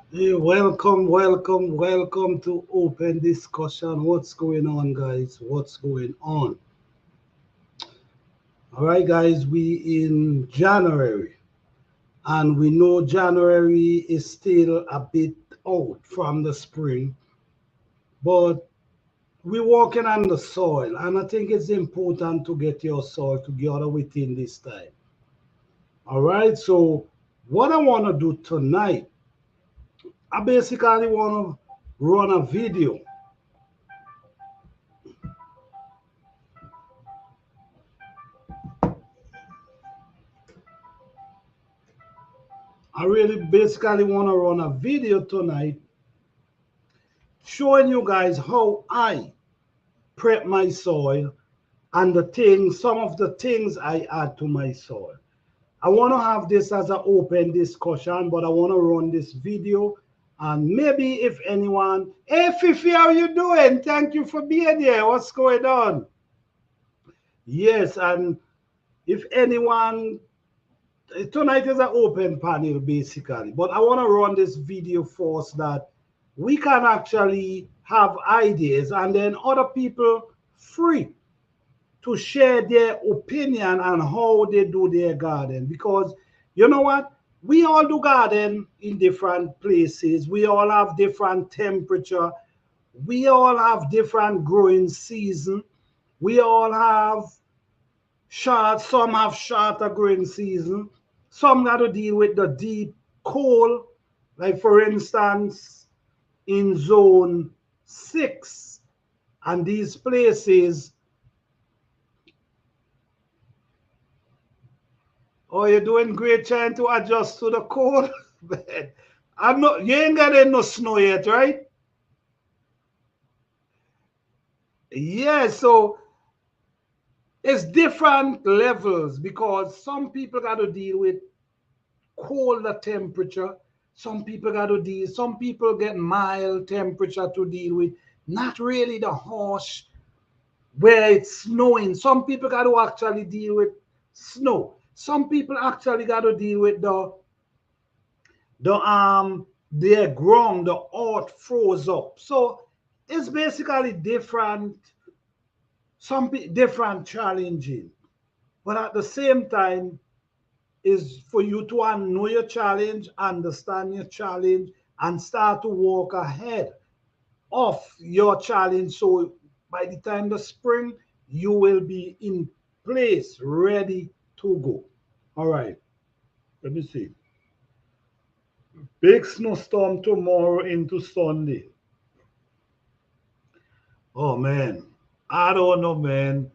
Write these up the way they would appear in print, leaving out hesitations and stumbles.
Hey, welcome to open discussion. What's going on, guys? What's going on? All right, guys, we in January, and we know January is still a bit out from the spring, but we're walking on the soil, and I think it's important to get your soil together within this time. All right, so what I want to do tonight, I basically want to run a video. I really basically want to run a video tonight showing you guys how I prep my soil and some of the things I add to my soil. I want to have this as an open discussion, but I want to run this video. And maybe if anyone, hey Fifi, how you doing? Thank you for being here. What's going on? Yes, and if anyone, tonight is an open panel basically, but I want to run this video for us that we can actually have ideas and then other people free to share their opinion on how they do their garden, because you know what, we all do garden in different places, we all have different temperature, we all have different growing season, we all have some have shorter growing season, some got to deal with the deep cold, like for instance in zone 6 and these places. Oh, you're doing great trying to adjust to the cold. Man, I'm not, you ain't got no snow yet, right? Yeah, so it's different levels because some people got to deal with colder temperature. Some people get mild temperature to deal with, not really the harsh where it's snowing. Some people got to actually deal with snow. Some people actually got to deal with their ground, the earth froze up. So it's basically different, different challenging. But at the same time, is for you to know your challenge, understand your challenge, and start to walk ahead of your challenge. So by the time the spring, you will be in place, ready to go. All right, let me see. Big snowstorm tomorrow into Sunday. Oh man, I don't know, man.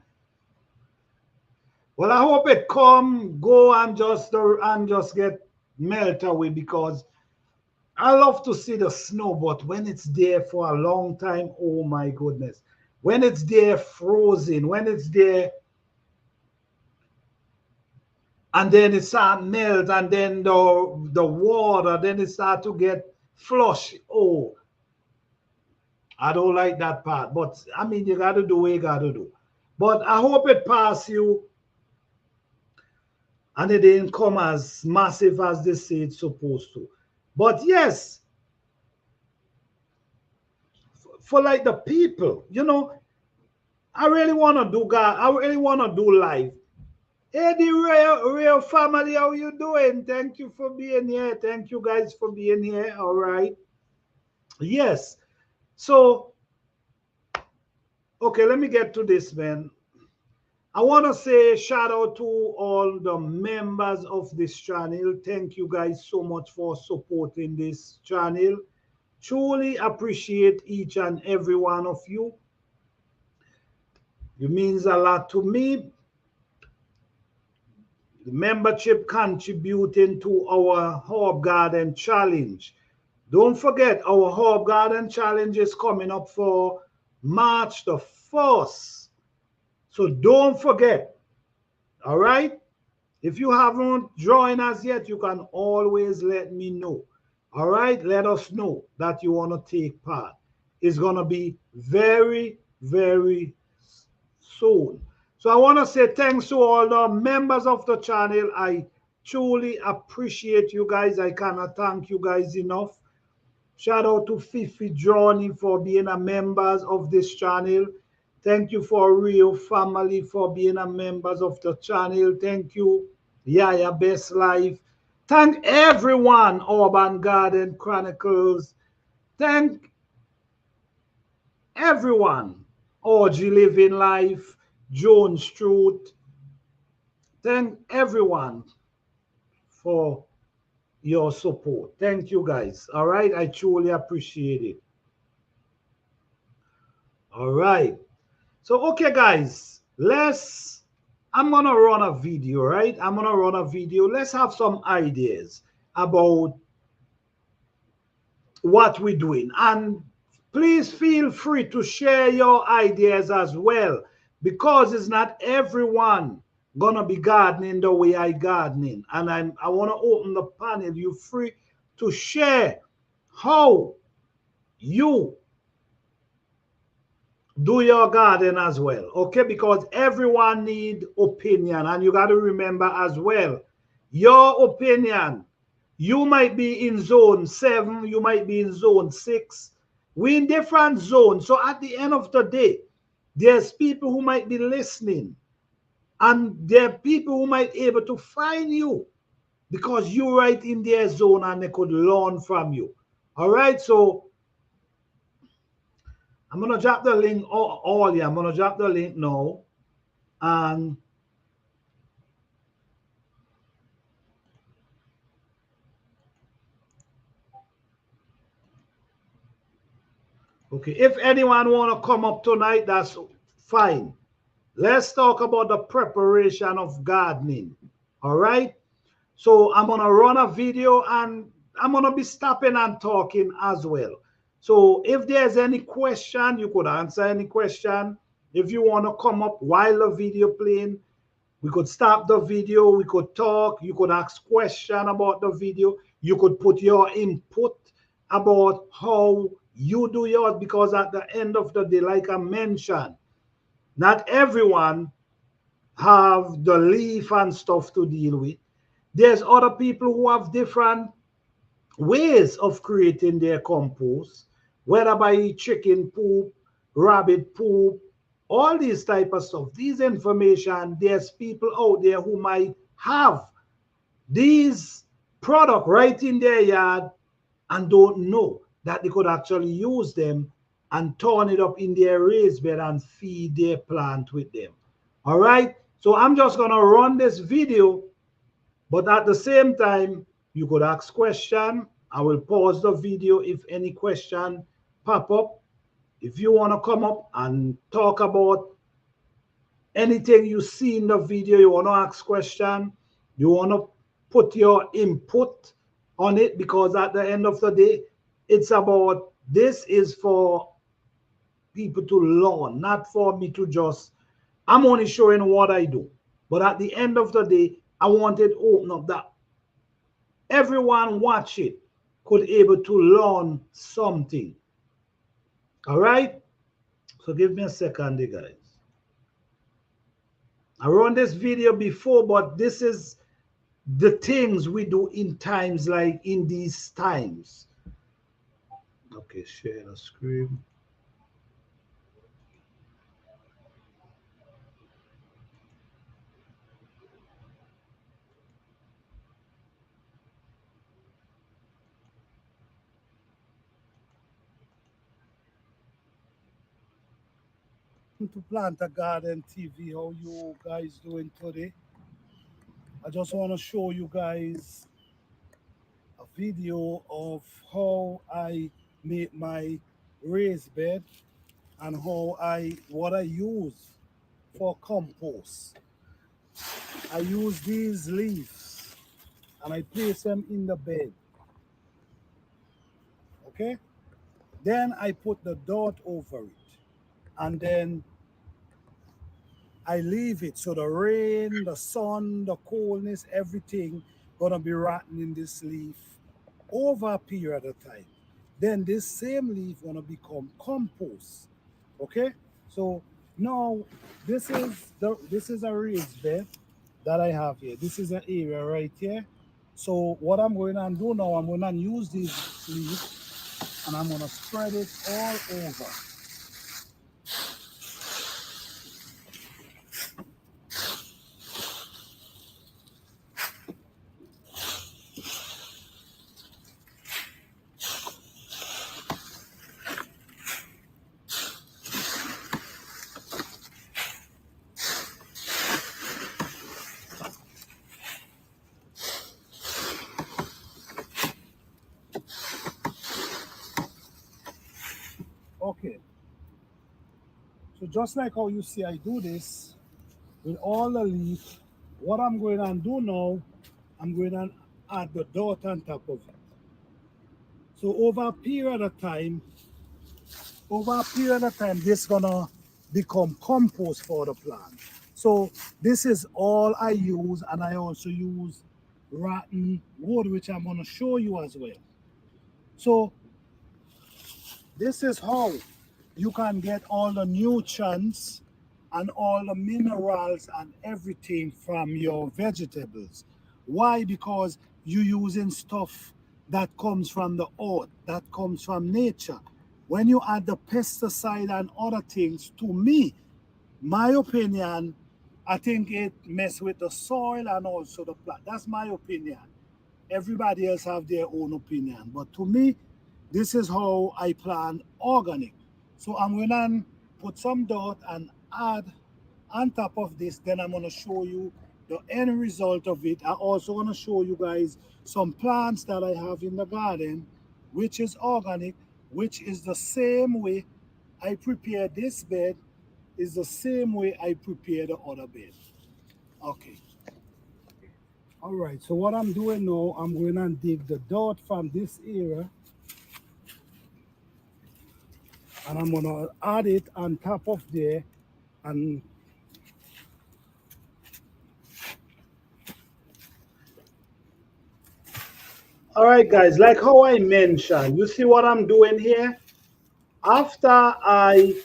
Well, I hope it come, go, and just get melt away because I love to see the snow, but when it's there for a long time, oh my goodness. When it's there frozen, when it's there and then it start melt and then the water, then it start to get flush. Oh, I don't like that part. But I mean you gotta do what you gotta do. But I hope it pass you and it didn't come as massive as they say it's supposed to. But yes, for like the people, I really want to do God. I really want to do life. Hey, the real family, how you doing? Thank you for being here. Thank you guys for being here. All right. Yes. So, okay, let me get to this, man. I want to say shout out to all the members of this channel. Thank you guys so much for supporting this channel. Truly appreciate each and every one of you. It means a lot to me. The membership contributing to our Herb Garden Challenge. Don't forget, our Herb Garden Challenge is coming up for March the 1st. So don't forget, all right? If you haven't joined us yet, you can always let me know. All right? Let us know that you want to take part. It's going to be very, very soon. So I want to say thanks to all the members of the channel. I truly appreciate you guys. I cannot thank you guys enough. Shout out to Fifi Johnny for being a members of this channel. Thank you for Real Family for being a members of the channel. Thank you, Yaya Best Life. Thank everyone, Urban Garden Chronicles. Thank everyone, OG Living Life, Jones Truth. Thank everyone for your support. Thank you guys. All right. I truly appreciate it. All right. So, okay, guys, I'm going to run a video, right? I'm going to run a video. Let's have some ideas about what we're doing. And please feel free to share your ideas as well, because it's not everyone gonna be gardening the way I gardening. And I want to open the panel. You're free to share how you do your garden as well, okay? Because everyone need opinion, and you got to remember as well, your opinion. You might be in zone 7, you might be in zone 6. We in different zones. So at the end of the day, there's people who might be listening, and there are people who might be able to find you because you're right in their zone and they could learn from you. All right, so I'm gonna drop the link. All yeah, I'm gonna drop the link now, and okay, if anyone want to come up tonight, that's fine. Let's talk about the preparation of gardening. All right. So I'm gonna run a video, and I'm gonna be stopping and talking as well. So if there's any question, you could answer any question. If you want to come up while the video playing, we could stop the video, we could talk, you could ask question about the video, you could put your input about how you do yours, because at the end of the day, like I mentioned, not everyone have the leaf and stuff to deal with. There's other people who have different ways of creating their compost, whether by chicken poop, rabbit poop, all these type of stuff. These information, there's people out there who might have these product right in their yard and don't know that they could actually use them and turn it up in their raised bed and feed their plant with them. All right. So I'm just going to run this video, but at the same time, you could ask question. I will pause the video if any question pop up. If you want to come up and talk about anything you see in the video, you want to ask question, you want to put your input on it, because at the end of the day, it's about, this is for people to learn, not for me to just, I'm only showing what I do. But at the end of the day, I wanted to open up that everyone watch it could able to learn something. All right. So give me a second, guys. I run this video before, but this is the things we do in times like in these times. Okay, share the screen. To Plant a Garden TV, how you guys doing today? I just want to show you guys a video of how I make my raised bed and what I use for compost. I use these leaves and I place them in the bed. Okay? Then I put the dirt over it. And then I leave it. So the rain, the sun, the coldness, everything gonna be rotting in this leaf over a period of time. Then this same leaf gonna become compost. Okay? So now this is a raised bed that I have here. This is an area right here. So what I'm going to do now, I'm going to use these leaves and I'm gonna spread it all over. Okay, so just like how you see I do this with all the leaf, what I'm going to do now, I'm going to add the dot on top of it. So over a period of time, this is gonna become compost for the plant. So this is all I use, and I also use rotten wood, which I'm gonna show you as well. So this is how you can get all the nutrients and all the minerals and everything from your vegetables. Why? Because you're using stuff that comes from the earth, that comes from nature. When you add the pesticide and other things, to me, my opinion, I think it mess with the soil and also the plant. That's my opinion. Everybody else have their own opinion. But to me, this is how I plant organic. So I'm gonna put some dirt and add on top of this. Then I'm gonna show you the end result of it. I also gonna show you guys some plants that I have in the garden, which is organic, which is the same way I prepare this bed, is the same way I prepare the other bed. Okay. All right, so what I'm doing now, I'm going to dig the dirt from this area, and I'm going to add it on top of there. And all right, guys, like how I mentioned, you see what I'm doing here? After I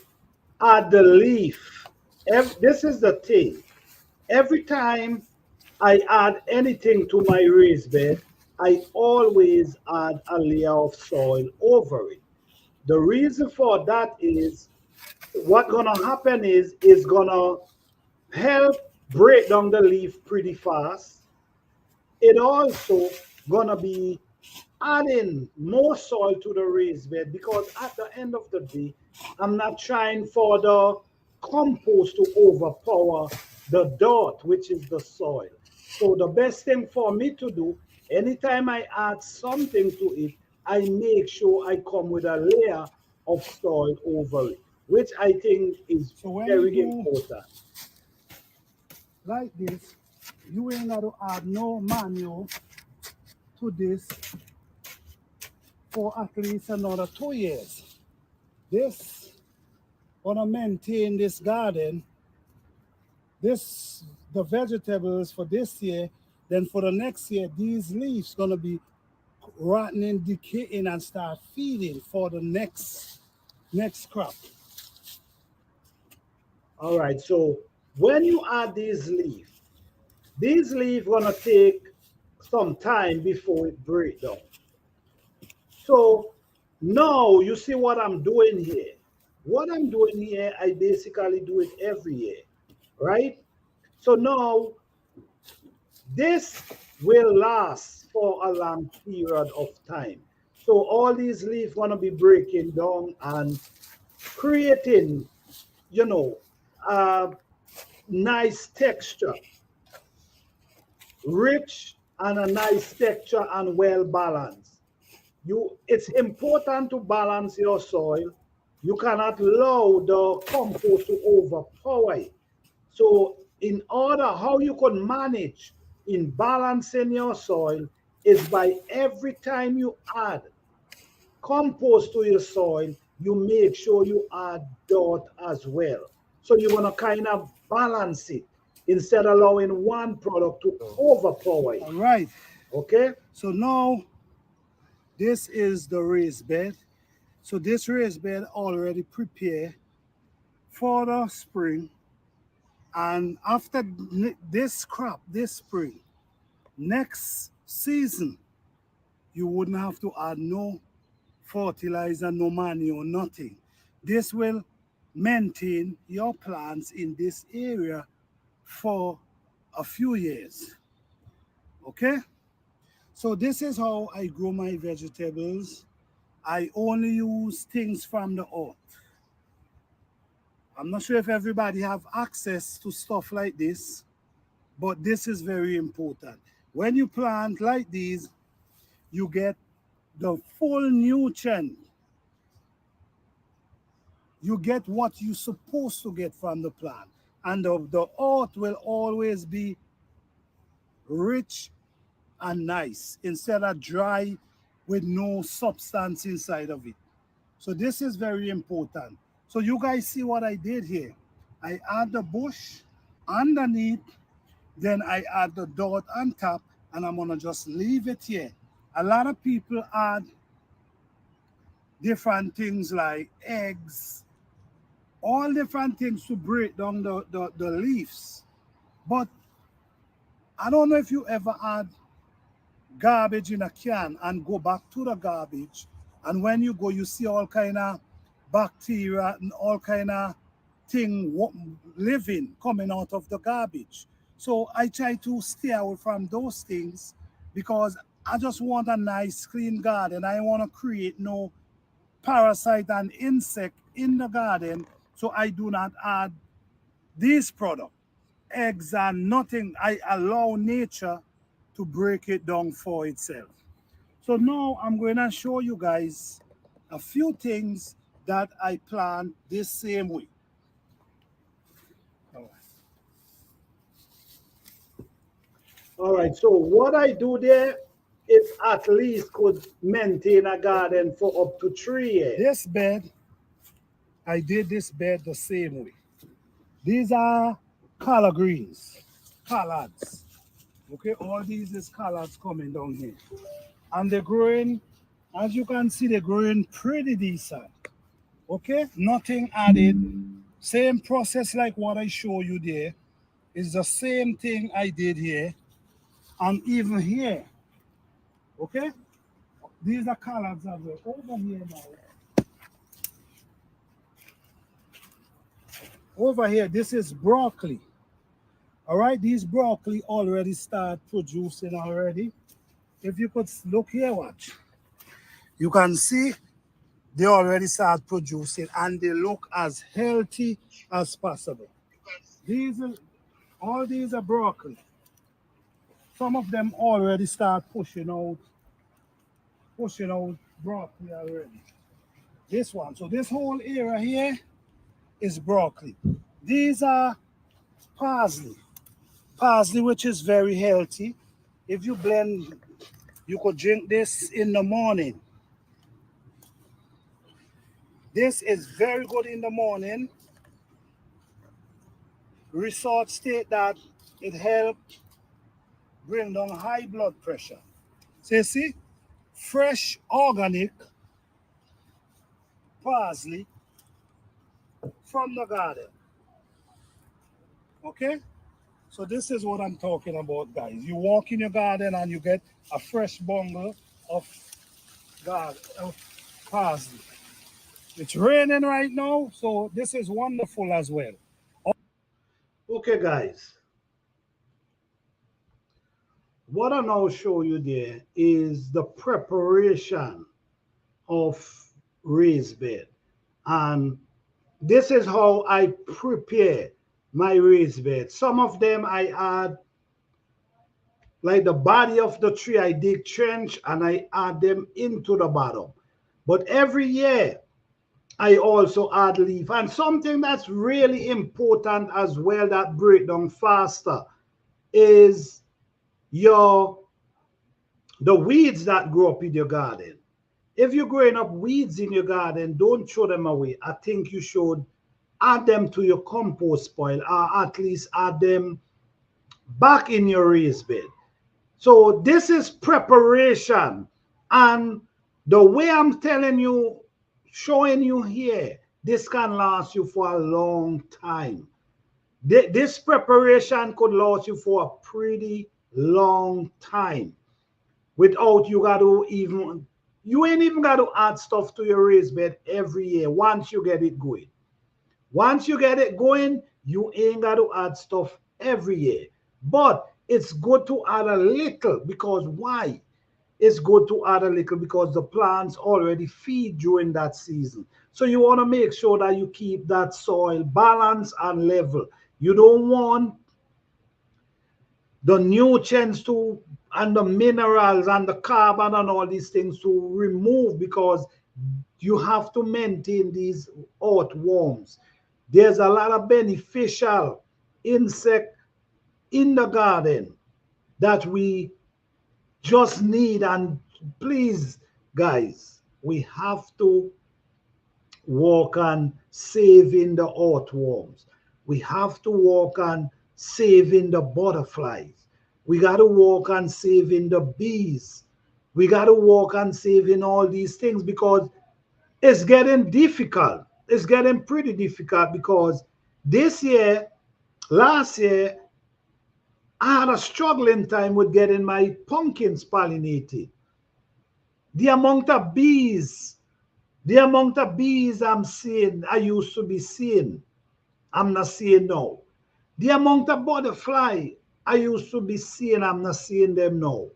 add the leaf, this is the thing. Every time I add anything to my raised bed, I always add a layer of soil over it. The reason for that is what's gonna happen is it's gonna help break down the leaf pretty fast. It also gonna be adding more soil to the raised bed because at the end of the day, I'm not trying for the compost to overpower the dirt, which is the soil. So the best thing for me to do, anytime I add something to it, I make sure I come with a layer of soil over it, which I think is very important. Like this, you ain't got to add no manual to this for at least another 2 years. This gonna maintain this garden, this the vegetables for this year. Then for the next year, these leaves gonna be rotten and decaying and start feeding for the next crop. All right. So when you add these leaves gonna take some time before it break down. So now you see what I'm doing here. What I'm doing here, I basically do it every year, right? So now this will last for a long period of time. So all these leaves want to be breaking down and creating, you know, a nice texture, rich and a nice texture and well balanced. It's important to balance your soil. You cannot allow the compost to overpower it. So in order how you can manage in balancing your soil is by every time you add compost to your soil, you make sure you add dirt as well. So you're gonna kind of balance it instead of allowing one product to overpower it. All right. Okay. So now this is the raised bed. So this raised bed already prepared for the spring. And after this crop, this spring, next season, you wouldn't have to add no fertilizer, no manure, nothing. This will maintain your plants in this area for a few years. Okay? So this is how I grow my vegetables. I only use things from the earth. I'm not sure if everybody have access to stuff like this, but this is very important. When you plant like these, you get the full nutrient. You get what you're supposed to get from the plant. And the earth will always be rich and nice instead of dry with no substance inside of it. So this is very important. So you guys see what I did here. I add the bush underneath, then I add the dot on top, and I'm gonna just leave it here. A lot of people add different things like eggs, all different things to break down the leaves. But I don't know if you ever add garbage in a can and go back to the garbage, and when you go, you see all kind of bacteria and all kind of thing living coming out of the garbage. So I try to stay away from those things because I just want a nice clean garden. I want to create no parasite and insect in the garden, so I do not add these products, eggs and nothing. I allow nature to break it down for itself. So now I'm going to show you guys a few things that I plant this same way. All right, so what I do there is at least could maintain a garden for up to 3 years. This bed, I did this bed the same way. These are collard greens, collards. Okay, all these is collards coming down here. And they're growing, as you can see, they're growing pretty decent. Okay, nothing added. Same process like what I show you there. It's the same thing I did here. And even here. Okay, these are collards as well. Over here now. Over here, this is broccoli. All right, these broccoli already start producing already. If you could look here, watch. You can see they already start producing and they look as healthy as possible. All these are broccoli. Some of them already start pushing out broccoli already. This one, so this whole area here is broccoli. These are parsley. Parsley, which is very healthy. If you blend, you could drink this in the morning. This is very good in the morning. Research state that it helps bring down high blood pressure. So you see, fresh organic parsley from the garden. Okay? So this is what I'm talking about, guys. You walk in your garden and you get a fresh bundle of parsley. It's raining right now, so this is wonderful as well. Okay, guys. What I now show you there is the preparation of raised bed. And this is how I prepare my raised bed. Some of them I add, like the body of the tree, I dig trench and I add them into the bottom. But every year, I also add leaf. And something that's really important as well that break down faster is the weeds that grow up in your garden. If you're growing up weeds in your garden, don't throw them away. I think you should add them to your compost pile or at least add them back in your raised bed. So this is preparation. And the way I'm telling you, showing you here, this can last you for a long time. This preparation could last you for a pretty long time without you got to even, You ain't even got to add stuff to your raised bed every year once you get it going. Once you get it going, you ain't got to add stuff every year. But it's good to add a little, because why? It's good to add a little because the plants already feed during that season. So you want to make sure that you keep that soil balanced and level. You don't want the nutrients to and the minerals and the carbon and all these things to remove, because you have to maintain these earthworms. There's a lot of beneficial insect in the garden that we just need. And please, guys, we have to work on saving the earthworms. We have to work on saving the butterflies. We got to work on saving the bees. We got to work on saving all these things, because it's getting difficult. It's getting pretty difficult, because this year, last year, I had a struggling time with getting my pumpkins pollinated. The amount of bees I'm seeing, I used to be seeing, I'm not seeing now. The amount of butterfly I used to be seeing, I'm not seeing them now.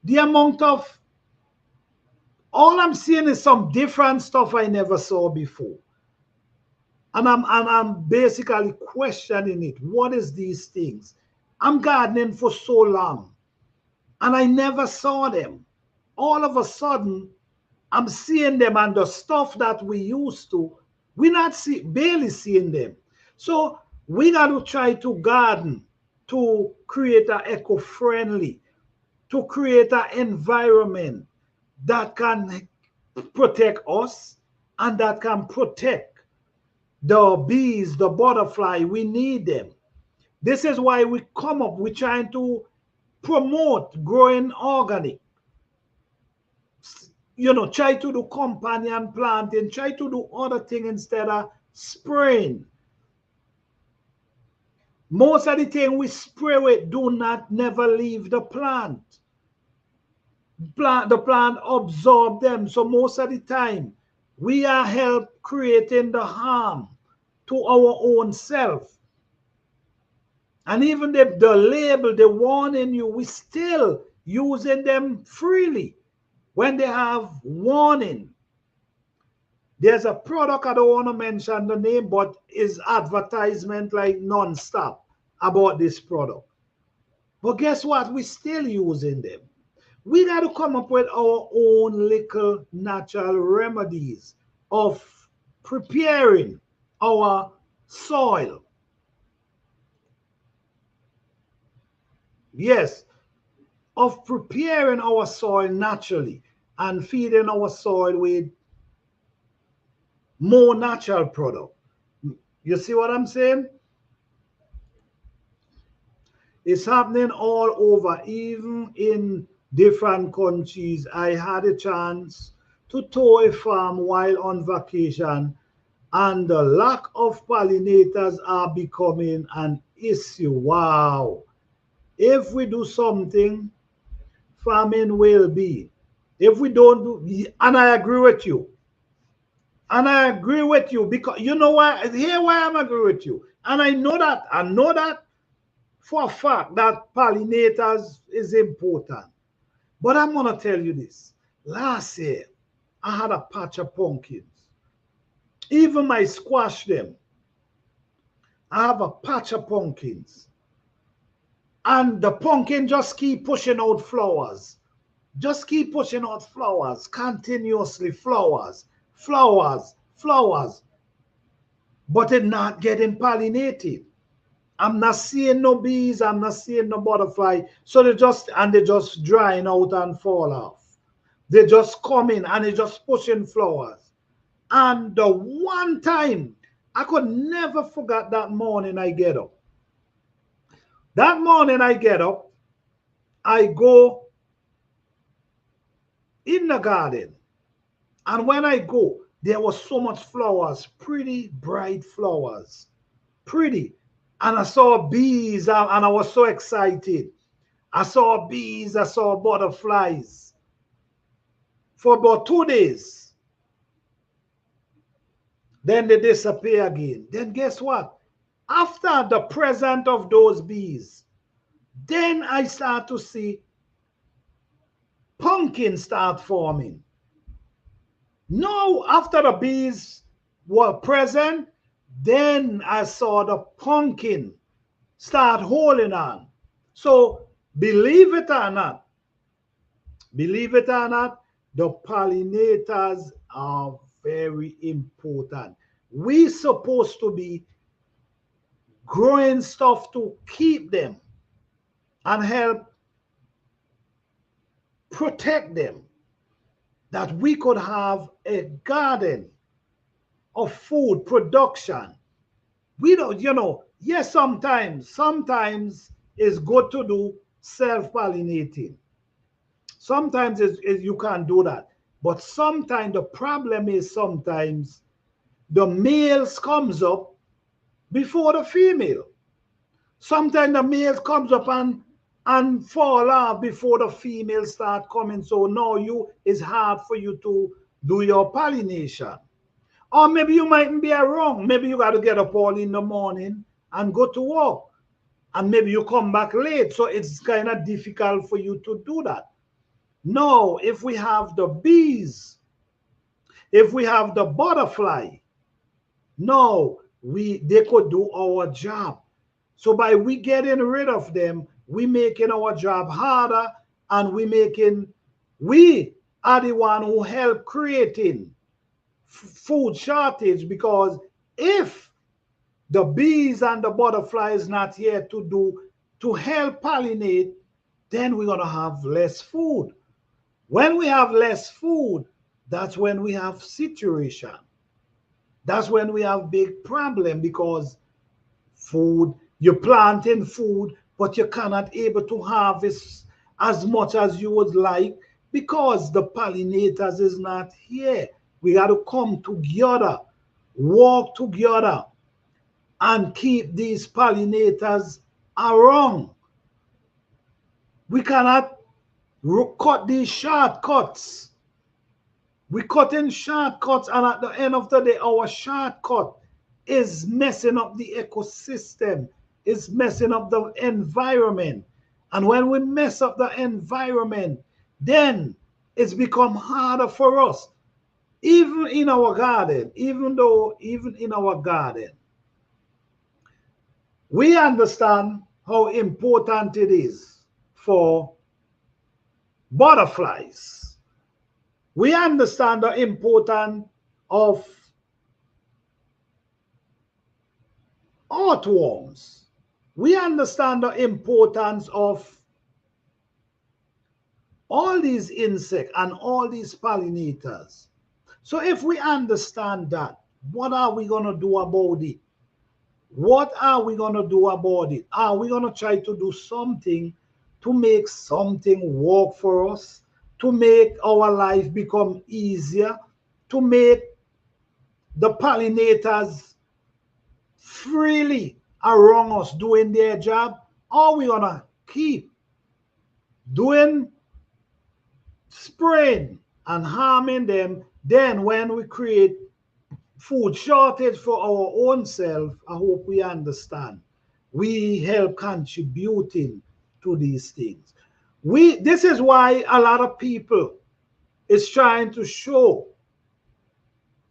The amount of, all I'm seeing is some different stuff I never saw before. And I'm basically questioning it. What is these things? I'm gardening for so long and I never saw them. All of a sudden, I'm seeing them, and the stuff that we used to, we're not barely seeing them. So we got to try to garden to create an eco-friendly, to create an environment that can protect us and that can protect the bees, the butterfly. We need them. This is why we come up, we're trying to promote growing organic. You know, try to do companion planting, try to do other things instead of spraying. Most of the thing we spray with do not never leave the plant. The plant absorb them. So most of the time, we are help creating the harm to our own self. And even the label, the warning you, we still using them freely when they have warning. There's a product, I don't want to mention the name, but is advertisement like non-stop about this product. But guess what? We're still using them. We got to come up with our own little natural remedies of preparing our soil. Yes, of preparing our soil naturally and feeding our soil with more natural product. You see what I'm saying? It's happening all over, even in different countries. I had a chance to tour a farm while on vacation, and the lack of pollinators are becoming an issue. Wow. If we do something, farming will be. If we don't do, and I agree with you. And I agree with you, because you know why? Here why I'm agree with you. And I know that for a fact that pollinators is important. But I'm gonna tell you this. Last year, I had a patch of pumpkins. Even my squash them. I have a patch of pumpkins. And the pumpkin just keep pushing out flowers. Just keep pushing out flowers, continuously flowers, flowers, flowers. But it's not getting pollinated. I'm not seeing no bees, I'm not seeing no butterfly. So they just drying out and fall off. They just come in and they just pushing flowers. And the one time, I could never forget that morning I get up. That morning I get up, I go in the garden. And when I go, there was so much flowers, pretty bright flowers, pretty. And I saw bees and I was so excited. I saw bees, I saw butterflies for about 2 days. Then they disappear again. Then guess what? After the presence of those bees, then I start to see pumpkins start forming. Now, after the bees were present, then I saw the pumpkin start holding on. So, believe it or not, the pollinators are very important. We're supposed to be growing stuff to keep them and help protect them, that we could have a garden of food production. We don't, yes, sometimes it's good to do self-pollinating. Sometimes you can't do that. But sometimes the problem is sometimes the males comes up before the female. Sometimes the males comes up and fall off before the females start coming. So now it's hard for you to do your pollination. Or maybe you mightn't be wrong. Maybe you got to get up all in the morning and go to work. And maybe you come back late. So it's kind of difficult for you to do that. No, if we have the bees, if we have the butterfly, no, they could do our job. So by we getting rid of them, we making our job harder, and we are the one who help creating food shortage, because if the bees and the butterflies not here to help pollinate, then we're gonna have less food. When we have less food, that's when we have situation. That's when we have big problem, because food, you're planting food, but you cannot able to harvest as much as you would like because the pollinators is not here. We got to come together, work together, and keep these pollinators around. We cannot cut these shortcuts. We cut in shortcuts, and at the end of the day, our shortcut is messing up the ecosystem, is messing up the environment. And when we mess up the environment, then it's become harder for us. Even in our garden, even in our garden, we understand how important it is for butterflies. We understand the importance of earthworms. We understand the importance of all these insects and all these pollinators. So if we understand that, what are we going to do about it? What are we going to do about it? Are we going to try to do something to make something work for us, to make our life become easier, to make the pollinators freely around us doing their job? Or are we going to keep doing spraying and harming them? Then when we create food shortage for our own self, I hope we understand, we help contributing to these things. This is why a lot of people is trying to show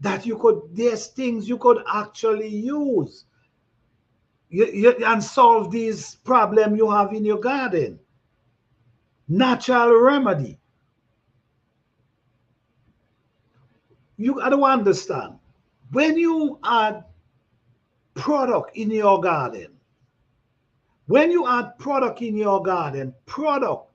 that there's things you could actually use and solve these problems you have in your garden. Natural remedy. You got to understand, when you add product in your garden, product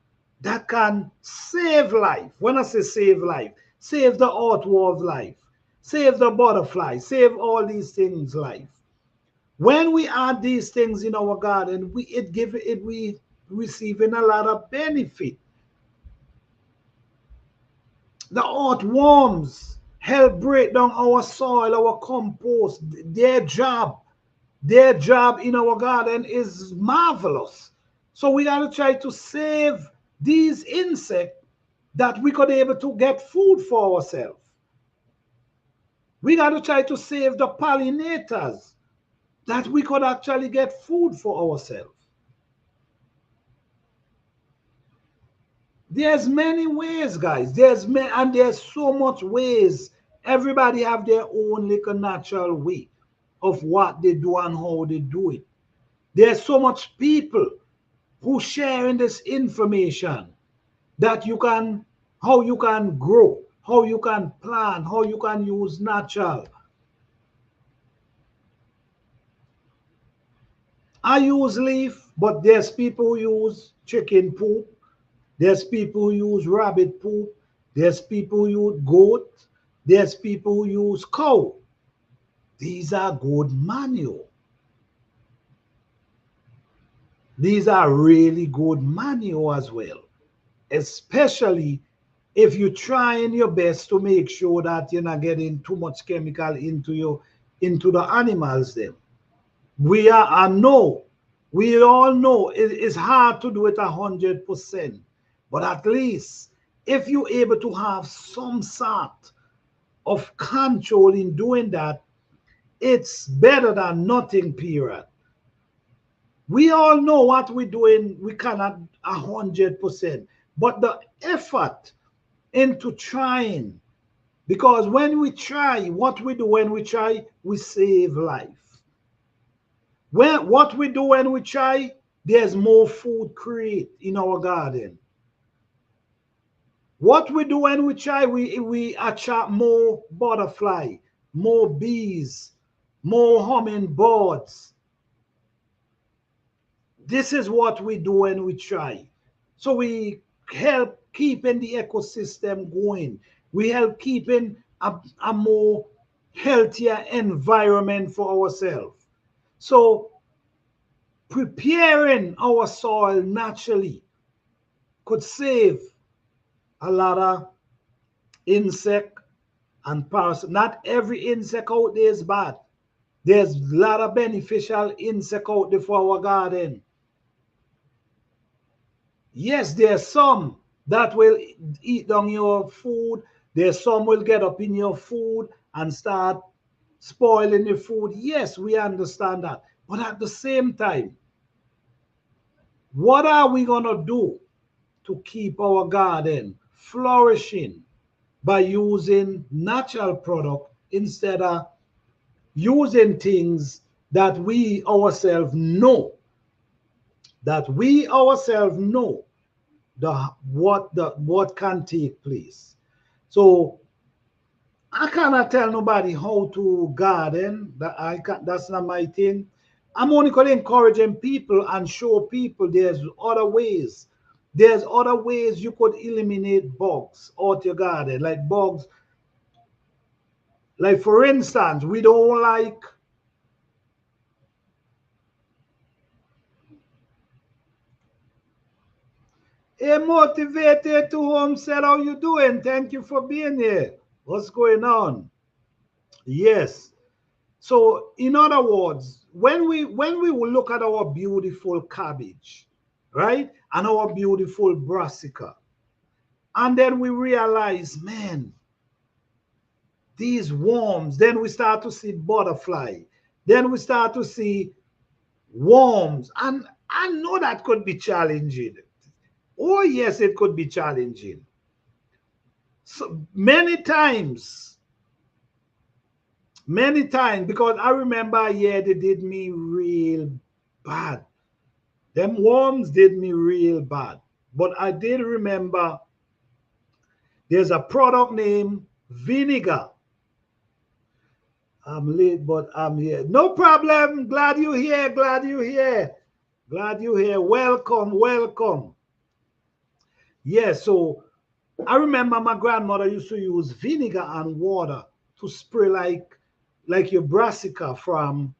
that can save life. When I say save life, save the earthworm's life, save the butterfly, save all these things life. When we add these things in our garden, we receiving a lot of benefit. The earthworms help break down our soil, our compost. Their job in our garden is marvelous. So we got to try to save these insects that we could able to get food for ourselves. We got to try to save the pollinators that we could actually get food for ourselves. There's many ways, guys. There's so much ways. Everybody have their own little natural way of what they do and how they do it. There's so much people who sharing this information that you can, how you can grow, how you can plant, how you can use natural. I use leaf, but there's people who use chicken poop. There's people who use rabbit poop. There's people who use goat. There's people who use cow. These are good manure. These are really good manure as well, especially if you're trying your best to make sure that you're not getting too much chemical into the animals then. We all know it is hard to do it 100%, but at least if you're able to have some sort of control in doing that, it's better than nothing, period. We all know what we're doing, we cannot 100%, but the effort into trying, because when we try, what we do when we try, we save life. What we do when we try, there's more food create in our garden. What we do when we try, we attract more butterfly, more bees, more hummingbirds. This is what we do when we try. So we help keeping the ecosystem going. We help keeping a more healthier environment for ourselves. So preparing our soil naturally could save a lot of insect and parasites. Not every insect out there is bad. There's a lot of beneficial insect out there for our garden. Yes, there's some that will eat down your food. There's some will get up in your food and start spoiling your food. Yes, we understand that. But at the same time, what are we going to do to keep our garden flourishing by using natural product instead of using things that we ourselves know what can take place. So I cannot tell nobody how to garden. That's not my thing. I'm only going to encouraging people and show people there's other ways. There's other ways you could eliminate bugs out your garden, like bugs. Like for instance, we don't like a motivated to home said, how you doing? Thank you for being here. What's going on? Yes. So in other words, when we will look at our beautiful cabbage, right? And our beautiful brassica, and then we realize, man, these worms, then we start to see butterfly, then we start to see worms, and I know that could be challenging. Oh yes, it could be challenging. So many times, because I remember, yeah, they did me real bad. Them worms did me real bad. But I did remember there's a product named vinegar. I'm late, but I'm here. No problem. Glad you're here. Glad you're here. Glad you're here. Welcome. Welcome. Yeah, so I remember my grandmother used to use vinegar and water to spray like your brassica from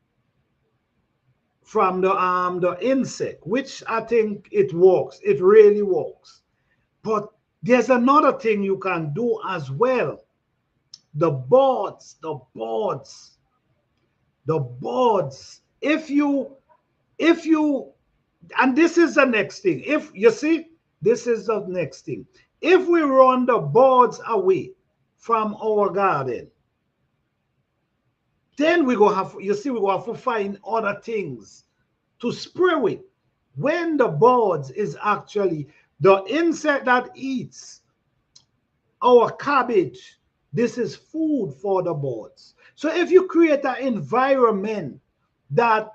the insect, which I think it works. It really works. But there's another thing you can do as well. The boards. If you, and this is the next thing. If you see, this is the next thing. If we run the boards away from our garden, then we go have, you see, we go have to find other things to spray with. When the boards is actually the insect that eats our cabbage, this is food for the birds. So if you create an environment that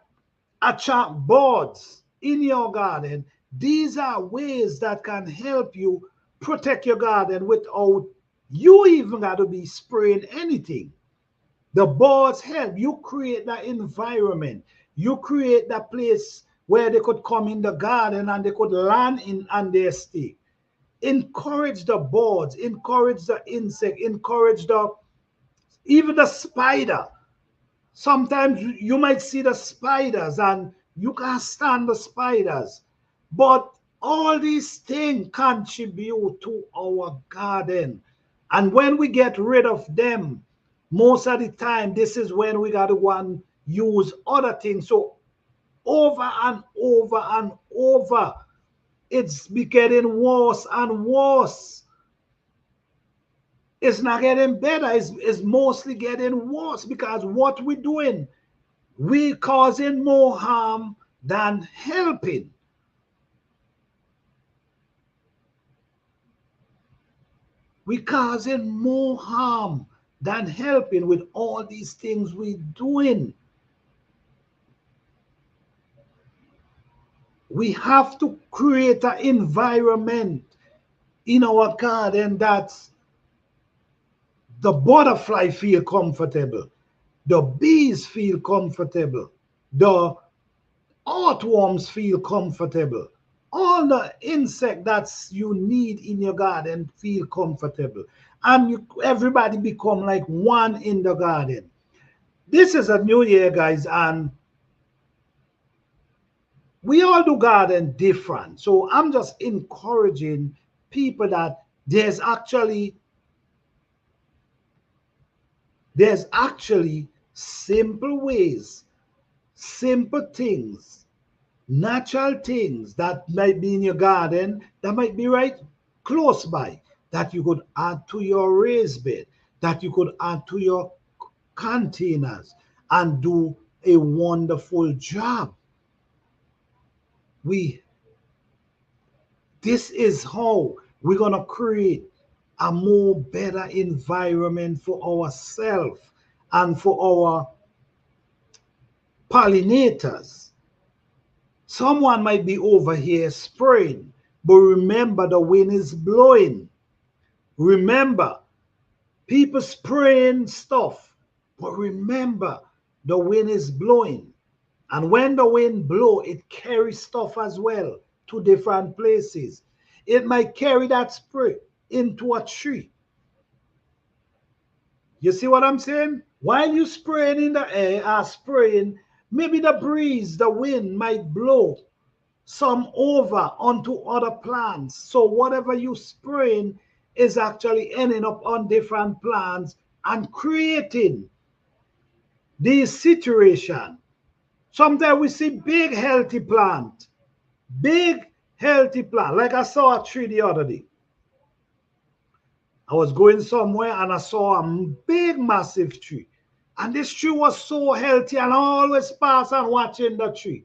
attract birds in your garden, these are ways that can help you protect your garden without you even got to be spraying anything. The birds help you create that environment. You create that place where they could come in the garden and they could land in and they stay. Encourage the birds, encourage the insect, encourage the even the spider. Sometimes you might see the spiders and you can't stand the spiders, but all these things contribute to our garden. And when we get rid of them, most of the time, this is when we got to go and use other things. So over and over and over, it's be getting worse and worse. It's not getting better. It's mostly getting worse because what we're doing, we causing more harm than helping. We causing more harm than helping with all these things we're doing. We have to create an environment in our garden that the butterfly feel comfortable, the bees feel comfortable, the earthworms feel comfortable, all the insect that's you need in your garden feel comfortable, and everybody become like one in the garden. This is a new year, guys, and we all do garden different. So I'm just encouraging people that there's actually simple ways, simple things, natural things that might be in your garden, that might be right close by, that you could add to your raised bed, that you could add to your containers and do a wonderful job. This is how we're going to create a more better environment for ourselves and for our pollinators. Someone might be over here spraying, but remember the wind is blowing. Remember, people spraying stuff, but remember the wind is blowing. And when the wind blows, it carries stuff as well to different places. It might carry that spray into a tree. You see what I'm saying? While you spraying in the air or spraying, maybe the breeze, the wind might blow some over onto other plants. So whatever you spraying is actually ending up on different plants and creating this situation. Sometimes we see big healthy plant, like I saw a tree the other day. I was going somewhere and I saw a big, massive tree. And this tree was so healthy, and I always pass and watching the tree.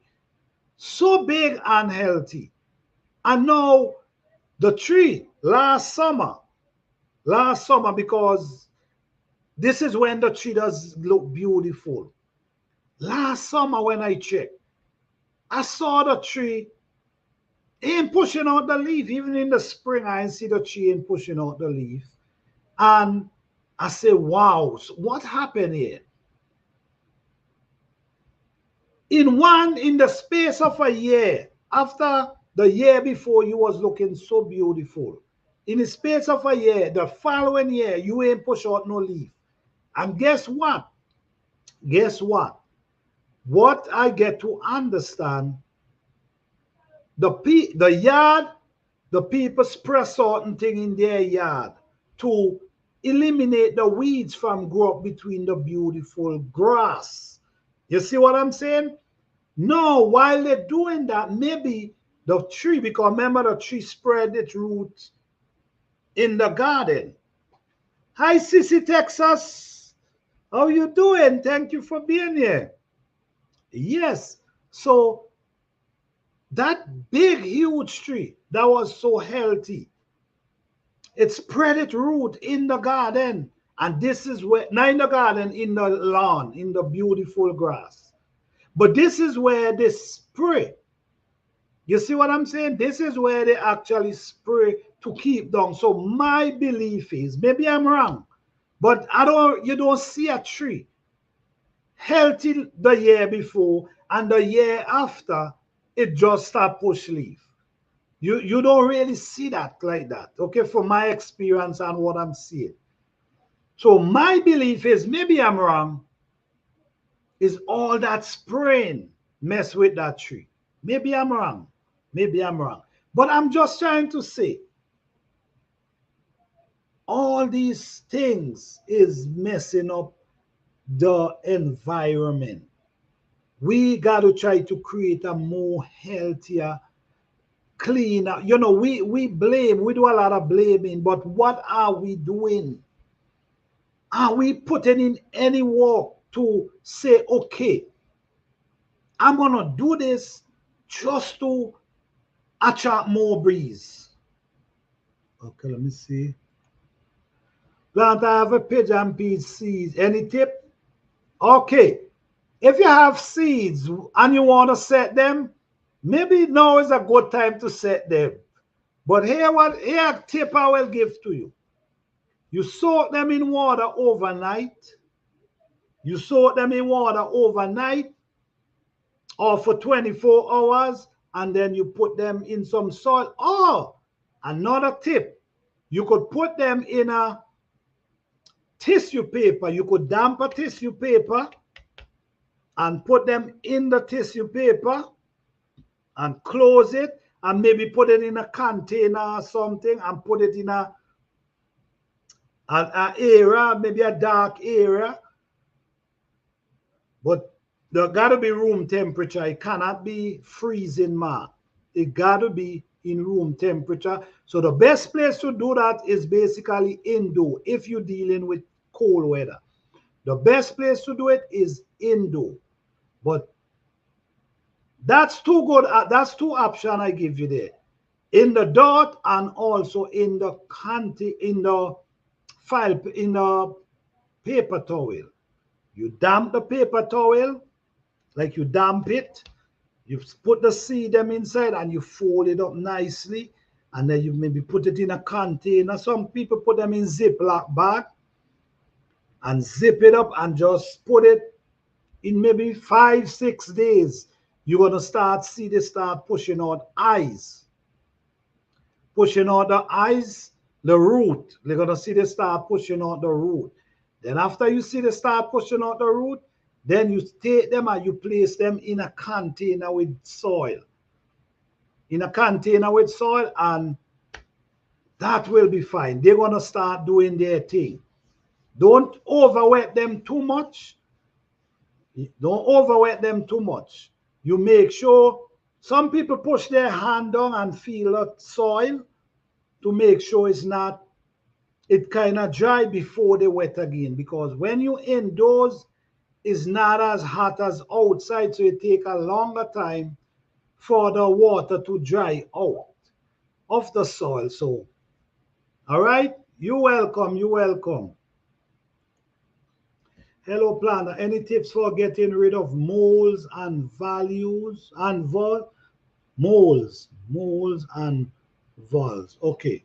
So big and healthy. And now the tree last summer, because this is when the tree does look beautiful. Last summer when I checked, I saw the tree ain't pushing out the leaf. Even in the spring, I ain't see the tree ain't pushing out the leaf. And I said, wow, what happened here? In the space of a year, after the year before, you was looking so beautiful. In the space of a year, the following year, you ain't push out no leaf. And guess what? What I get to understand, the yard, the people spray certain thing in their yard to eliminate the weeds from grow up between the beautiful grass. You see what I'm saying? No, while they're doing that, maybe the tree, because remember the tree spread its roots in the garden. Hi, Sissy, Texas. How you doing? Thank you for being here. Yes. So that big, huge tree that was so healthy, it spread its root in the garden. And this is where, not in the garden, in the lawn, in the beautiful grass. But this is where they spray. You see what I'm saying? This is where they actually spray to keep down. So my belief is, maybe I'm wrong, but you don't see a tree healthy the year before and the year after it just start push leaf. You don't really see that like that, okay, from my experience and what I'm seeing. So my belief is, maybe I'm wrong, is all that spraying mess with that tree. Maybe I'm wrong. Maybe I'm wrong. But I'm just trying to say, all these things is messing up the environment. We got to try to create a more healthier, cleaner. You know, we blame, we do a lot of blaming, but what are we doing? Are we putting in any work to say, okay, I'm gonna do this just to attract more breeze? Okay, let me see. Plant, I have a pigeon pea seeds. Any tip? Okay. If you have seeds and you want to set them, maybe now is a good time to set them. But here a tip I will give to you. You soak them in water overnight. You soak them in water overnight or for 24 hours, and then you put them in some soil. Oh, another tip. You could put them in a tissue paper. You could damp a tissue paper and put them in the tissue paper and close it and maybe put it in a container or something and put it in a area, maybe a dark area. But there gotta be room temperature. It cannot be freezing mark. It gotta be in room temperature. So the best place to do that is basically indoor if you're dealing with cold weather. The best place to do it is indoor. But that's two good. That's two options I give you there. In the dot and also in the file, in the paper towel. You damp the paper towel, like you damp it. You put the seed them inside and you fold it up nicely. And then you maybe put it in a container. Some people put them in Ziploc bag and zip it up and just put it in maybe 5-6 days. You're going to see they start pushing out eyes. Pushing out the eyes, the root. They're going to see they start pushing out the root. Then after you see they start pushing out the root, then you take them and you place them in a container with soil. In a container with soil, and that will be fine. They're going to start doing their thing. Don't overwet them too much. Don't overwet them too much. You make sure, some people push their hand down and feel the soil to make sure it kind of dry before they wet again. Because when you indoors, it's not as hot as outside, so it takes a longer time for the water to dry out of the soil. So, all right, you're welcome, you're welcome. Hello, planner. Any tips for getting rid of moles and moles and voles? Okay.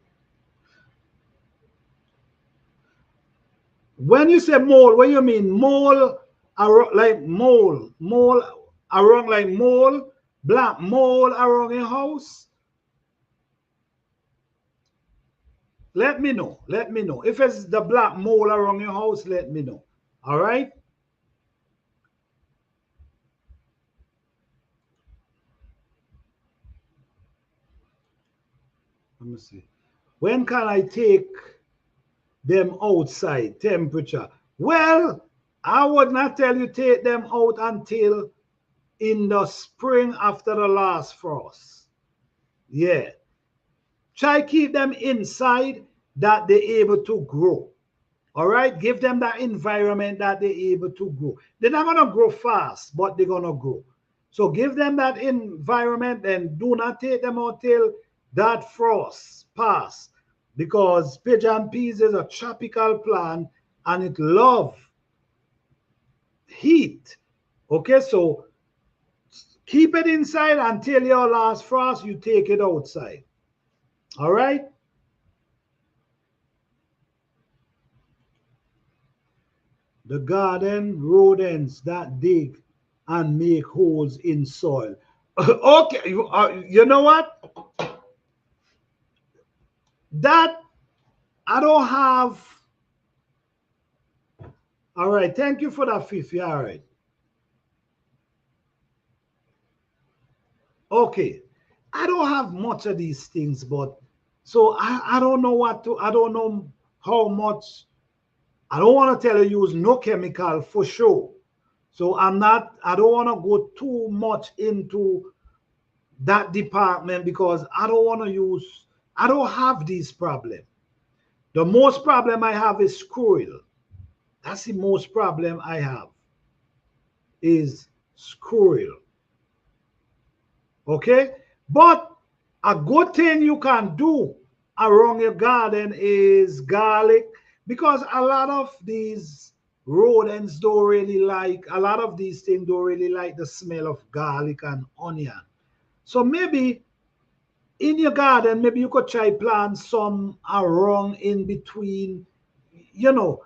When you say mole, what do you mean? Mole, like mole around, like mole, black mole around your house? Let me know. Let me know. If it's the black mole around your house, let me know. All right? Let me see. When can I take them outside? Temperature. Well, I would not tell you take them out until in the spring after the last frost. Yeah. Try keep them inside. that they're able to grow. All right, give them that environment that they're able to grow. They're not going to grow fast, but they're going to grow. So give them that environment and do not take them until that frost pass, because pigeon peas is a tropical plant and it loves heat. Okay, so keep it inside until your last frost, you take it outside. All right. The garden rodents that dig and make holes in soil. Okay, you know what? That I don't have. All right, thank you for that, Fifi. All right. Okay, I don't have much of these things, but so I don't know what to, I don't know how much. I don't want to tell you use no chemical for sure. So I don't want to go too much into that department because I don't want to use, I don't have these problems. The most problem I have is squirrel. That's the most problem I have is squirrel. Okay? But a good thing you can do around your garden is garlic, because a lot of these rodents don't really like, a lot of these things don't really like the smell of garlic and onion. So maybe in your garden, maybe you could try plant some around in between. You know,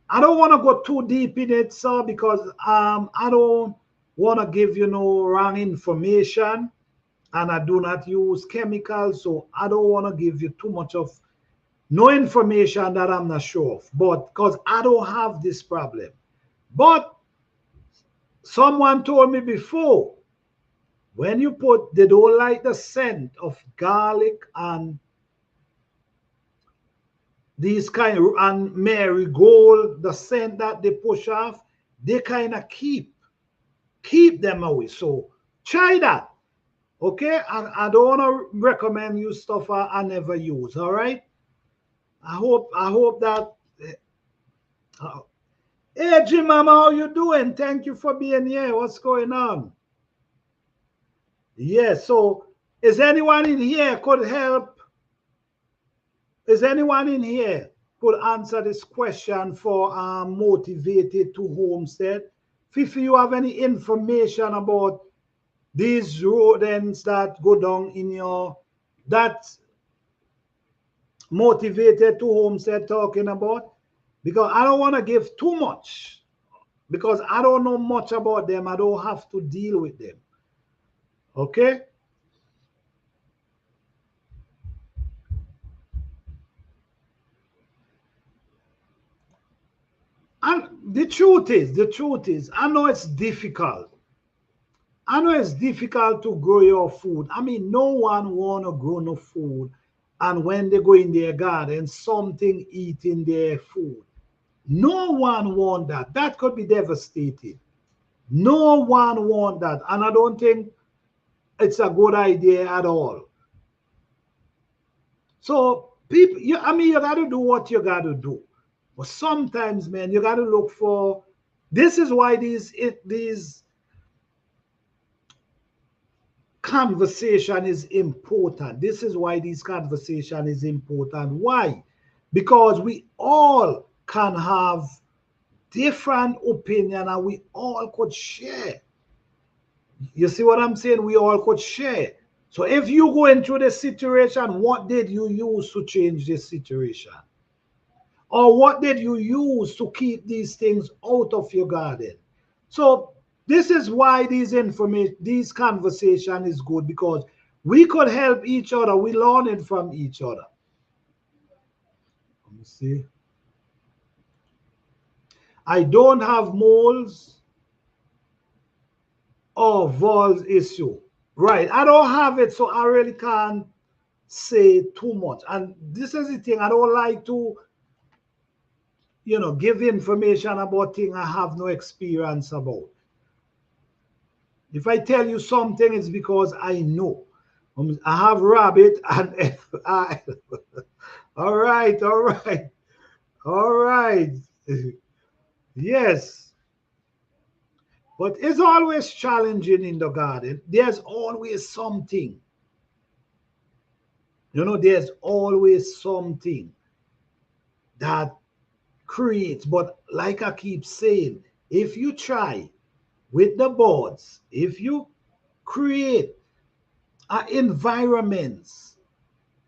I don't want to go too deep in it, sir, because I don't want to give you no wrong information, and I do not use chemicals, so I don't want to give you too much of no information that I'm not sure of, but because I don't have this problem. But someone told me before, when you put, they don't like the scent of garlic and these kind of, and marigold, the scent that they push off, they kind of keep them away. So try that. Okay, I don't want to recommend you stuff I never use. All right. I hope that. Hey, Jim, Mama, how you doing? Thank you for being here. What's going on? Yes. So, is anyone in here could help? Is anyone in here could answer this question for motivated to homestead? Fifi, you have any information about these rodents that go down in your that motivated to homestead talking about? Because I don't want to give too much, because I don't know much about them. I don't have to deal with them. Okay. And the truth is, I know it's difficult. I know it's difficult to grow your food. I mean, no one want to grow no food, and when they go in their garden, something eating their food. No one want that. That could be devastating. No one want that, and I don't think it's a good idea at all. So people, I mean, you got to do what you got to do, but sometimes, man, you got to look for. This is why these conversation is important. This is why this conversation is important. Why? Because we all can have different opinion and we all could share. You see what I'm saying? We all could share. So if you go into the situation, what did you use to change this situation? Or what did you use to keep these things out of your garden? So this is why this conversation is good, because we could help each other. We learn it from each other. Let me see. I don't have moles or voles issue. Right. I don't have it, so I really can't say too much. And this is the thing. I don't like to, give information about things I have no experience about. If I tell you something, it's because I know. I have rabbit and All right, all right, all right. Yes, but it's always challenging in the garden. There's always something. There's always something that creates. But like I keep saying, if you try with the boards, if you create environments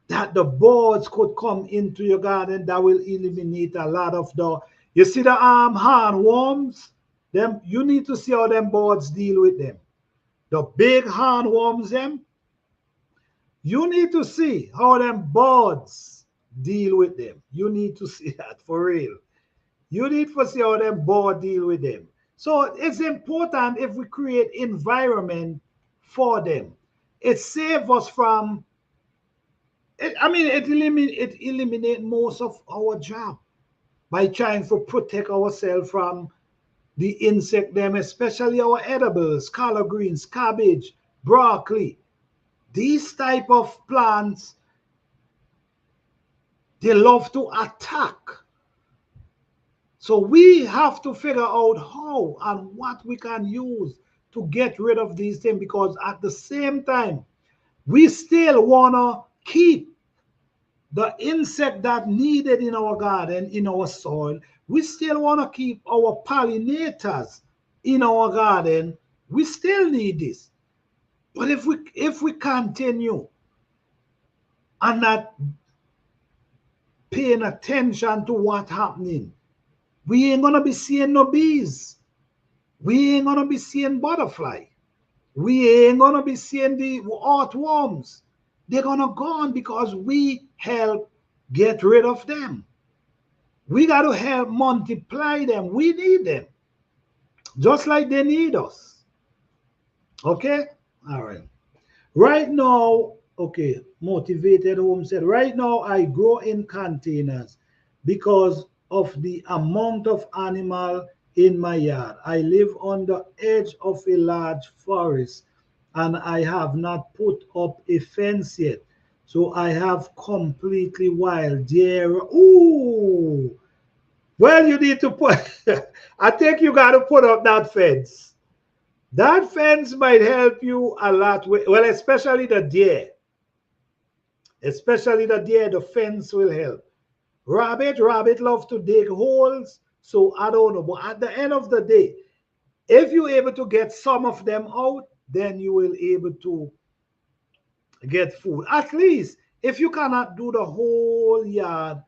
that the boards could come into your garden, that will eliminate a lot of the, you see the handworms, them, you need to see how them boards deal with them. The big handworms, them, you need to see how them boards deal with them. You need to see that for real. You need to see how them board deal with them. So it's important if we create environment for them. It saves us from it eliminate most of our job by trying to protect ourselves from the insect them, especially our edibles, collard greens, cabbage, broccoli. These type of plants, they love to attack. So we have to figure out how and what we can use to get rid of these things, because at the same time, we still want to keep the insect that needed in our garden, in our soil. We still want to keep our pollinators in our garden. We still need this. But if we continue and not paying attention to what's happening, we ain't gonna be seeing no bees. We ain't gonna be seeing butterfly. We ain't gonna be seeing the earthworms. They're gonna gone because we help get rid of them. We got to help multiply them. We need them, just like they need us. Okay? All right. Right now, okay, Motivated Home said, right now I grow in containers because of the amount of animal in my yard. I live on the edge of a large forest and I have not put up a fence yet. So I have completely wild deer. Ooh, well, you need to put, I think you got to put up that fence. That fence might help you a lot. Well, especially the deer. Especially the deer, the fence will help. Rabbit love to dig holes. So I don't know. But at the end of the day, if you're able to get some of them out, then you will able to get food. At least if you cannot do the whole yard,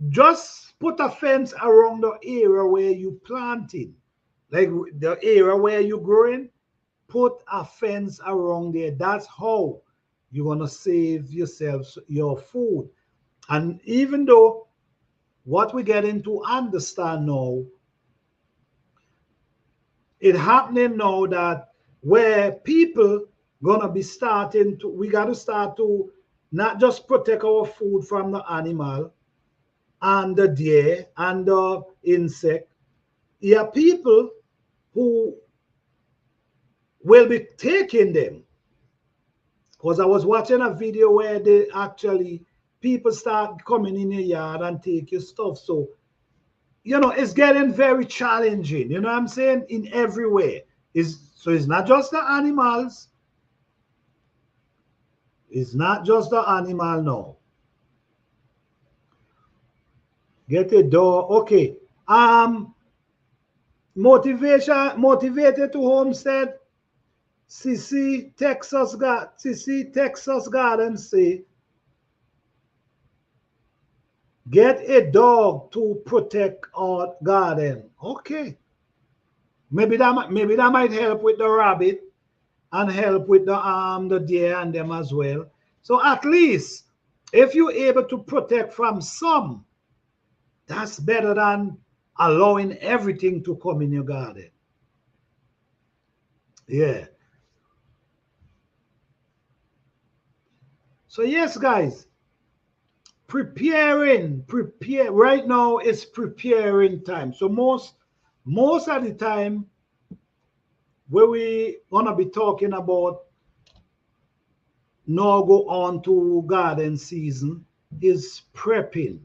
just put a fence around the area where you planting, like the area where you growing. Put a fence around there. That's how you're gonna save yourself your food. And even though what we get into understand now, it happening now that where people gonna be starting to, we got to start to not just protect our food from the animal and the deer and the insect. Yeah, people who will be taking them. Because I was watching a video where they actually, people start coming in your yard and take your stuff. So, it's getting very challenging. You know what I'm saying? In every way. So it's not just the animals. It's not just the animal, no. Get a door. Okay. Motivated to Homestead. Sissy Texas Garden say, get a dog to protect our garden. Okay. Maybe that might help with the rabbit and help with the deer and them as well. So at least if you're able to protect from some, that's better than allowing everything to come in your garden. Yeah. So yes, guys, prepare right now. It's preparing time. So most of the time where we gonna be talking about now go on to garden season, is prepping.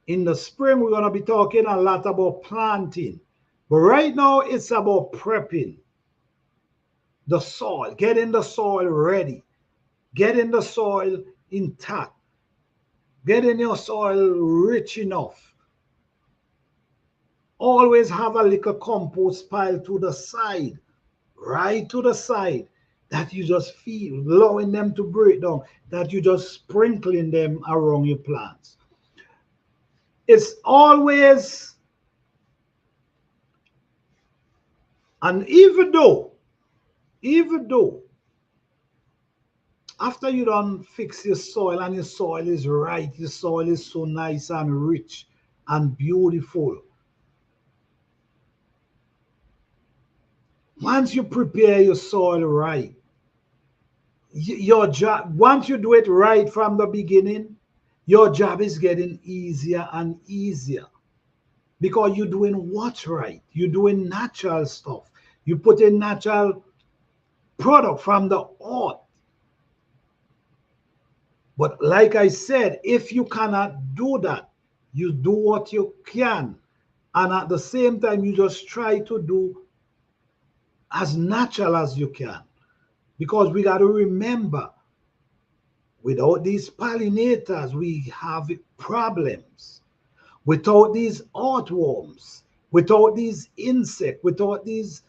In the spring, we're going to be talking a lot about planting. But right now, it's about prepping the soil, getting the soil ready, getting the soil intact, getting your soil rich enough. Always have a little compost pile to the side, right to the side, that you just feel, allowing them to break down, that you just sprinkling them around your plants. It's always, and even though after you done fix your soil and your soil is right, your soil is so nice and rich and beautiful, once you prepare your soil right, your job, once you do it right from the beginning, your job is getting easier and easier, because you're doing what's right. You're doing natural stuff. You put in natural product from the earth. But like I said, if you cannot do that, you do what you can. And at the same time, you just try to do as natural as you can. Because we got to remember, without these pollinators, we have problems. Without these earthworms, without these insects, without these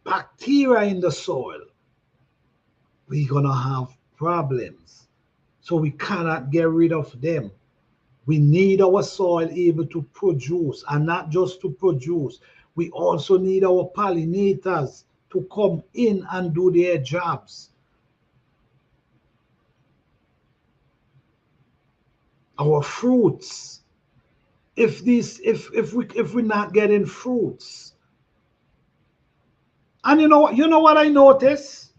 bacteria in the soil, we're going to have problems. So we cannot get rid of them. We need our soil able to produce, and not just to produce. We also need our pollinators to come in and do their jobs. Our fruits. If we're not getting fruits. And you know what I notice?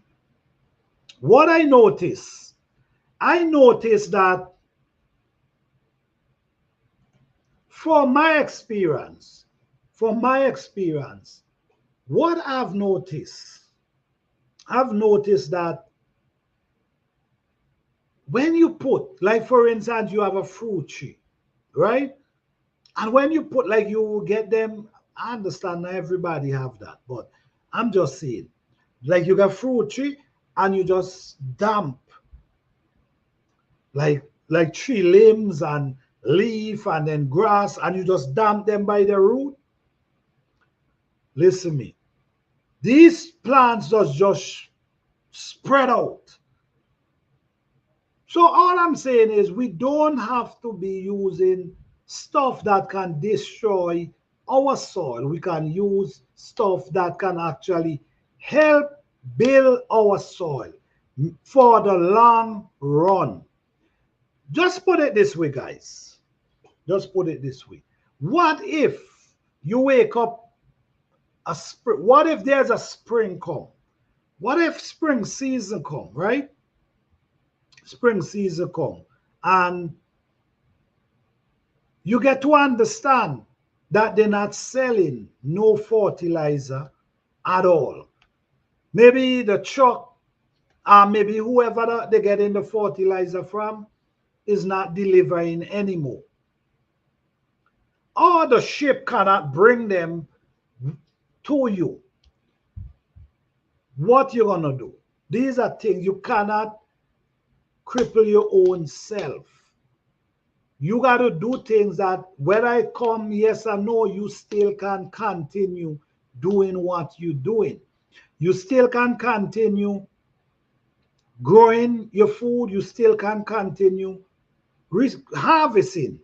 What I notice that from my experience, what I've noticed that when you put, like for instance, you have a fruit tree, right? And when you put, like you get them, I understand not everybody have that, but I'm just saying, like you got fruit tree and you just dump like tree limbs and leaf and then grass, and you just dump them by the root. Listen to me. These plants just spread out. So all I'm saying is we don't have to be using stuff that can destroy our soil. We can use stuff that can actually help build our soil for the long run. Just put it this way, guys. Just put it this way. What if you wake up a spring? What if there's a spring come? What if spring season come, right? Spring season come, and you get to understand that they're not selling no fertilizer at all. Maybe the truck, maybe whoever they're getting the fertilizer from is not delivering anymore. Or the ship cannot bring them to you. What you gonna do? These are things you cannot cripple your own self. You got to do things that whether I come yes or no, you still can continue doing what you're doing. You still can continue growing your food. You still can continue harvesting.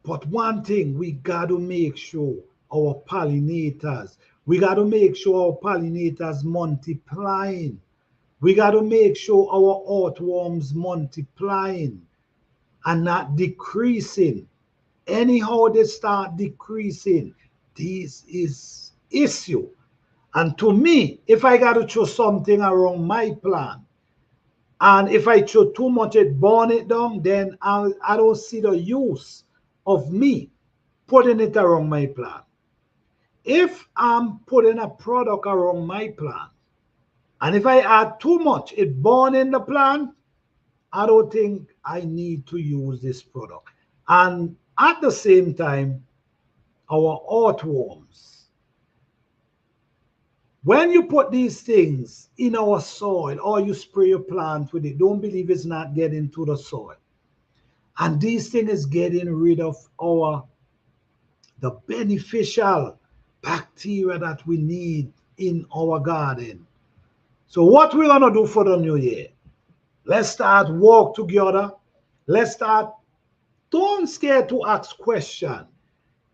But one thing, we got to make sure our pollinators, we got to make sure our pollinators multiplying. We got to make sure our earthworms multiplying and not decreasing. Anyhow they start decreasing, this is issue. And to me, if I got to throw something around my plant, and if I throw too much, it burn it down, then I don't see the use of me putting it around my plant. If I'm putting a product around my plant, and if I add too much, it burn in the plant, I don't think I need to use this product. And at the same time, our earthworms. When you put these things in our soil or you spray your plant with it, don't believe it's not getting to the soil. And these things is getting rid of the beneficial bacteria that we need in our garden. So what we're gonna do for the new year? Let's start work together. Let's start. Don't scare to ask questions.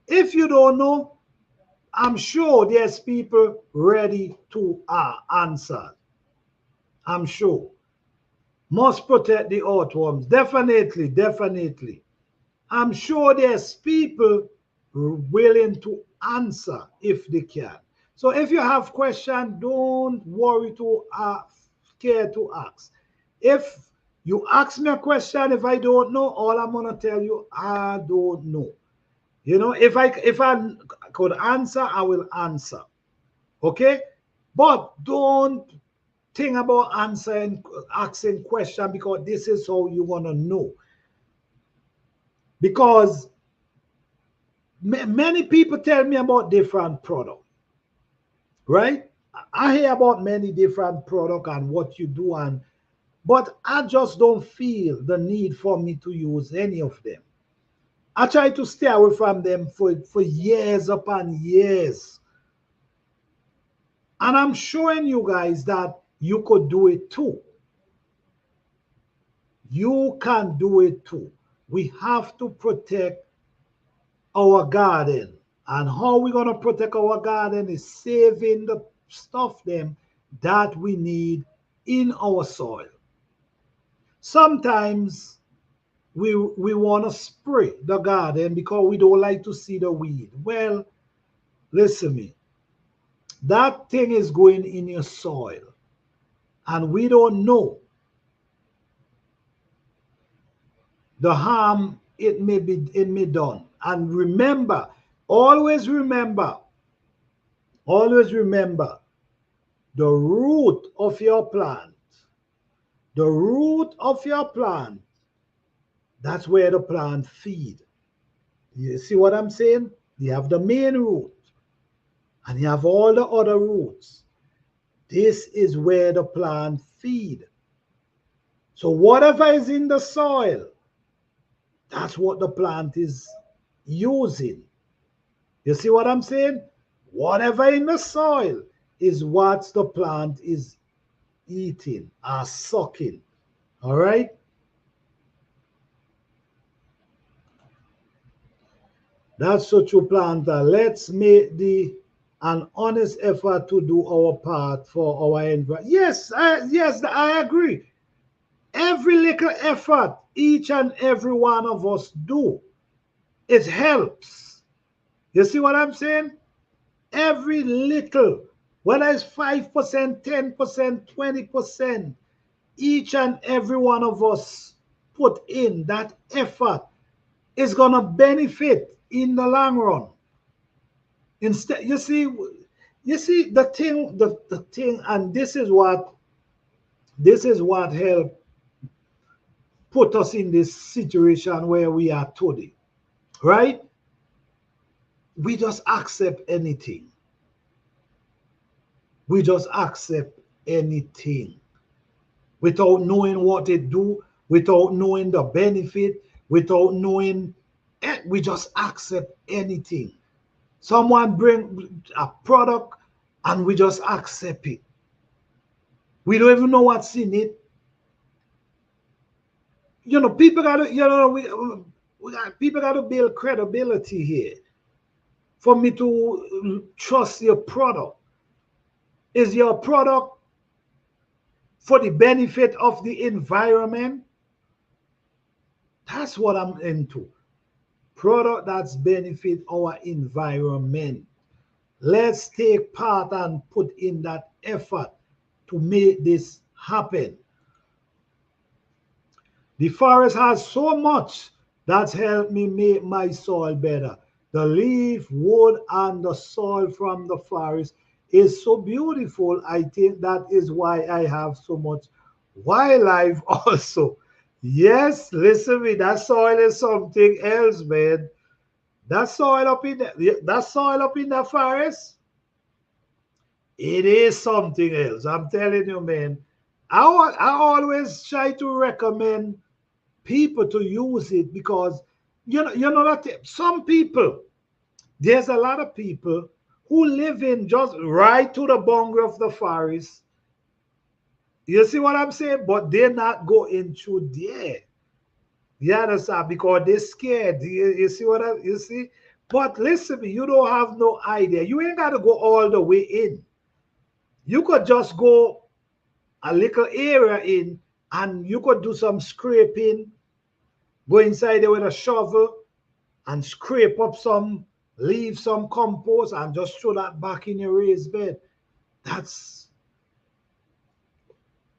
If you don't know, I'm sure there's people ready to answer. I'm sure. Must protect the earthworms. Definitely, definitely. I'm sure there's people willing to answer if they can. So if you have questions, don't worry to care to ask. If you ask me a question, if I don't know, all I'm gonna tell you, I don't know. You know, if I could answer, I will answer. Okay? But don't think about asking question because this is how you want to know. Because many people tell me about different products, right? I hear about many different products and what you do, but I just don't feel the need for me to use any of them. I try to stay away from them for years upon years. And I'm showing you guys that you could do it too. You can do it too. We have to protect our garden. And how we're going to protect our garden is saving the stuff them that we need in our soil. Sometimes we want to spray the garden because we don't like to see the weed. Well, listen me. That thing is going in your soil. And we don't know the harm it may done. And remember, always remember the root of your plant. The root of your plant, that's where the plant feed. You see what I'm saying? You have the main root and you have all the other roots. This is where the plant feed. So whatever is in the soil, that's what the plant is using. You see what I'm saying? Whatever in the soil is what the plant is eating or sucking. All right? That's what you plant. Let's make an honest effort to do our part for our environment. Yes, I agree. Every little effort each and every one of us do, it helps. You see what I'm saying? Every little, whether it's 5%, 10%, 20%, each and every one of us put in that effort is going to benefit in the long run. Instead, you see the thing, and this is what helped put us in this situation where we are today, right? We just accept anything. We just accept anything without knowing what it do, without knowing the benefit, without knowing. We just accept anything. Someone bring a product and we just accept it. We don't even know what's in it. You know, people got to, people got to build credibility here for me to trust your product. Is your product for the benefit of the environment? That's what I'm into. Product that's benefit our environment. Let's take part and put in that effort to make this happen. The forest has so much that's helped me make my soil better. The leaf, wood, and the soil from the forest is so beautiful. I think that is why I have so much wildlife also. Yes, listen to me. That soil is something else, man. That soil up in the forest, it is something else. I'm telling you, man. I always try to recommend people to use it because you know that some people, there's a lot of people who live in just right to the boundary of the forest. You see what I'm saying? But they're not going through there. You understand? Because they're scared. You see you see? But listen, you don't have no idea. You ain't got to go all the way in. You could just go a little area in and you could do some scraping, go inside there with a shovel and scrape up some, leave some compost and just throw that back in your raised bed. That's,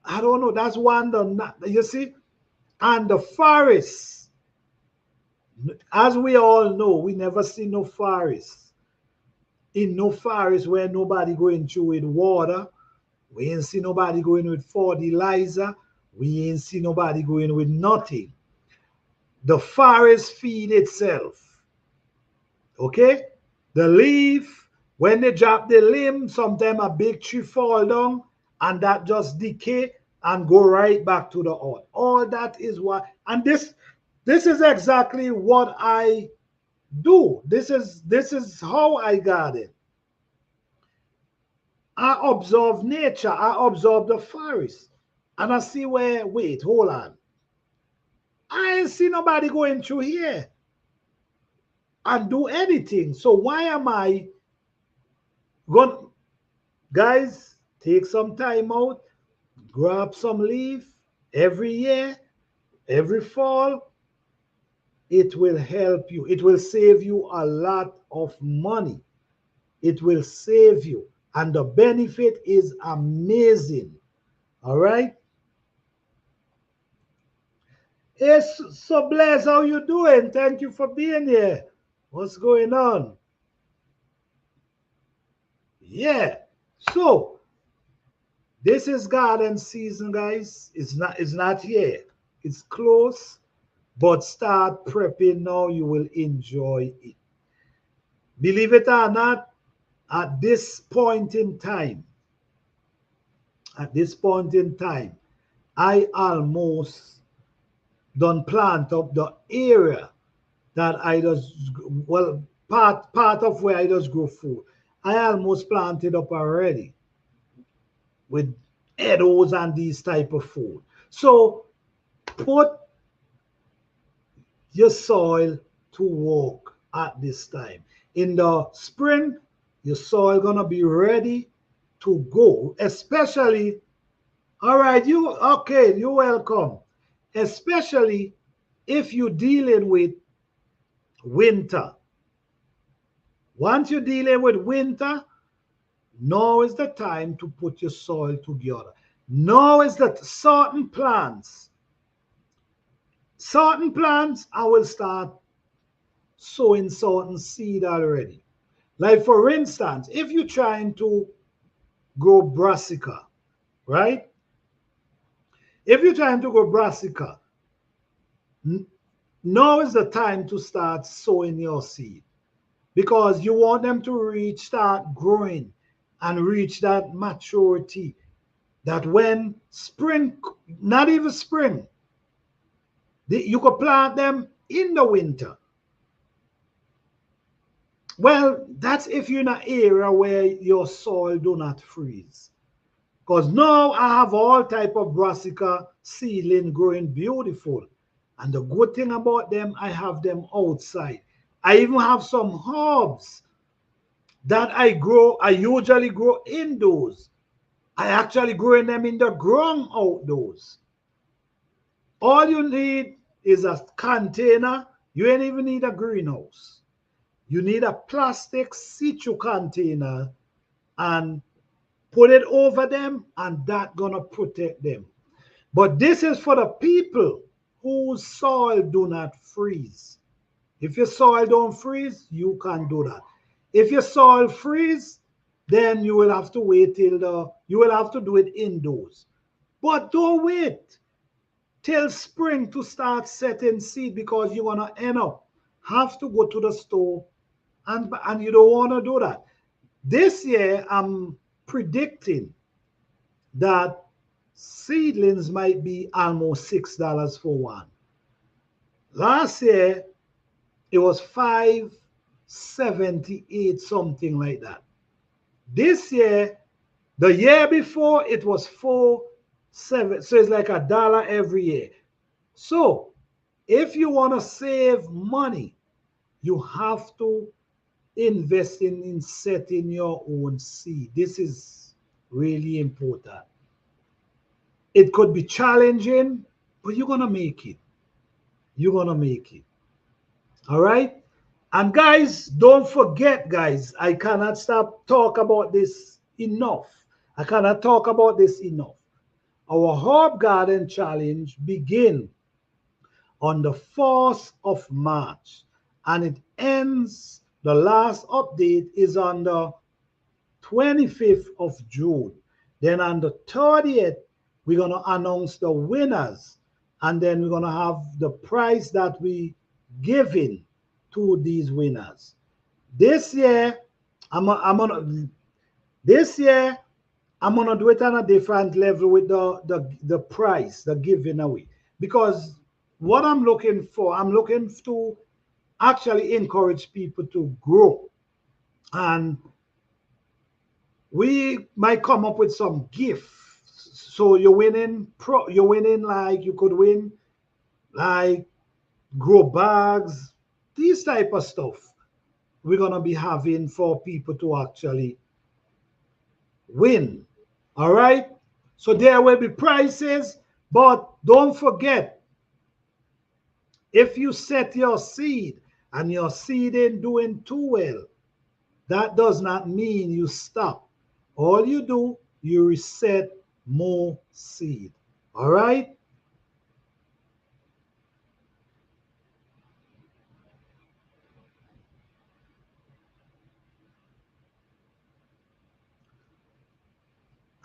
I don't know, that's one done. You see? And the forest, as we all know, we never see no forest. In no forest where nobody going through with water. We ain't see nobody going with fertilizer. We ain't see nobody going with nothing. The forest feed itself. Okay? The leaf, when they drop the limb, sometimes a big tree fall down and that just decay and go right back to the earth. All that is what, and this is exactly what I do. This is how I garden. I observe nature. I observe the forest. And I see where, wait, hold on. I ain't see nobody going through here and do anything. So why am I going, guys, take some time out, grab some leaf every year, every fall. It will help you. It will save you a lot of money. It will save you. And the benefit is amazing. All right? Yes, so bless. How you doing? Thank you for being here. What's going on? Yeah. So this is garden season, guys. It's not here. It's close, but start prepping now. You will enjoy it. Believe it or not, at this point in time, at this point in time, I almost done plant up the area that I just, well, part of where I just grow food. I almost planted up already with edibles and these type of food. So put your soil to work at this time. In the spring, your soil gonna be ready to go, especially, all right, you okay, you're welcome. Especially if you're dealing with winter. Once you're dealing with winter, now is the time to put your soil together. Now is that certain plants, I will start sowing certain seed already. Like for instance, if you're trying to grow brassica, right? If you're trying to grow brassica, now is the time to start sowing your seed because you want them to start growing and reach that maturity that when spring, not even spring, you could plant them in the winter. Well, that's if you're in an area where your soil do not freeze. Because now I have all type of brassica seedling growing beautiful. And the good thing about them, I have them outside. I even have some herbs that I usually grow indoors. I actually growing them in the ground outdoors. All you need is a container. You ain't even need a greenhouse. You need a plastic situ container and put it over them and that gonna protect them. But this is for the people whose soil do not freeze. If your soil don't freeze, you can do that. If your soil freeze, then you will have to wait till you will have to do it indoors. But don't wait. till spring to start setting seed, because you're gonna end up have to go to the store, and you don't want to do that. This year I'm predicting that seedlings might be almost $6 for one. Last year it was 5.78, something like that. This year, the year before, it was 4.7. So it's like $1 every year. So if you want to save money, you have to invest in setting your own seed. This is really important. It could be challenging, but you're gonna make it. You're gonna make it. All right. And guys, don't forget, guys, I cannot stop talk about this enough. I cannot talk about this enough. Our Herb Garden Challenge begin on the 4th of March, and it ends, the last update is on the 25th of June. Then on the 30th, we're going to announce the winners, and then we're going to have the prize that we giving to these winners. This year, I'm gonna do it on a different level with the price, the giving away. Because what I'm looking for, I'm looking to actually encourage people to grow. And we might come up with some gifts. So you're winning like, you could win like grow bags, these type of stuff we're gonna be having for people to actually win. All right. So there will be prizes, but don't forget, if you set your seed and your seed ain't doing too well, that does not mean you stop. All you do, you reset more seed. All right.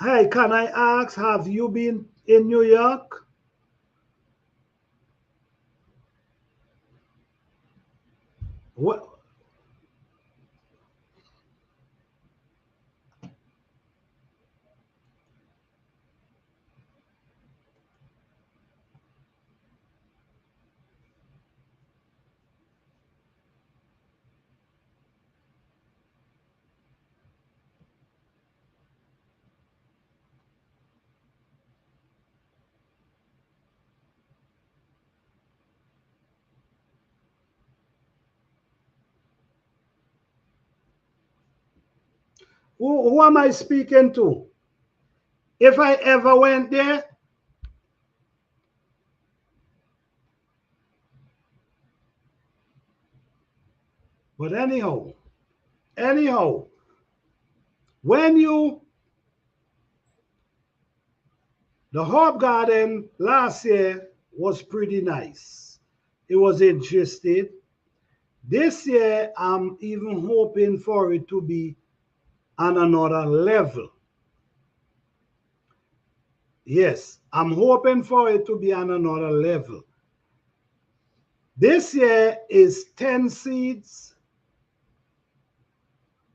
Hey, can I ask, have you been in New York? What? Who am I speaking to? If I ever went there, but anyhow, when you, the Herb Garden last year was pretty nice. It was interesting. This year, I'm even hoping for it to be on another level. Yes, I'm hoping for it to be on another level. This year is 10 seeds,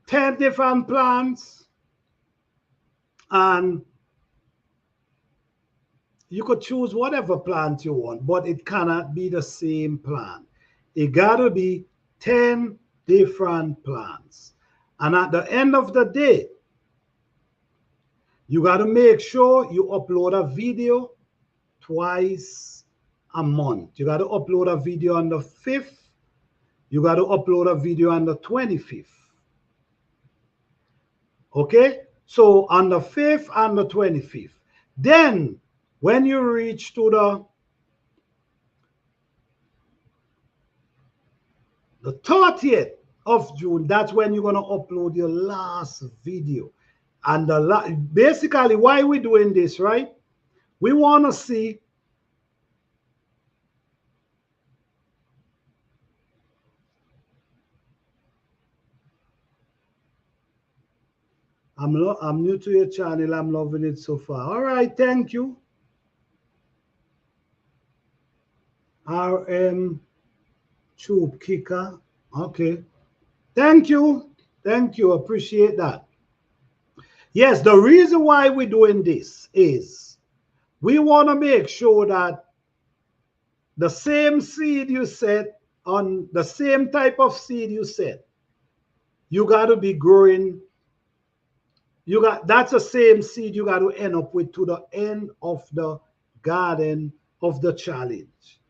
10 different plants, and you could choose whatever plant you want, but it cannot be the same plant. It got to be 10 different plants. And at the end of the day, you got to make sure you upload a video twice a month. You got to upload a video on the 5th. You got to upload a video on the 25th. Okay? So on the 5th and the 25th. Then when you reach to the 30th of June, that's when you're going to upload your last video. And basically, why we doing this, right? We want to see I'm new to your channel. I'm loving it so far. All right, thank you. RM Tube Kicker. Okay. Thank you. Thank you. Appreciate that. Yes, the reason why we're doing this is we want to make sure that the same seed you set on the same type of seed you set, you got to be growing. That's the same seed you got to end up with to the end of the garden of the challenge.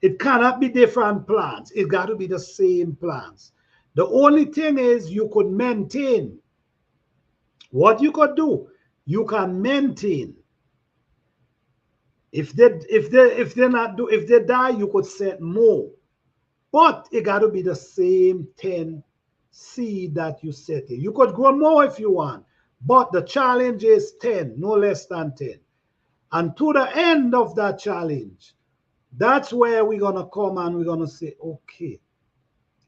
It cannot be different plants. It got to be the same plants. The only thing is you could maintain. What you could do, you can maintain. If they die, you could set more. But it got to be the same 10 seed that you set in. You could grow more if you want, but the challenge is 10, no less than 10. And to the end of that challenge, that's where we're going to come and we're going to say, okay,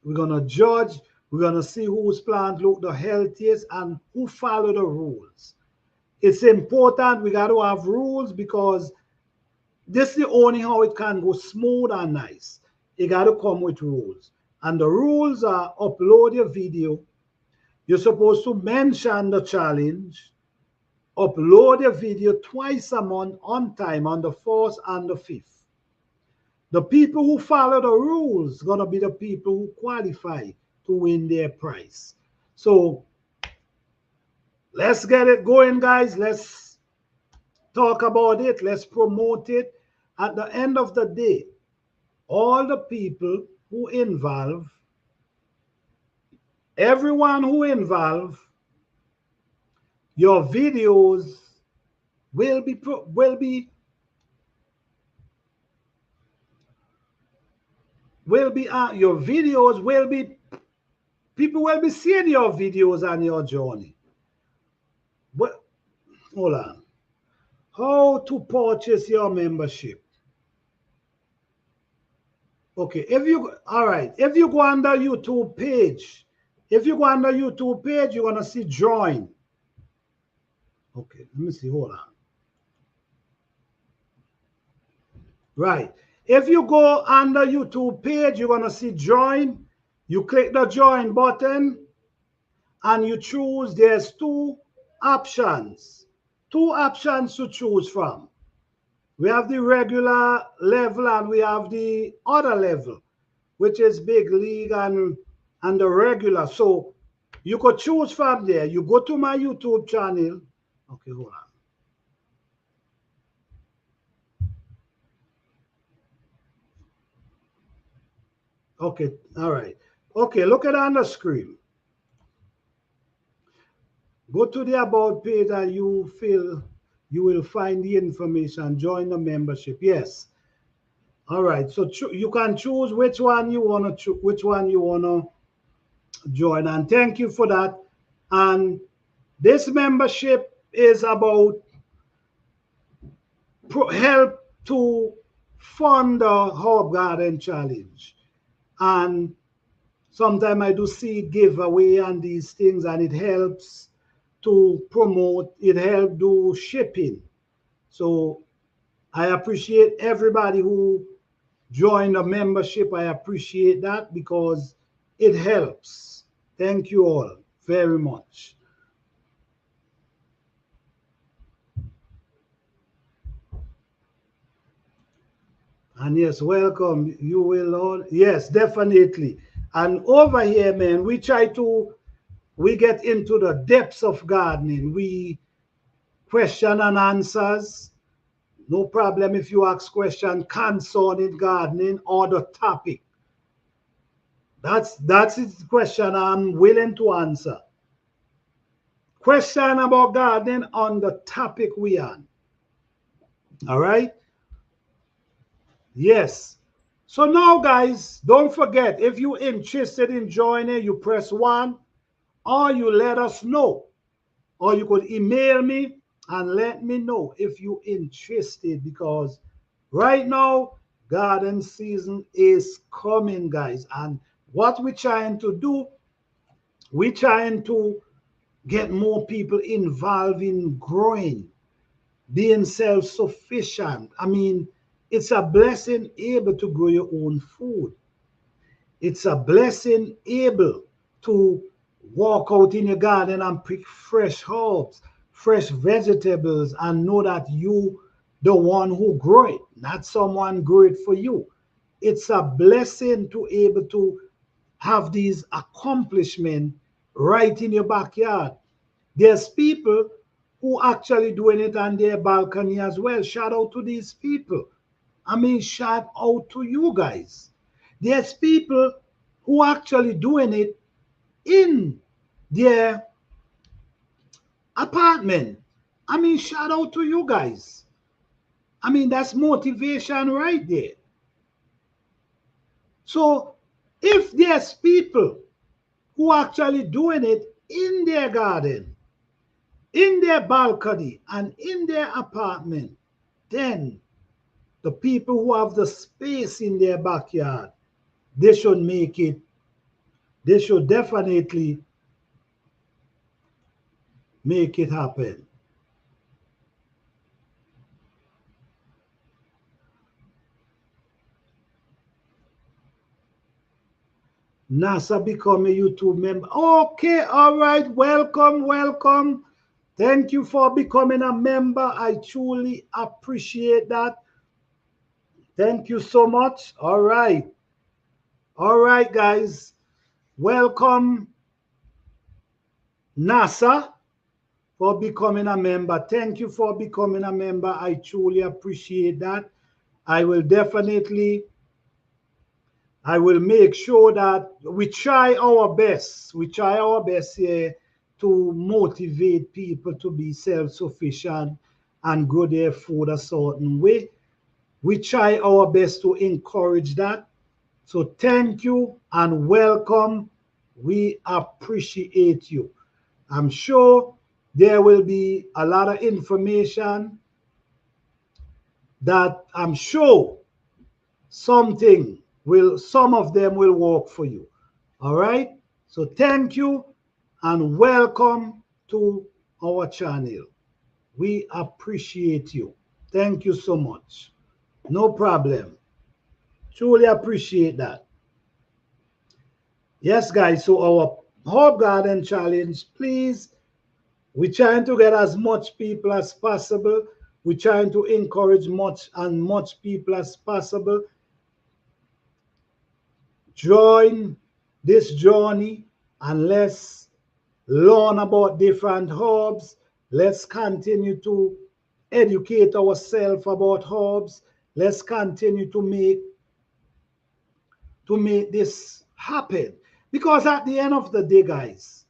we're going to judge, we're going to see whose plant look the healthiest and who follow the rules. It's important we got to have rules because this is the only how it can go smooth and nice. You got to come with rules. And the rules are upload your video. You're supposed to mention the challenge. Upload your video twice a month on time, on the 4th and the 5th. The people who follow the rules going to be the people who qualify to win their prize. So let's get it going, guys. Let's talk about it. Let's promote it. At the end of the day, all the people who involve, everyone who involve, your videos will be your videos will be, people will be seeing your videos and your journey. But hold on. How to purchase your membership? Okay, if you go on the YouTube page, you're gonna see join. Okay, let me see, hold on. Right. If you go on the YouTube page, you're gonna see join. You click the join button and you choose, there's two options to choose from. We have the regular level and we have the other level, which is big league and the regular. So you could choose from there. You go to my YouTube channel. Okay, hold on. Okay, all right. Okay, look at on the screen. Go to the about page and you will find the information. Join the membership. Yes. All right. So you can choose which one you want to join. And thank you for that. And this membership is about help to fund the Herb Garden Challenge. And sometimes I do seed giveaway and these things, and it helps to promote, it helps do shipping. So I appreciate everybody who joined the membership. I appreciate that because it helps. Thank you all very much. And yes, welcome. You will all, yes, definitely. And over here, man, we get into the depths of gardening. We question and answers. No problem if you ask question concerning gardening or the topic. That's the question I'm willing to answer. Question about gardening on the topic we on. All right? Yes. So now, guys, don't forget, if you're interested in joining, you press 1, or you let us know, or you could email me and let me know if you're interested, because right now garden season is coming, guys, and what we're trying to do, we're trying to get more people involved in growing, being self-sufficient. I mean, It's a blessing able to grow your own food. It's a blessing able to walk out in your garden and pick fresh herbs, fresh vegetables, and know that you the one who grow it, not someone grow it for you. It's a blessing to able to have these accomplishments right in your backyard. There's people who actually doing it on their balcony as well. Shout out to these people. I mean, shout out to you guys. There's people who actually doing it in their apartment. I mean, shout out to you guys. I mean, that's motivation right there. So if there's people who actually doing it in their garden, in their balcony, and in their apartment, then the people who have the space in their backyard, they should make it, they should definitely make it happen. NASA become a YouTube member. Okay, all right. Welcome, welcome. Thank you for becoming a member. I truly appreciate that. Thank you so much. All right. All right, guys. Welcome, NASA, for becoming a member. Thank you for becoming a member. I truly appreciate that. I will definitely, I will make sure that we try our best. We try our best here to motivate people to be self-sufficient and grow their food a certain way. We try our best to encourage that. So thank you and welcome. We appreciate you. I'm sure there will be a lot of information that I'm sure some of them will work for you. All right. So thank you and welcome to our channel. We appreciate you. Thank you so much. No problem. Truly appreciate that. Yes, guys. So our herb garden challenge, please. We're trying to get as much people as possible. We're trying to encourage much people as possible. Join this journey and let's learn about different herbs. Let's continue to educate ourselves about herbs. Let's continue to make this happen. Because at the end of the day, guys,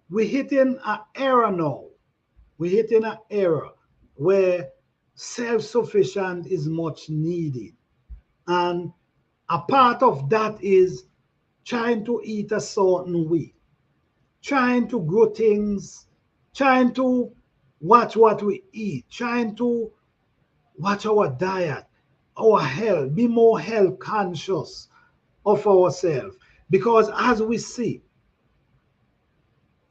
we're hitting an era now. We're hitting an era where self-sufficient is much needed. And a part of that is trying to eat a certain way, trying to grow things, trying to watch what we eat, trying to watch our diet, our health, be more health conscious of ourselves. Because as we see,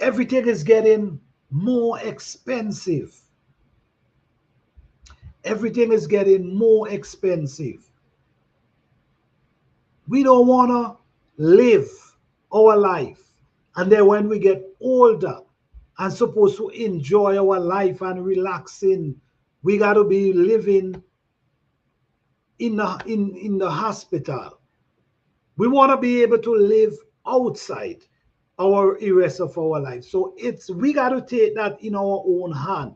everything is getting more expensive. Everything is getting more expensive. We don't want to live our life. And then when we get older and supposed to enjoy our life and relaxing, we got to be living in the hospital. We want to be able to live outside our rest of our life. So we got to take that in our own hand.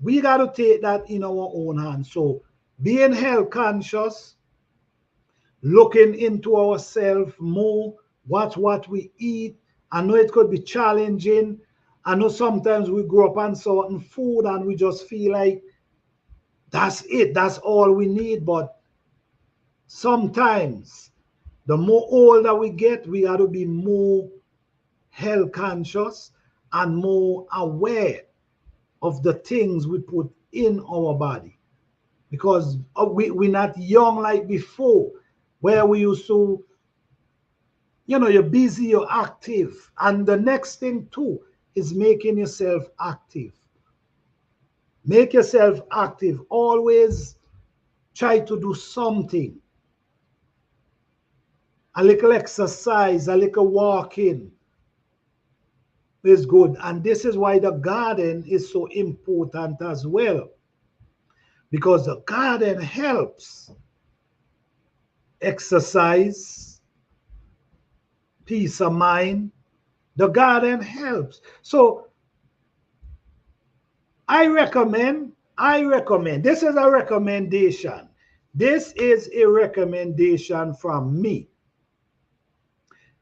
We got to take that in our own hand. So being health conscious, looking into ourselves more, watch what we eat. I know it could be challenging. I know sometimes we grow up on certain food and we just feel like that's it, that's all we need. But sometimes the more older we get, we got to be more health conscious and more aware of the things we put in our body. Because we're not young like before, where we used to, you're busy, you're active. And the next thing too is making yourself active. Make yourself active. Always try to do something. A little exercise, a little walking is good. And this is why the garden is so important as well. Because the garden helps exercise, peace of mind. The garden helps. So I recommend, this is a recommendation. This is a recommendation from me.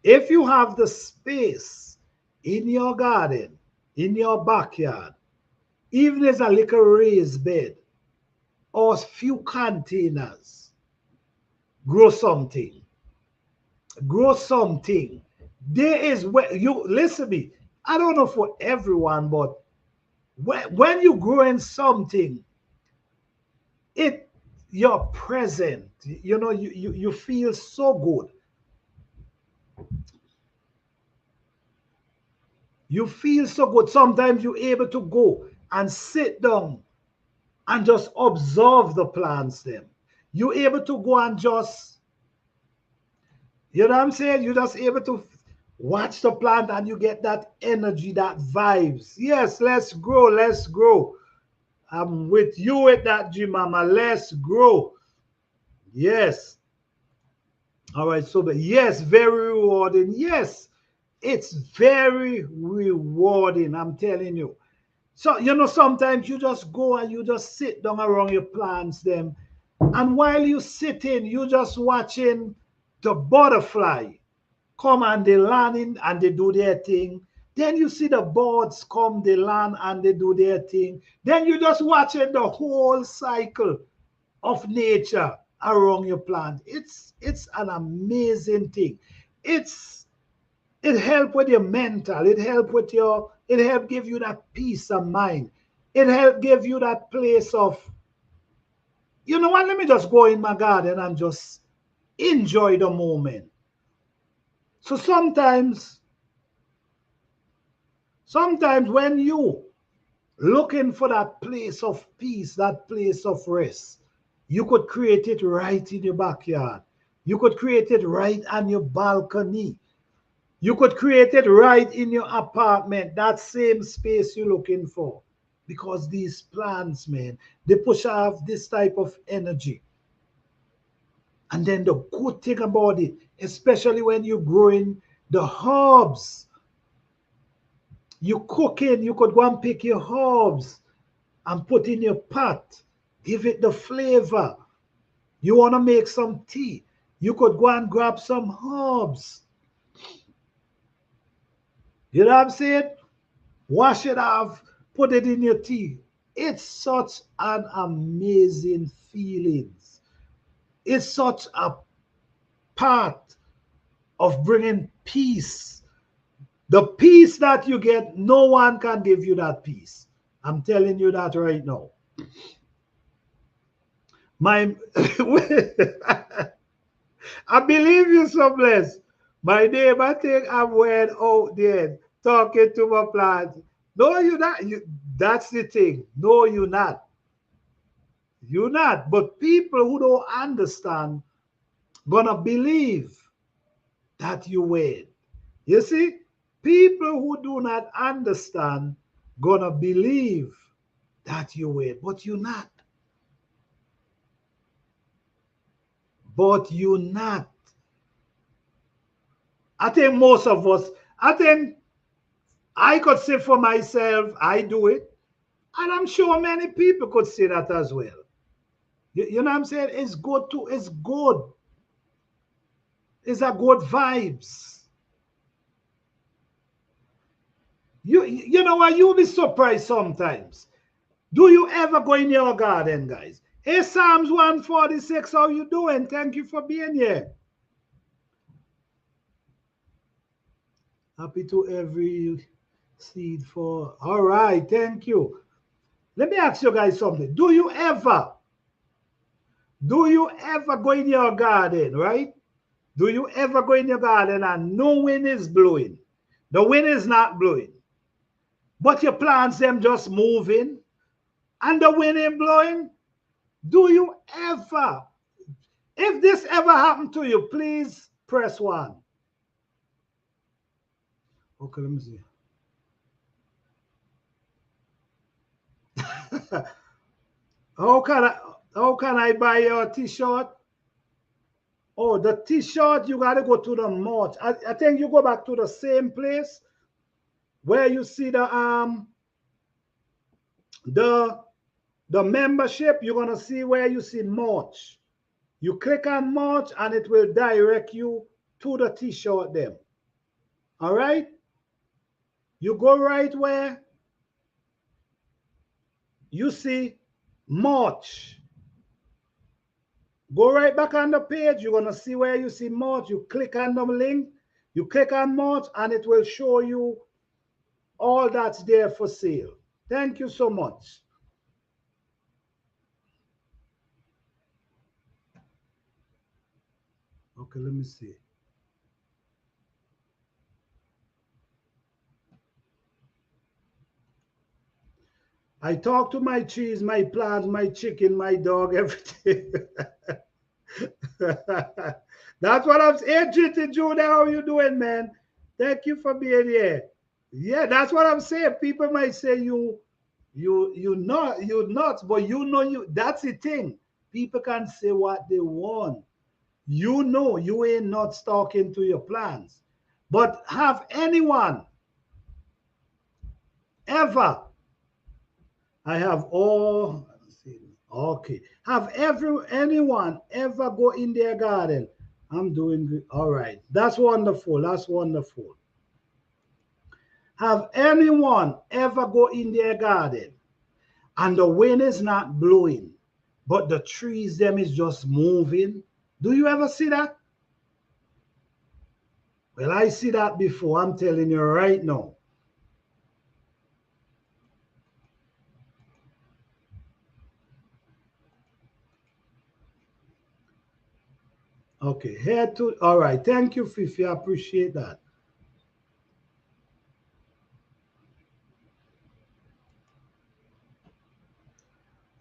If you have the space in your garden, in your backyard, even as a little raised bed or a few containers, grow something. Grow something. There is where you listen to me. I don't know for everyone, but when you grow in something, you're present. You know, you feel so good. You feel so good. Sometimes you're able to go and sit down and just observe the plants them. You're able to go and just, you know what I'm saying? You're just able to watch the plant and you get that energy, that vibes. Yes, let's grow, let's grow. I'm with you with that, G Mama. Let's grow. Yes. All right, so but yes, very rewarding. Yes, it's very rewarding, I'm telling you. So, you know, sometimes you just go and you just sit down around your plants them. And while you sitting, you just watching the butterfly come and they land in and they do their thing. Then you see the birds come, they land and they do their thing. Then you just watching the whole cycle of nature around your plant. It's an amazing thing. It help with your mental. It help give you that peace of mind. It help give you that place of, you know what, let me just go in my garden and just enjoy the moment. So sometimes when you looking for that place of peace, that place of rest, you could create it right in your backyard. You could create it right on your balcony. You could create it right in your apartment, that same space you're looking for. Because these plants, man, they push off this type of energy. And then the good thing about it, especially when you're growing the herbs, you cooking, you could go and pick your herbs and put in your pot, give it the flavor. You want to make some tea, you could go and grab some herbs. You know what I'm saying? Wash it off, put it in your tea. It's such an amazing feeling. It's such a part of bringing peace. The peace that you get, no one can give you that peace. I'm telling you that right now. I believe you so blessed. My neighbor think I'm weird out there talking to my plants. No, you're not. That's the thing. No, you're not. You're not. But people who don't understand gonna believe that you weird. You see, people who do not understand gonna believe that you weird, but you're not. But you're not. I think most of us, I think I could say for myself, I do it. And I'm sure many people could say that as well. You know what I'm saying? It's good too. It's good. It's a good vibes. You know what? You'll be surprised sometimes. Do you ever go in your garden, guys? Hey, Psalms 146, how you doing? Thank you for being here. Happy to every seed for. All right, thank you. Let me ask you guys something. Do you ever go in your garden, right? Do you ever go in your garden and no wind is blowing? The wind is not blowing. But your plants, them just moving. and the wind ain't blowing? Do you ever, if this ever happened to you, please press 1. Okay, let me see. How can I buy your t-shirt? Oh, the t-shirt, you got to go to the merch. I think you go back to the same place where you see the membership. You're gonna see where you see merch. You click on merch and it will direct you to the t-shirt them. All right? You go right where you see merch. Go right back on the page. You're gonna see where you see merch. You click on the link. You click on merch and it will show you all that's there for sale. Thank you so much. Okay, let me see. I talk to my cheese, my plants, my chicken, my dog, everything. That's what I'm saying. Hey, GT Judah, how you doing, man? Thank you for being here. Yeah, that's what I'm saying. People might say you nuts, but you know you. That's the thing. People can say what they want. You know you ain't not talking to your plans. But have anyone ever? I have all. Okay. Have anyone ever go in their garden? I'm doing good. All right. That's wonderful. That's wonderful. Have anyone ever go in their garden and the wind is not blowing, but the trees them is just moving? Do you ever see that? Well, I see that before. I'm telling you right now. Okay, here to, all right. Thank you, Fifi. I appreciate that.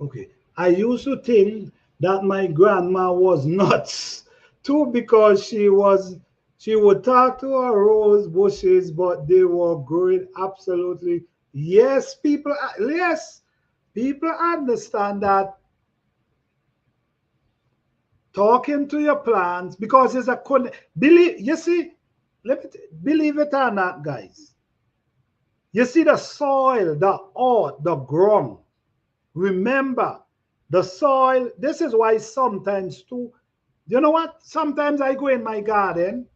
Okay. I used to think that my grandma was nuts too because she would talk to her rose bushes, but they were growing absolutely. Yes, people understand that talking to your plants because it's a believe you see, believe it or not, guys. You see the soil, the earth, the ground. Remember, the soil, this is why sometimes too, you know what? Sometimes I go in my garden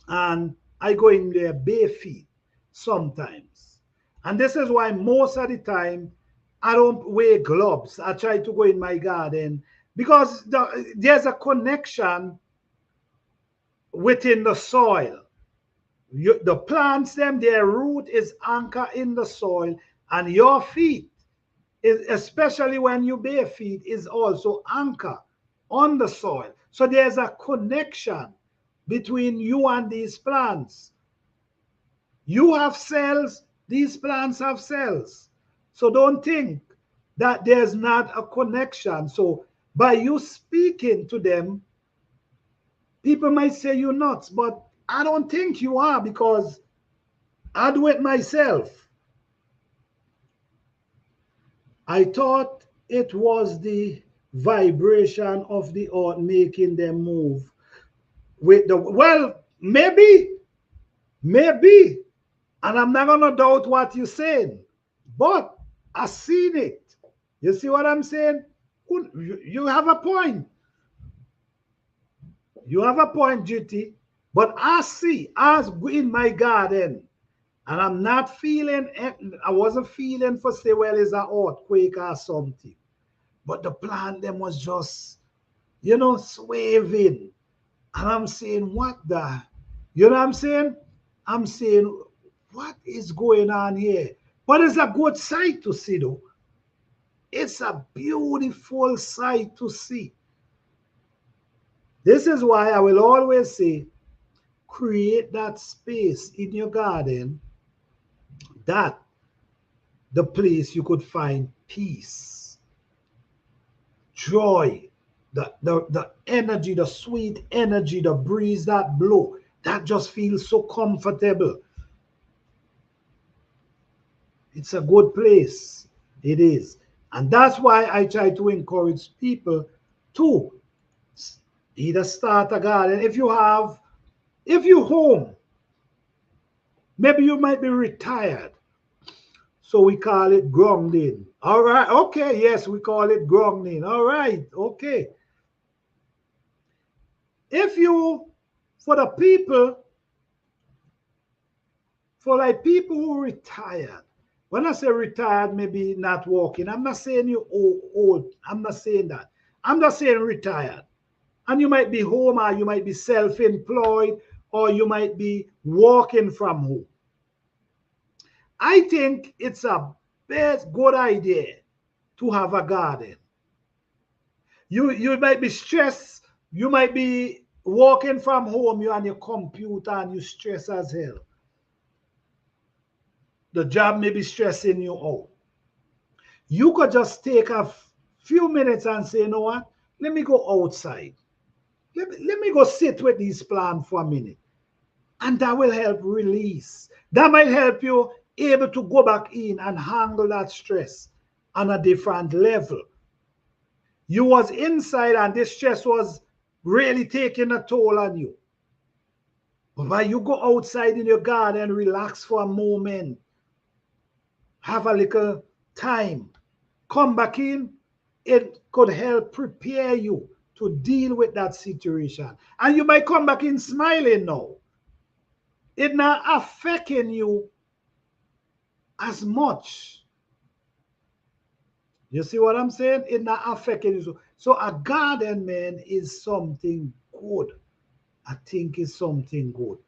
and I go in there bare feet sometimes. And this is why most of the time I don't wear gloves. I try to go in my garden because there's a connection within the soil. The plants, their root is anchored in the soil, and your feet, especially when you bare feet, is also anchor on the soil. So there's a connection between you and these plants. You have cells, these plants have cells. So don't think that there's not a connection. So by you speaking to them, people might say you're nuts, but I don't think you are because I do it myself. I thought it was the vibration of the earth making them move with the, well, maybe, and I'm not gonna doubt what you're saying, but I seen it. You see what I'm saying? You have a point. You have a point, GT. But I see, as in my garden, and I'm not feeling, I wasn't feeling for say, well, it's an earthquake or something. But the plant them was just, swaying. And I'm saying, what the, you know what I'm saying? I'm saying, what is going on here? But it's a good sight to see, though. It's a beautiful sight to see. This is why I will always say, create that space in your garden, that the place you could find peace, joy, the energy, the sweet energy, the breeze that blow, that just feels so comfortable. It's a good place. It is. And that's why I try to encourage people to either start a garden. If you're home, maybe you might be retired. So we call it grounding. All right. Okay. Yes, we call it grounding. All right. Okay. If you, for the people, for like people who retired, when I say retired, maybe not working, I'm not saying you old. I'm not saying that. I'm just saying retired. And you might be home, or you might be self-employed, or you might be working from home. I think it's a good idea to have a garden. You might be stressed. You might be working from home, you on your computer, and you stress as hell. The job may be stressing you out. You could just take a few minutes and say, you know what? Let me go outside. Let me go sit with these plants for a minute. And that will help release. That might help you able to go back in and handle that stress on a different level. You was inside and this stress was really taking a toll on you. But while you go outside in your garden, relax for a moment, have a little time, come back in, it could help prepare you to deal with that situation. And you might come back in smiling now. It's not affecting you as much. You see what I'm saying? It's not affecting you. So a garden, man, is something good. I think it's something good.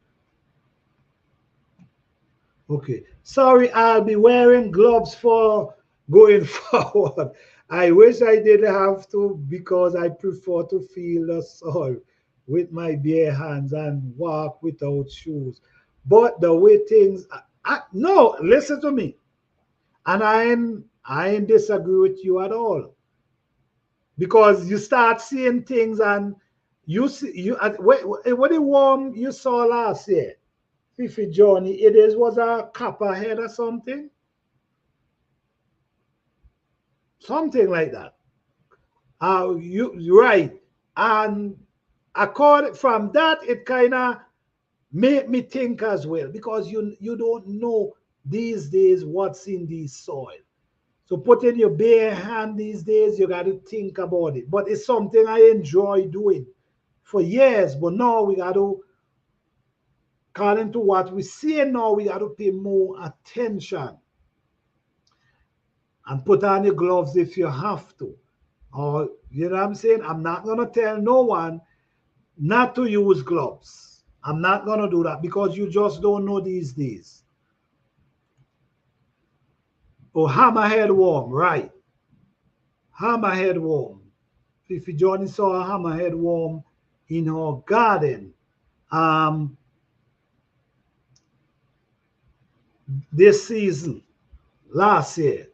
Okay. Sorry, I'll be wearing gloves for going forward. I wish I didn't have to, because I prefer to feel the soil with my bare hands and walk without shoes. But the way things, no, listen to me. And I ain't disagree with you at all. Because you start seeing things and you see, what the worm you saw last year, Fifi Johnny, was a copperhead or something. Something like that. You're right. And according from that, it kind of made me think as well, because you don't know these days what's in the soil. So putting your bare hand these days, you got to think about it. But it's something I enjoy doing for years. But now we got to, according to what we see now, we got to pay more attention. And put on your gloves if you have to. Or, you know what I'm saying? I'm not going to tell no one not to use gloves. I'm not going to do that, because you just don't know these days. Oh, hammerhead worm, right. Hammerhead worm. If you Johnny saw a hammerhead worm in her garden, this season, last year.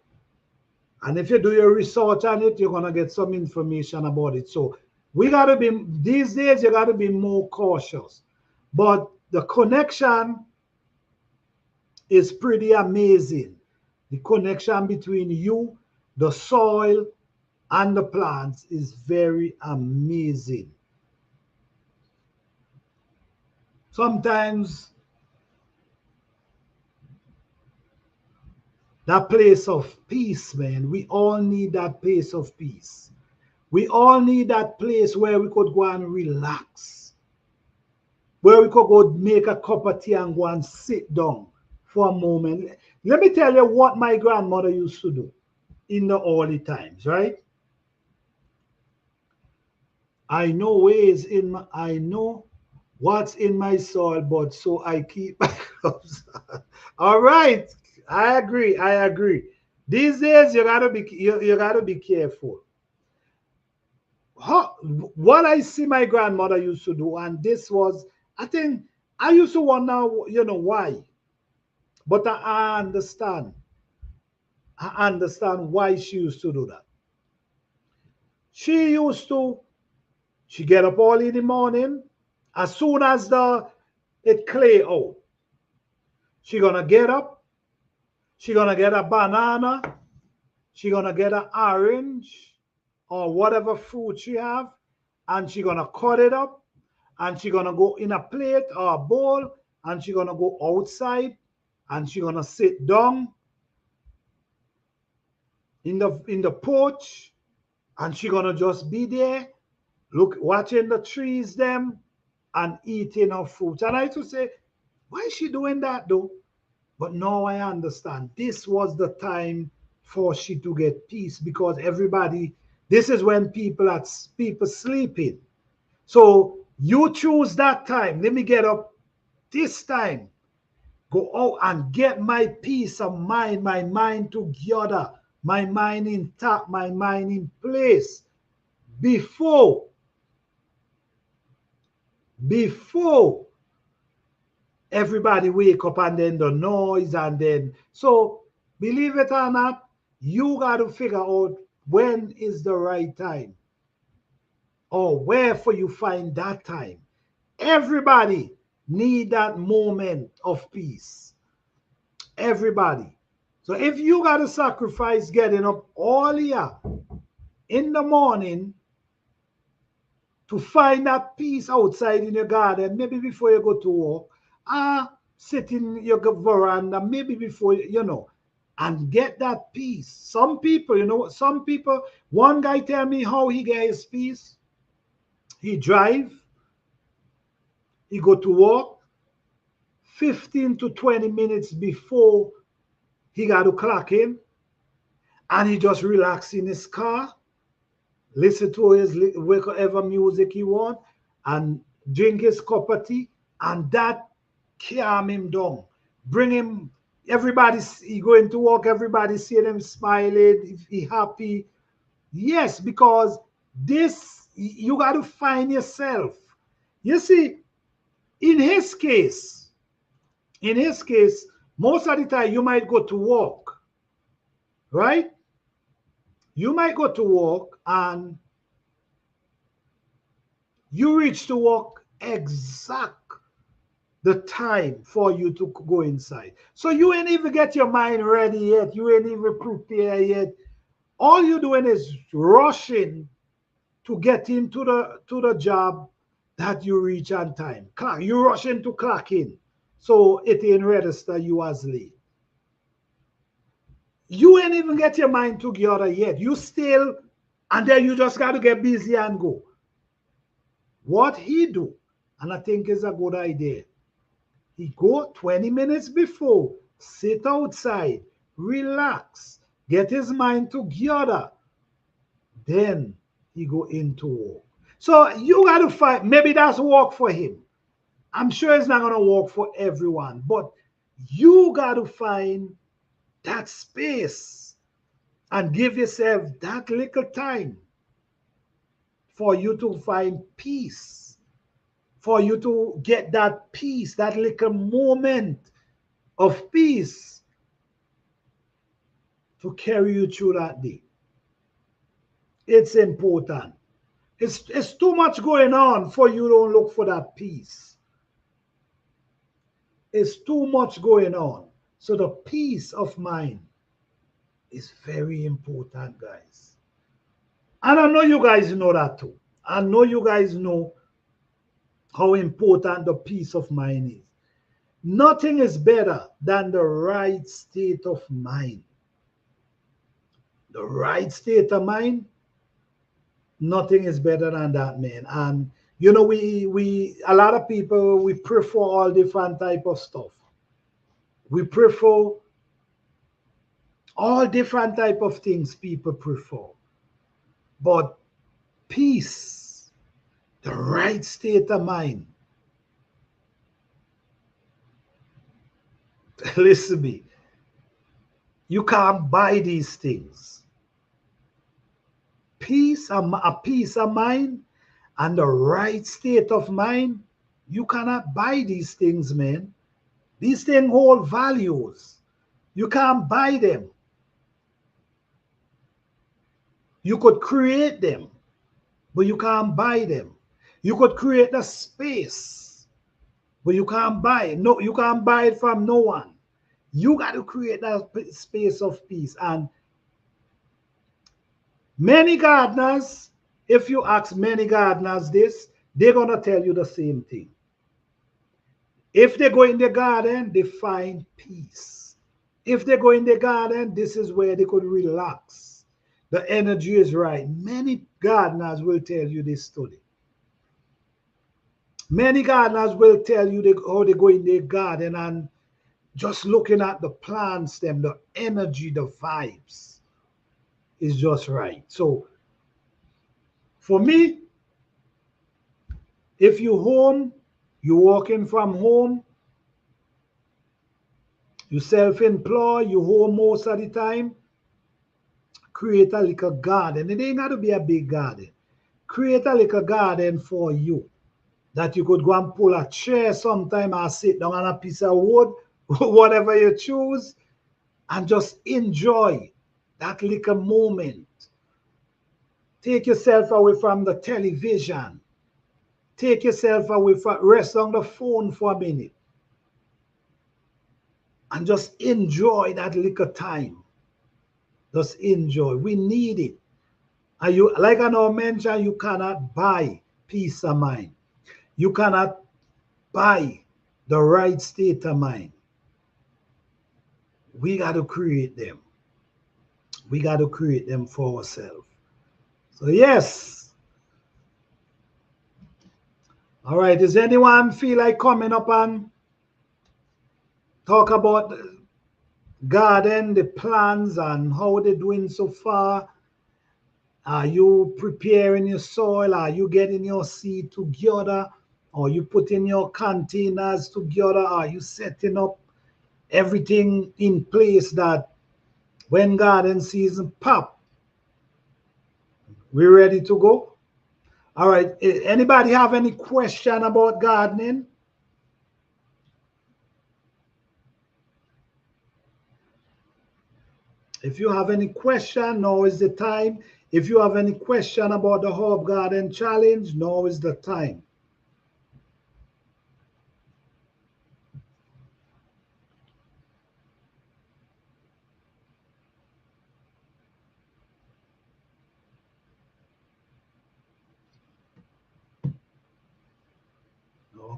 And if you do your research on it, you're going to get some information about it. So we got to be, these days, you got to be more cautious. But the connection is pretty amazing. The connection between you, the soil, and the plants is very amazing. Sometimes that place of peace, man, we all need that place of peace. We all need that place where we could go and relax, where we could go make a cup of tea and go and sit down for a moment. Let me tell you what my grandmother used to do in the early times, right? I know what's in my soil, but so I keep my gloves on. All right. I agree. These days you gotta be careful. What I see my grandmother used to do, and this was, I think, I used to wonder, why. But I understand. I understand why she used to do that. She get up early in the morning. As soon as it clear out, she gonna get up. She gonna get a banana. She gonna get an orange or whatever fruit she have, and she gonna cut it up, and she gonna go in a plate or a bowl, and she gonna go outside, and she gonna sit down in the porch, and she gonna just be there, look, watching the trees them, and eating her fruits. And I used to say, why is she doing that though? But now I understand. This was the time for she to get peace, because everybody, this is when people sleeping. So you choose that time. Let me get up this time. Go out and get my peace of mind, my mind together, my mind intact, my mind in place before everybody wake up, and then the noise, and then, so believe it or not, you got to figure out when is the right time, or where for you find that time. Everybody need that moment of peace. Everybody. So if you got to sacrifice getting up earlier in the morning to find that peace outside in your garden, maybe before you go to work, sit in your veranda, maybe before, and get that peace. Some people, one guy tell me how he get his peace. He drive, he go to work, 15 to 20 minutes before he got to clock in, and he just relax in his car, listen to his whatever music he want, and drink his cup of tea, and that calm him down. Bring him, he going to work, everybody seeing him smiling, he happy. Yes, because this, you got to find yourself. You see, in his case, most of the time you might go to work, right? You might go to work and you reach to work exact the time for you to go inside. So you ain't even get your mind ready yet. You ain't even prepared yet. All you're doing is rushing to get into the job that you reach on time. You rushing to clock in. So it ain't register you as late. You ain't even get your mind together yet. You still, and then you just got to get busy and go. What he do, and I think is a good idea, he go 20 minutes before, sit outside, relax, get his mind together, then he go into work. So you got to find, maybe that's work for him. I'm sure it's not going to work for everyone, but you got to find that space and give yourself that little time for you to find peace, for you to get that peace, that little moment of peace to carry you through that day. It's important. It's too much going on for you to look for that peace. It's too much going on. So the peace of mind is very important, guys. And I know you guys know that too. I know you guys know how important the peace of mind is. Nothing is better than the right state of mind. The right state of mind, nothing is better than that, man. And you know, we a lot of people, we prefer all different type of stuff. We prefer all different type of things people prefer. But peace, the right state of mind. Listen to me. You can't buy these things. Peace, a peace of mind and the right state of mind, you cannot buy these things, man. These things hold values. You can't buy them. You could create them, but you can't buy them. You could create the space, but you can't buy it. No, you can't buy it from no one. You got to create that space of peace. And many gardeners, if you ask many gardeners this, they're gonna tell you the same thing. If they go in the garden, they find peace. If they go in the garden, this is where they could relax. The energy is right. Many gardeners will tell you this story. Many gardeners will tell you how they go in their garden and just looking at the plants, them, the energy, the vibes is just right. So for me, if you home, you working from home, you self-employed, you home most of the time, create a little garden. It ain't got to be a big garden. Create a little garden for you that you could go and pull a chair sometime or sit down on a piece of wood, whatever you choose, and just enjoy that little moment. Take yourself away from the television. Take yourself away from, rest on the phone for a minute. And just enjoy that little time. Just enjoy. We need it. And you, like I now mentioned, you cannot buy peace of mind. You cannot buy the right state of mind. We got to create them. We got to create them for ourselves. So yes. All right. Does anyone feel like coming up and talk about the garden, the plans, and how they're doing so far? Are you preparing your soil? Are you getting your seed together? Or you putting your containers together? Are you setting up everything in place that when garden season pop, we're ready to go? All right. Anybody have any question about gardening? If you have any question, now is the time. If you have any question about the Herb Garden Challenge, now is the time.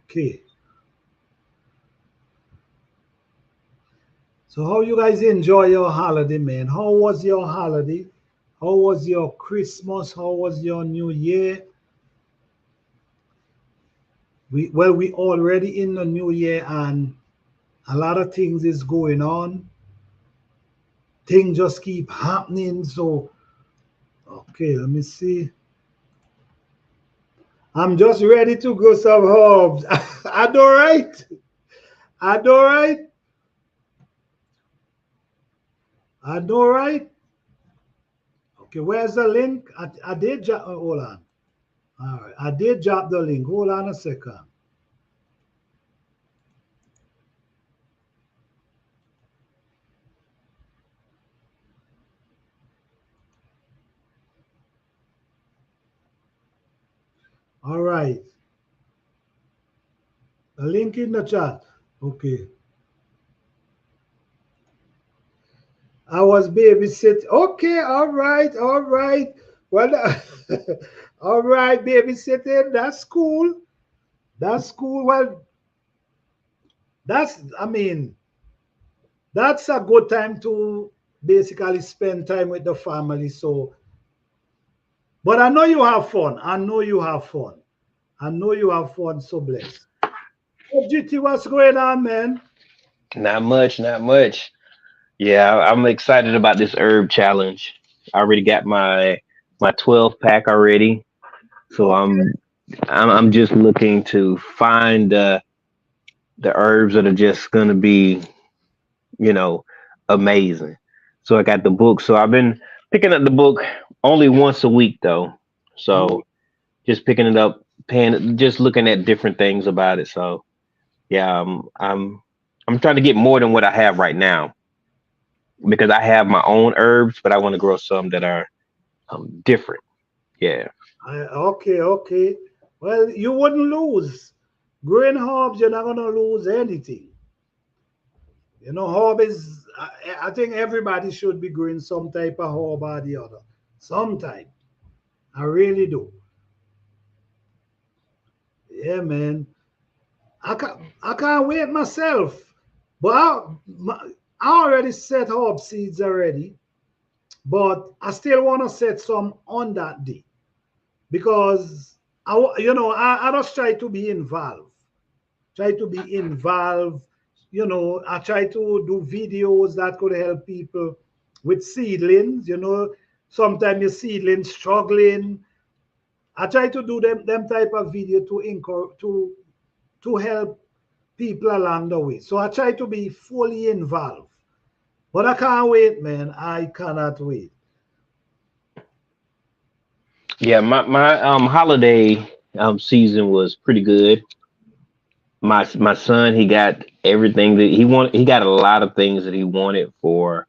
Okay. So how you guys enjoy your holiday, man? How was your holiday? How was your Christmas? How was your New Year? We already in the New Year and a lot of things is going on. Things just keep happening. So, okay, let me see. I'm just ready to go some herbs. I do right. I do right. I do right. Okay, where's the link? I did drop. Hold on. All right, I did drop the link. Hold on a second. All right. The link in the chat. Okay. I was babysitting. Okay, all right, all right. Well, all right, babysitting. That's cool. That's cool. Well, I mean, that's a good time to basically spend time with the family. So, but I know you have fun. I know you have fun. I know you have fun. So blessed. Oh, GT, what's going on, man? Not much, not much. Yeah, I'm excited about this herb challenge. I already got my 12 pack already, so Okay. I'm just looking to find the herbs that are just gonna be, you know, amazing. So I got the book. So I've been picking up the book only once a week though. Oh, So just picking it up, paying, just looking at different things about it. So yeah, I'm trying to get more than what I have right now because I have my own herbs, but I want to grow some that are different. Yeah. Okay, okay. Well, you wouldn't lose. Growing herbs, you're not gonna lose anything. You know, herb is. I think everybody should be growing some type of herb or the other. Sometime. I really do. Yeah, man. I can't wait myself. But I already set herb seeds already. But I still want to set some on that day because I just try to be involved. Try to be involved. I try to do videos that could help people with seedlings. Sometimes your seedlings struggling. I try to do them type of video to encourage to help people along the way. So I try to be fully involved. But I can't wait, man. I cannot wait. Yeah, my holiday season was pretty good. My son, he got everything that he wanted. He got a lot of things that he wanted for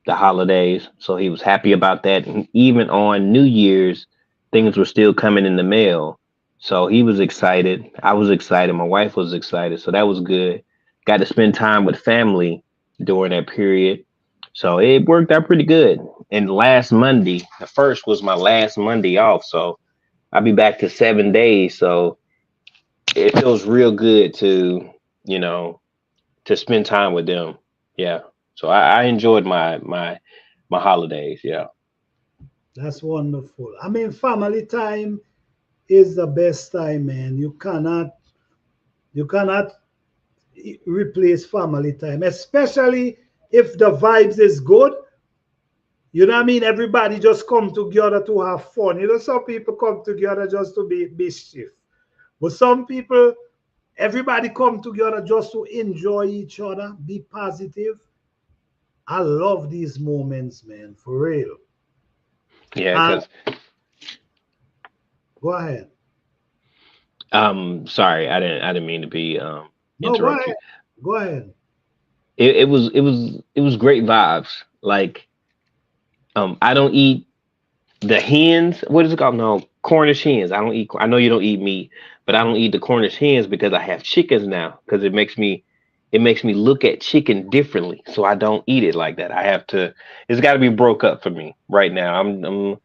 the holidays, so he was happy about that. And even on New Year's, things were still coming in the mail, so he was excited. I was excited. My wife was excited, so that was good. Got to spend time with family during that period, so it worked out pretty good. And last Monday, the first was my last Monday off, so I'll be back to 7 days. So it feels real good to, you know, to spend time with them. Yeah. So I enjoyed my holidays. Yeah. That's wonderful. I mean, family time is the best time, man. You cannot replace family time, especially if the vibes is good. You know what I mean? Everybody just come together to have fun. Some people come together just to be mischief. But some people, everybody come together just to enjoy each other, be positive. I love these moments, man, for real. Yeah. And Because go ahead. sorry, I didn't mean to be No, go interrupt you. ahead. Go ahead. It was great vibes. Like I don't eat the hens. What is it called? No, Cornish hens. I don't eat. I know you don't eat meat, but I don't eat the Cornish hens because I have chickens now. Because it makes me look at chicken differently. So I don't eat it like that. I have to. It's got to be broke up for me right now. I'm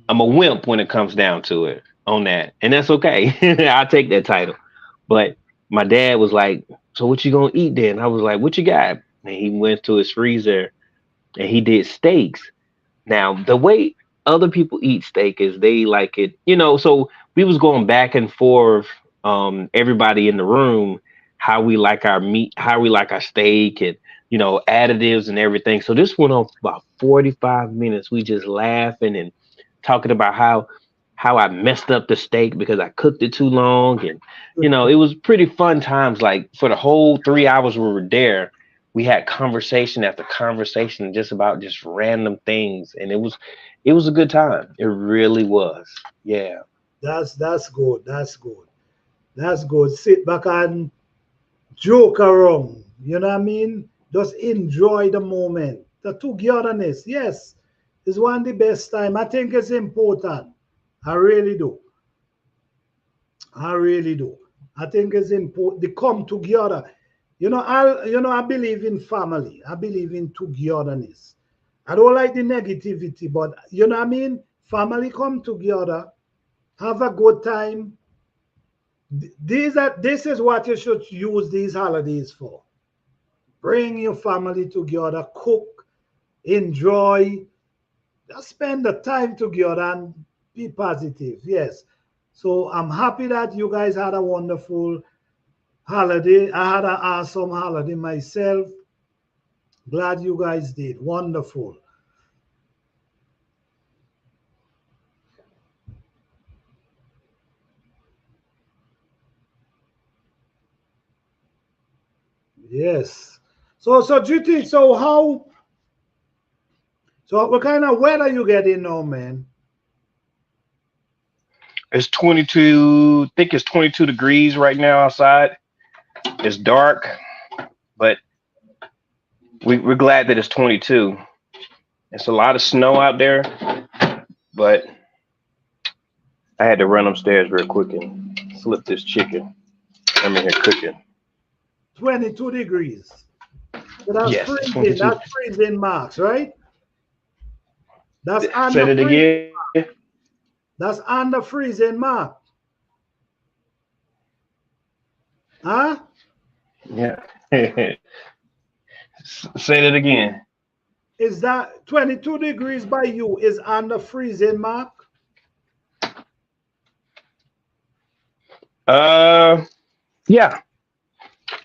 a wimp when it comes down to it on that, and that's okay. I take that title. But my dad was like, "So what you gonna eat then?" I was like, "What you got?" And he went to his freezer and he did steaks. Now, the way other people eat steak is they like it, so we was going back and forth, everybody in the room, how we like our meat, how we like our steak and, additives and everything. So this went on for about 45 minutes. We just laughing and talking about how I messed up the steak because I cooked it too long. And, it was pretty fun times. Like for the whole 3 hours we were there, we had conversation after conversation just about just random things, and it was a good time. It really was. Yeah. That's good. That's good. That's good. Sit back and joke around. You know what I mean? Just enjoy the moment. The togetherness, yes, is one of the best time. I think it's important. I really do. I really do. I think it's important. They come together. I believe in family. I believe in togetherness. I don't like the negativity, but you know what I mean? Family come together, have a good time. This is what you should use these holidays for. Bring your family together, cook, enjoy, just spend the time together and be positive. Yes. So I'm happy that you guys had a wonderful holiday. I had an awesome holiday myself. Glad you guys did. Wonderful. Yes. So GT, so what kind of weather you getting now, man? It's 22, I think it's 22 degrees right now outside. It's dark, but we're glad that it's 22. It's a lot of snow out there, but I had to run upstairs real quick and flip this chicken. I'm in here cooking. 22 degrees. So that's Yes, freezing. 22. That's freezing marks, right? That's Said under it freezing. again. That's under freezing mark. Huh? Yeah. Say it again. Is that 22 degrees by you is under freezing mark? Yeah.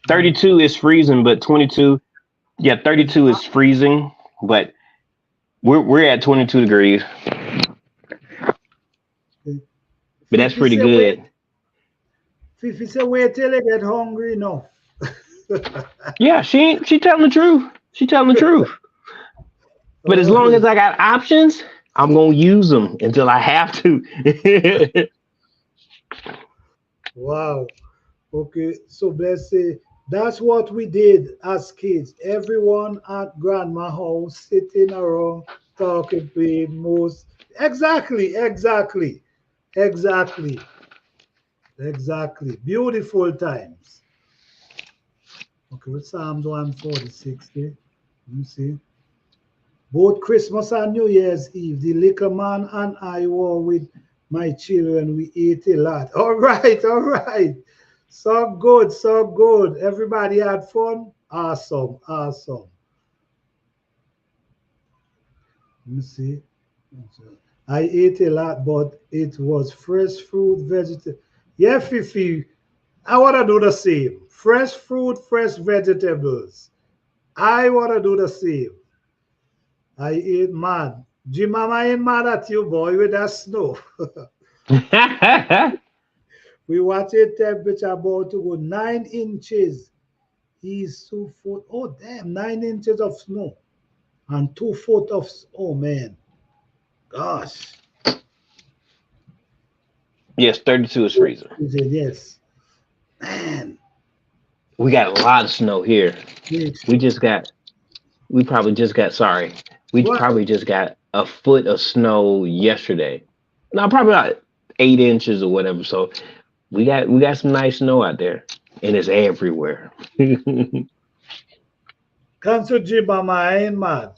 32 is freezing, but 22. Yeah, 32 is freezing, but we're at 22 degrees. But that's Fifi pretty say wait. good. Fifi say wait till they get hungry enough. Yeah, she telling the truth. She telling the truth. But as long Oh, as I got options, I'm gonna use them until I have to. wow. Okay, so let's say that's what we did as kids. Everyone at grandma house sitting around talking, playing most. Exactly, exactly. Beautiful times. Okay, with Psalms 146. Let me see. Both Christmas and New Year's Eve, the liquor man and I were with my children. We ate a lot. All right, all right. So good, so good. Everybody had fun. Awesome, awesome. Let me see. I ate a lot, but it was fresh fruit, vegetable. Yeah, Fifi, I want to do the same. Fresh fruit, fresh vegetables. I want to do the same. I ate mad. Jim, Mama ain't mad at you, boy, with that snow. We watch a temperature about to go 9 inches. He's 2 foot. Oh, damn, 9 inches of snow and 2 foot of. Oh, man. Gosh. Yes, 32 is freezing. He said, yes. Man. We got a lot of snow here. Yes. We just got we probably just got sorry. We What? probably just got a foot of snow yesterday. No, probably about 8 inches or whatever. So we got some nice snow out there. And it's everywhere. Cancel Jim, Mama, I ain't mad.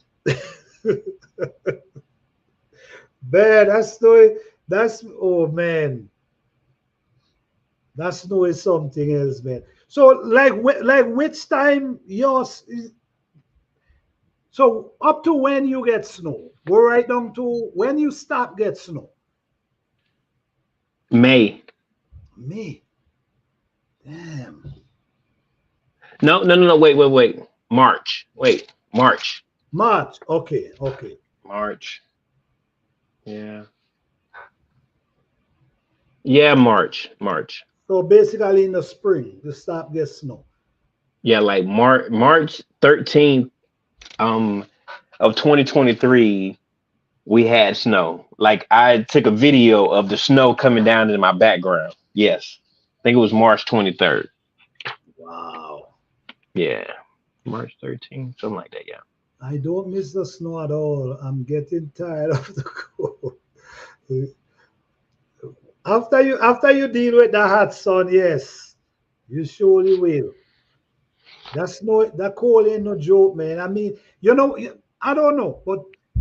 Man, that's snow. That's, oh, man. That snow is something else, man. So, like which time yours is, so up to when you get snow? Go right down to when you stop get snow. May. Me, damn. No. Wait. March. Wait. March. March. Okay, okay. March. Yeah. Yeah, March. March. So basically in the spring, you stop get snow. Yeah, like March 13th of 2023, we had snow. Like I took a video of the snow coming down in my background. Yes. I think it was March 23rd. Wow. Yeah. March 13th, something like that, yeah. I don't miss the snow at all. I'm getting tired of the cold. After you deal with the hot sun, yes, you surely will. That's no that cold ain't no joke, man. I mean, I don't know, but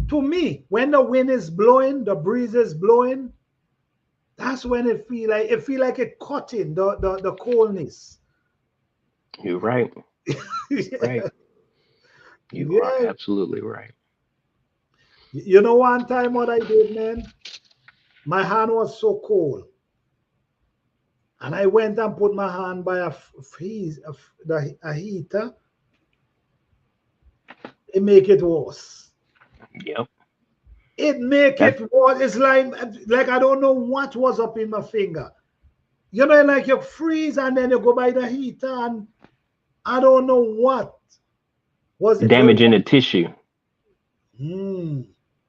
to me, when the wind is blowing, the breeze is blowing, that's when it feel like it cutting the coldness. You're right. Yeah. Right. You are Yeah. absolutely right. One time what I did, man, my hand was so cold. And I went and put my hand by a heater. It make it worse. Yep. It make That's it worse. It's like I don't know what was up in my finger. Like you freeze and then you go by the heater and I don't know what was it. But, damaging the tissue. hmm,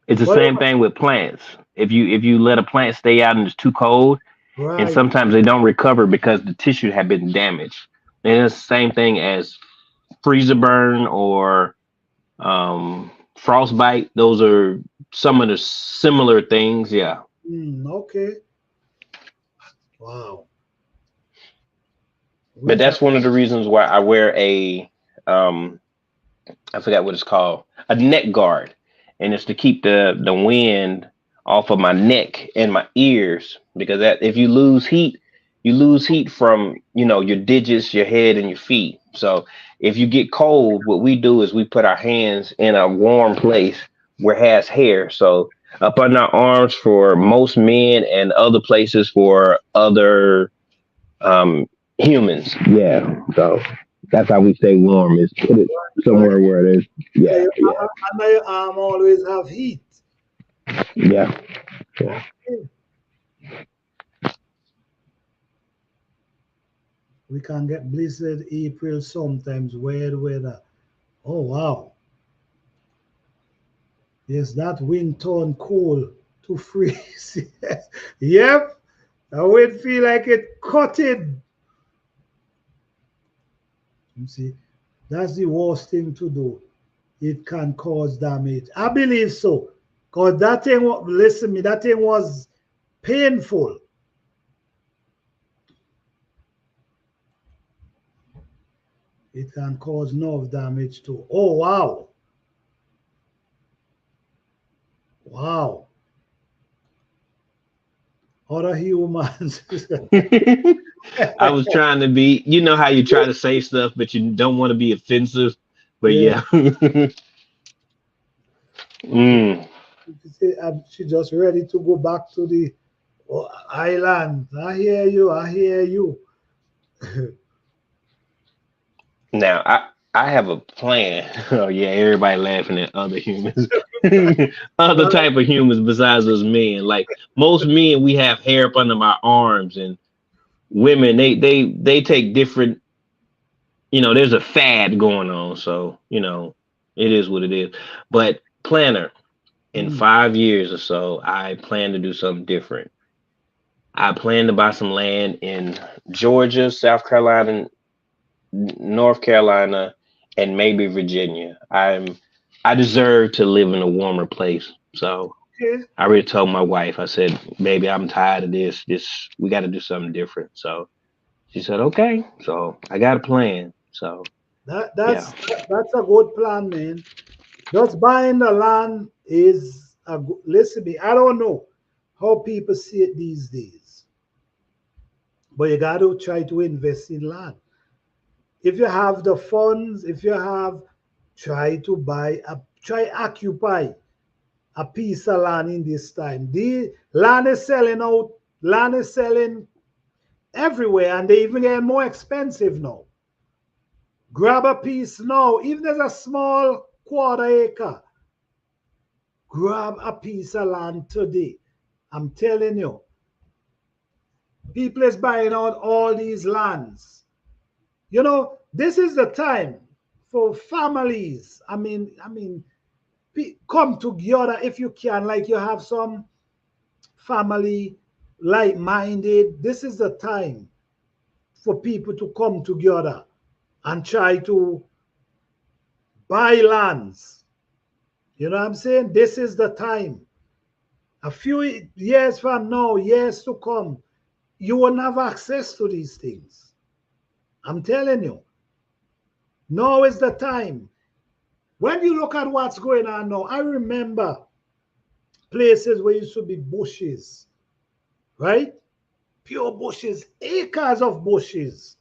It's the but same thing with plants. If you let a plant stay out and it's too cold, and right. sometimes they don't recover because the tissue had been damaged. And it's the same thing as freezer burn or frostbite. Those are some of the similar things. Yeah. Okay. Wow. But Which that's one of the reasons why I wear a um I forgot what it's called, a neck guard, and it's to keep the wind off of my neck and my ears, because that if you lose heat from your digits, your head, and your feet. So if you get cold, what we do is we put our hands in a warm place where it has hair. So up on our arms for most men, and other places for other um, humans. Yeah. So that's how we stay warm. Is put it right, somewhere where it is. Yeah. Yeah. and my arm always have heat. Yeah. Yeah. Okay. We can get blizzard April sometimes, weird weather. Oh wow. Yes, that wind turn cold to freeze. Yes. Yep. I would feel like it cutting. You see, that's the worst thing to do. It can cause damage. I believe so. Because that thing, listen me, that thing was painful. It can cause nerve damage too. Oh, wow. Wow. Other humans. I was trying to be, how you try to say stuff, but you don't want to be offensive. But Yeah. yeah. Mm. She just ready to go back to the island. I hear you. I hear you. Now I have a plan. Oh yeah, everybody laughing at other humans, other Well, type of humans besides us men. Like most men, we have hair up under our arms, and women they take different. There's a fad going on, so it is what it is. But planner, in mm, 5 years or so, I plan to do something different. I plan to buy some land in Georgia, South Carolina, North Carolina, and maybe Virginia. I deserve to live in a warmer place. So okay. I already told my wife, I said, baby, I'm tired of this. We got to do something different. So she said, okay. So I got a plan. So That yeah. that's that's a good plan, man. Just buying the land is a good, listen me. I don't know how people see it these days, but you got to try to invest in land. If you have the funds, if you have, try occupy a piece of land in this time. The land is selling out, land is selling everywhere, and they even get more expensive now. Grab a piece now, even if it's a small quarter acre. Grab a piece of land today. I'm telling you, people is buying out all these lands. This is the time for families. I mean, come together if you can. Like you have some family like-minded. This is the time for people to come together and try to buy lands. You know what I'm saying? This is the time. A few years from now, years to come, you won't have access to these things. I'm telling you, now is the time. When you look at what's going on now, I remember places where used to be bushes, right? Pure bushes, acres of bushes.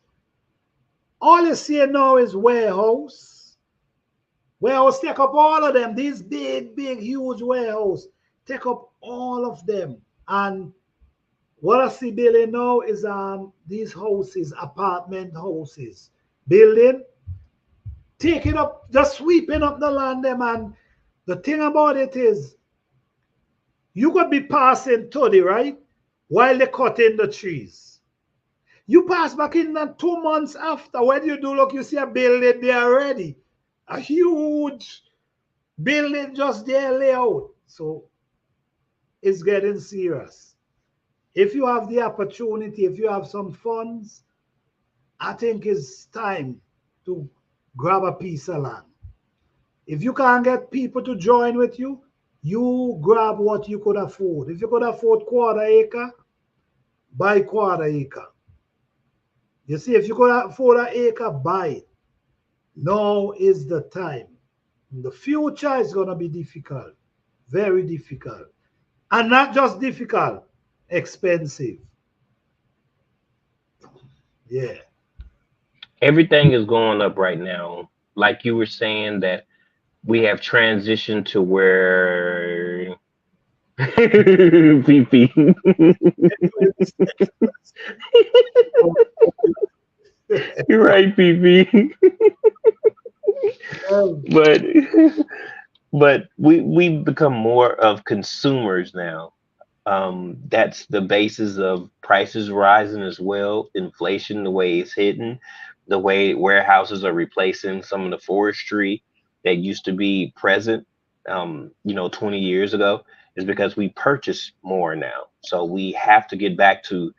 All you see now is warehouse. Warehouse take up all of them. These big, big, huge warehouse take up all of them. And what I see building now is these houses, apartment houses, building, taking up, just sweeping up the land them. And the thing about it is, you could be passing 30, right? While they're cutting the trees. You pass back in 2 months after. When you do look, you see a building there already. A huge building just there layout. So it's getting serious. If you have the opportunity, if you have some funds, I think it's time to grab a piece of land. If you can't get people to join with you, You grab what you could afford. If you could afford quarter acre, buy quarter acre. You see, if you could afford an acre, buy it. Now is the time. In the future is going to be difficult, very difficult. And not just difficult, expensive. Yeah. Everything is going up right now. Like you were saying that we have transitioned to where PP. You're right, PP. Um, But we become more of consumers now. That's the basis of prices rising as well, inflation, the way it's hitting, the way warehouses are replacing some of the forestry that used to be present, 20 years ago, is because we purchase more now. So we have to get back to,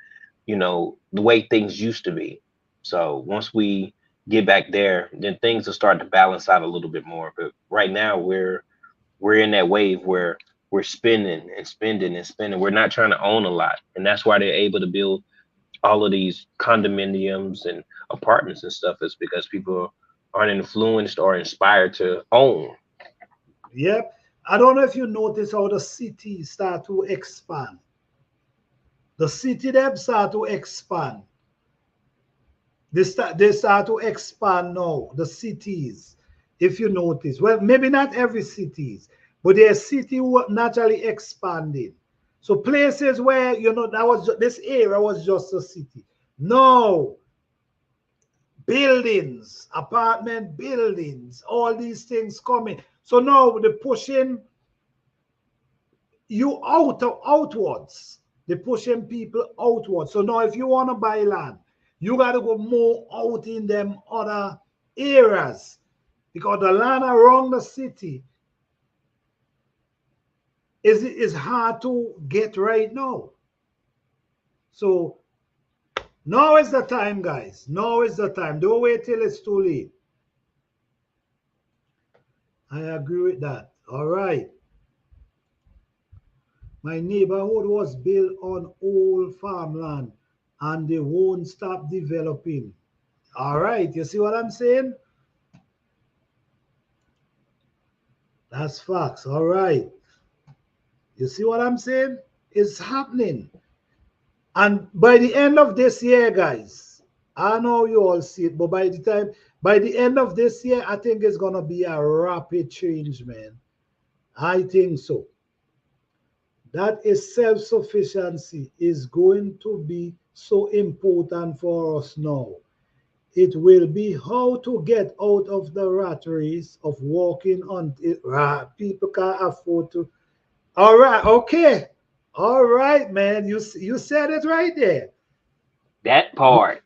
the way things used to be. So once we get back there, then things will start to balance out a little bit more. But right now we're in that wave where we're spending and spending and spending. We're not trying to own a lot. And that's why they're able to build all of these condominiums and apartments and stuff, is because people aren't influenced or inspired to own. yep. I don't know if you notice how the cities start to expand. The city them start to expand. They start to expand now, the cities, if you notice. Well, maybe not every cities, but there's city who are naturally expanding. So places where this area was just a city. No, buildings, apartment buildings, all these things coming. So now they're pushing you outwards. They're pushing people outwards. So now if you want to buy land, you got to go more out in them other areas because the land around the city is hard to get right now. So now is the time, guys. Now is the time. Don't wait till it's too late. I agree with that. All right. My neighborhood was built on old farmland and they won't stop developing. All right. You see what I'm saying? That's facts. All right. You see what I'm saying? It's happening. And by the end of this year, guys, I know you all see it, but by the end of this year, I think it's going to be a rapid change, man. I think so. That is self-sufficiency is going to be so important for us now. It will be how to get out of the rat race of walking on it. People can't afford to. All right, okay. All right, man. You said it right there. That part.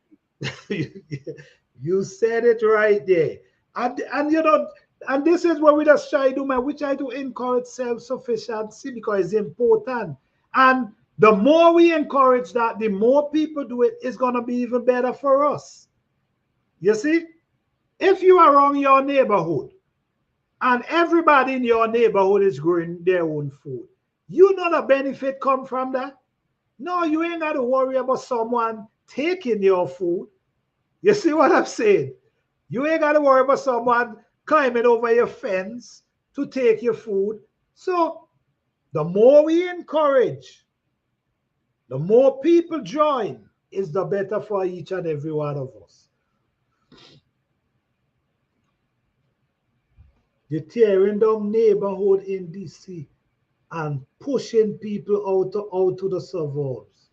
You said it right there. And and this is what we just try to do, man. We try to encourage self-sufficiency because it's important. And the more we encourage that, the more people do it, it's gonna be even better for us. You see, if you are around your neighborhood and everybody in your neighborhood is growing their own food, you know the benefit come from that. No, you ain't got to worry about someone taking your food. You see what I'm saying? You ain't got to worry about someone climbing over your fence to take your food. So the more we encourage, the more people join, is the better for each and every one of us. You're tearing down neighborhood in DC and pushing people out to the suburbs.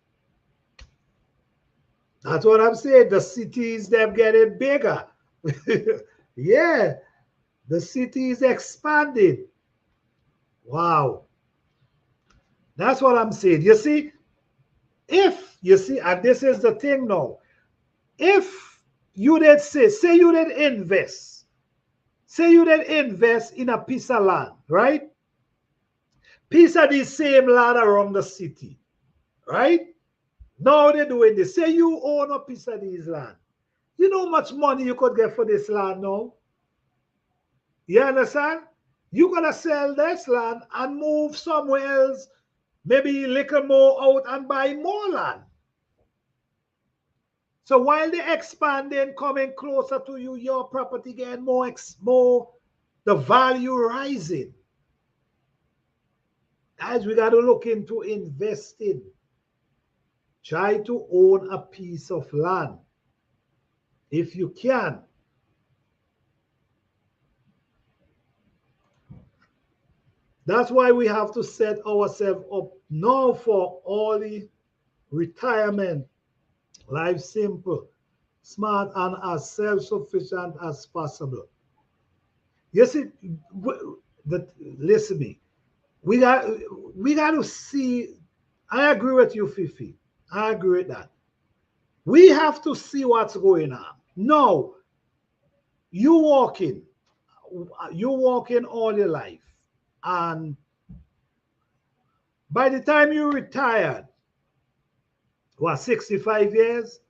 That's what I'm saying. The cities, they're getting bigger. Yeah, the city is expanding. Wow. That's what I'm saying. You see, if you see, and this is the thing now, if you did say you did invest in a piece of land, right? Piece of the same land around the city, right? Now they're doing this. Say you own a piece of this land. You know how much money you could get for this land now? You understand? You're going to sell this land and move somewhere else, maybe a little more out and buy more land. So while they're expanding, coming closer to you, your property getting more, the value rising. Guys, we got to look into investing. Try to own a piece of land if you can. That's why we have to set ourselves up now for all the retirement. Life simple, smart, and as self-sufficient as possible. You see, listen to me. We got to see. I agree with you, Fifi. I agree with that. We have to see what's going on. No, you walking all your life, and by the time you retired, what, 65 years?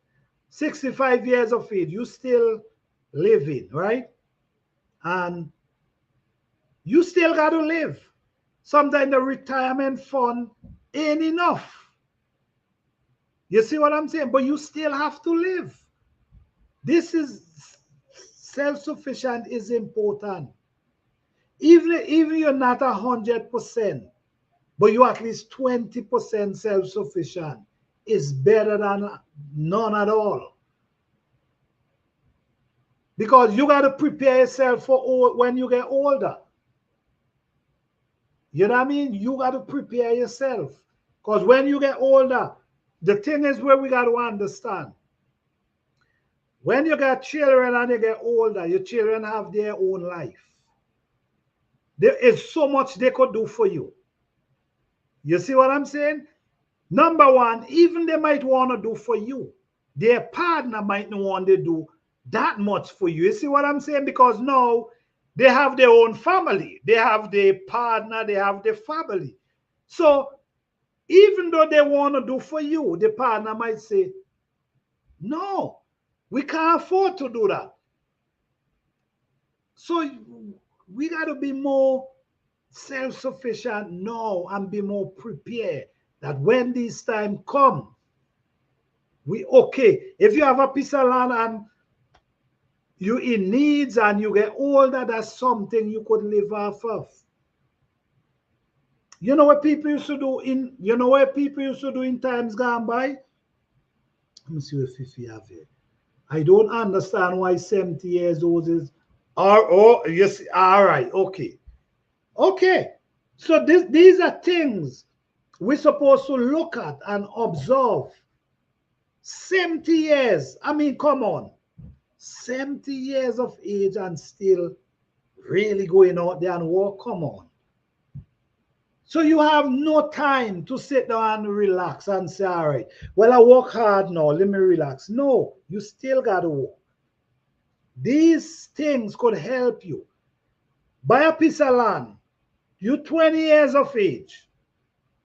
65 years of age, you still living, right? And you still got to live. Sometimes the retirement fund ain't enough. You see what I'm saying? But you still have to live. This is self-sufficient is important. Even you're not 100%, but you at least 20% self-sufficient is better than none at all. Because you got to prepare yourself for when you get older. You know what I mean? You got to prepare yourself. Because when you get older, the thing is where we got to understand. When you got children and you get older, your children have their own life. There is so much they could do for you. You see what I'm saying? Number one, even they might want to do for you. Their partner might not want to do that much for you. You see what I'm saying? Because now they have their own family. They have their partner. They have their family. So even though they want to do for you, the partner might say, no, we can't afford to do that. So we got to be more self-sufficient now and be more prepared that when this time come, if you have a piece of land and you in needs and you get older, that's something you could live off of. You know what people used to do in times gone by? Let me see what Fifi have here. I don't understand why 70 years old is yes, all right, okay. So these are things we're supposed to look at and observe. 70 years, I mean, come on. 70 years of age and still really going out there and work, come on. So you have no time to sit down and relax and say, all right, well, I work hard now, let me relax. No, you still got to work. These things could help you. Buy a piece of land. You're 20 years of age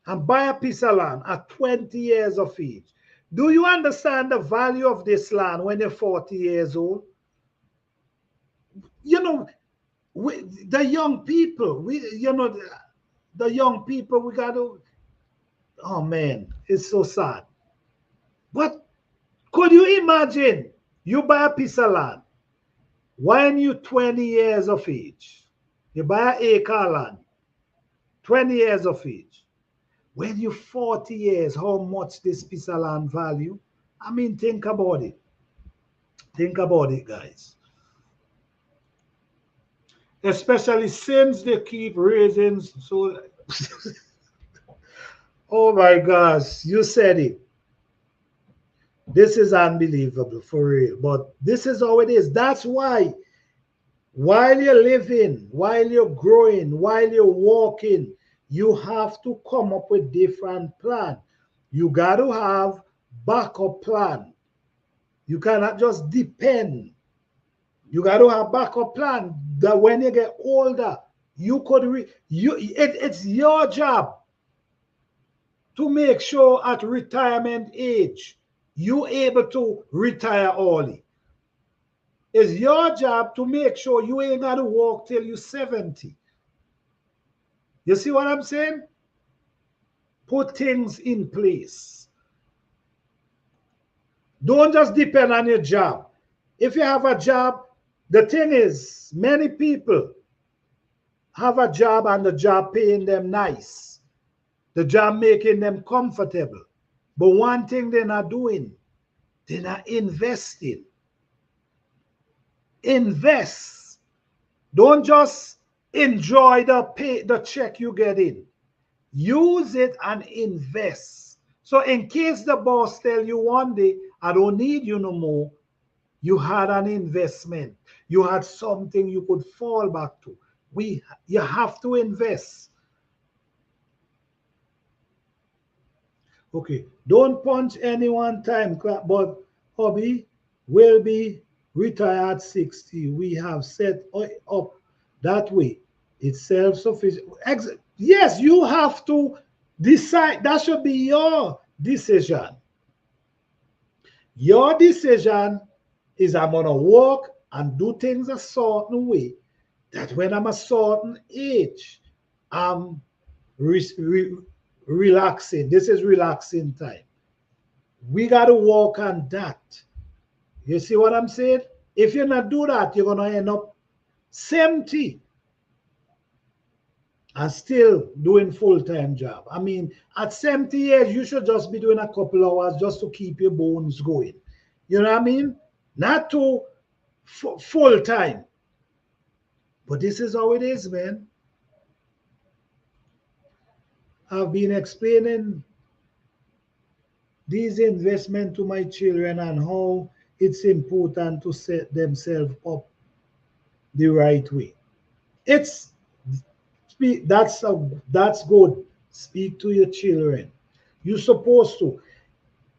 and buy a piece of land at 20 years of age. Do you understand the value of this land when you're 40 years old? You know, the young people, the young people, we got to, oh man, it's so sad. But could you imagine you buy a piece of land when you're 20 years of age? You buy an acre of land, 20 years of age. When you're 40 years, how much this piece of land value? I mean, think about it. Think about it, guys. Especially since they keep raising, so oh my gosh, you said it. This is unbelievable for real, but this is how it is. That's why while you're living, while you're growing, while you're walking, you have to come up with different plan. You got to have backup plan. You cannot just depend. You got to have backup plan that when you get older, you could it's your job to make sure at retirement age you able to retire early. It's your job to make sure you ain't got to work till you're 70. You see what I'm saying? Put things in place. Don't just depend on your job. If you have a job, the thing is, many people have a job and the job paying them nice, the job making them comfortable. But one thing they're not doing, they're not investing. Invest. Don't just enjoy the check you get in. Use it and invest. So in case the boss tell you one day, I don't need you no more, you had an investment. You had something you could fall back to. You have to invest. Okay, don't punch anyone time clock, but hobby will be retired 60. We have set up that way. It's self-sufficient. Yes, you have to decide. That should be your decision. Your decision is I'm going to work and do things a certain way that when I'm a certain age, I'm relaxing. This is relaxing time. We got to work on that. You see what I'm saying? If you not do that, you're going to end up 70 and still doing full-time job. I mean, at 70 years, you should just be doing a couple hours just to keep your bones going. You know what I mean? Not to full-time. But this is how it is, man. I've been explaining these investments to my children and how it's important to set themselves up the right way. That's good. Speak to your children. You're supposed to.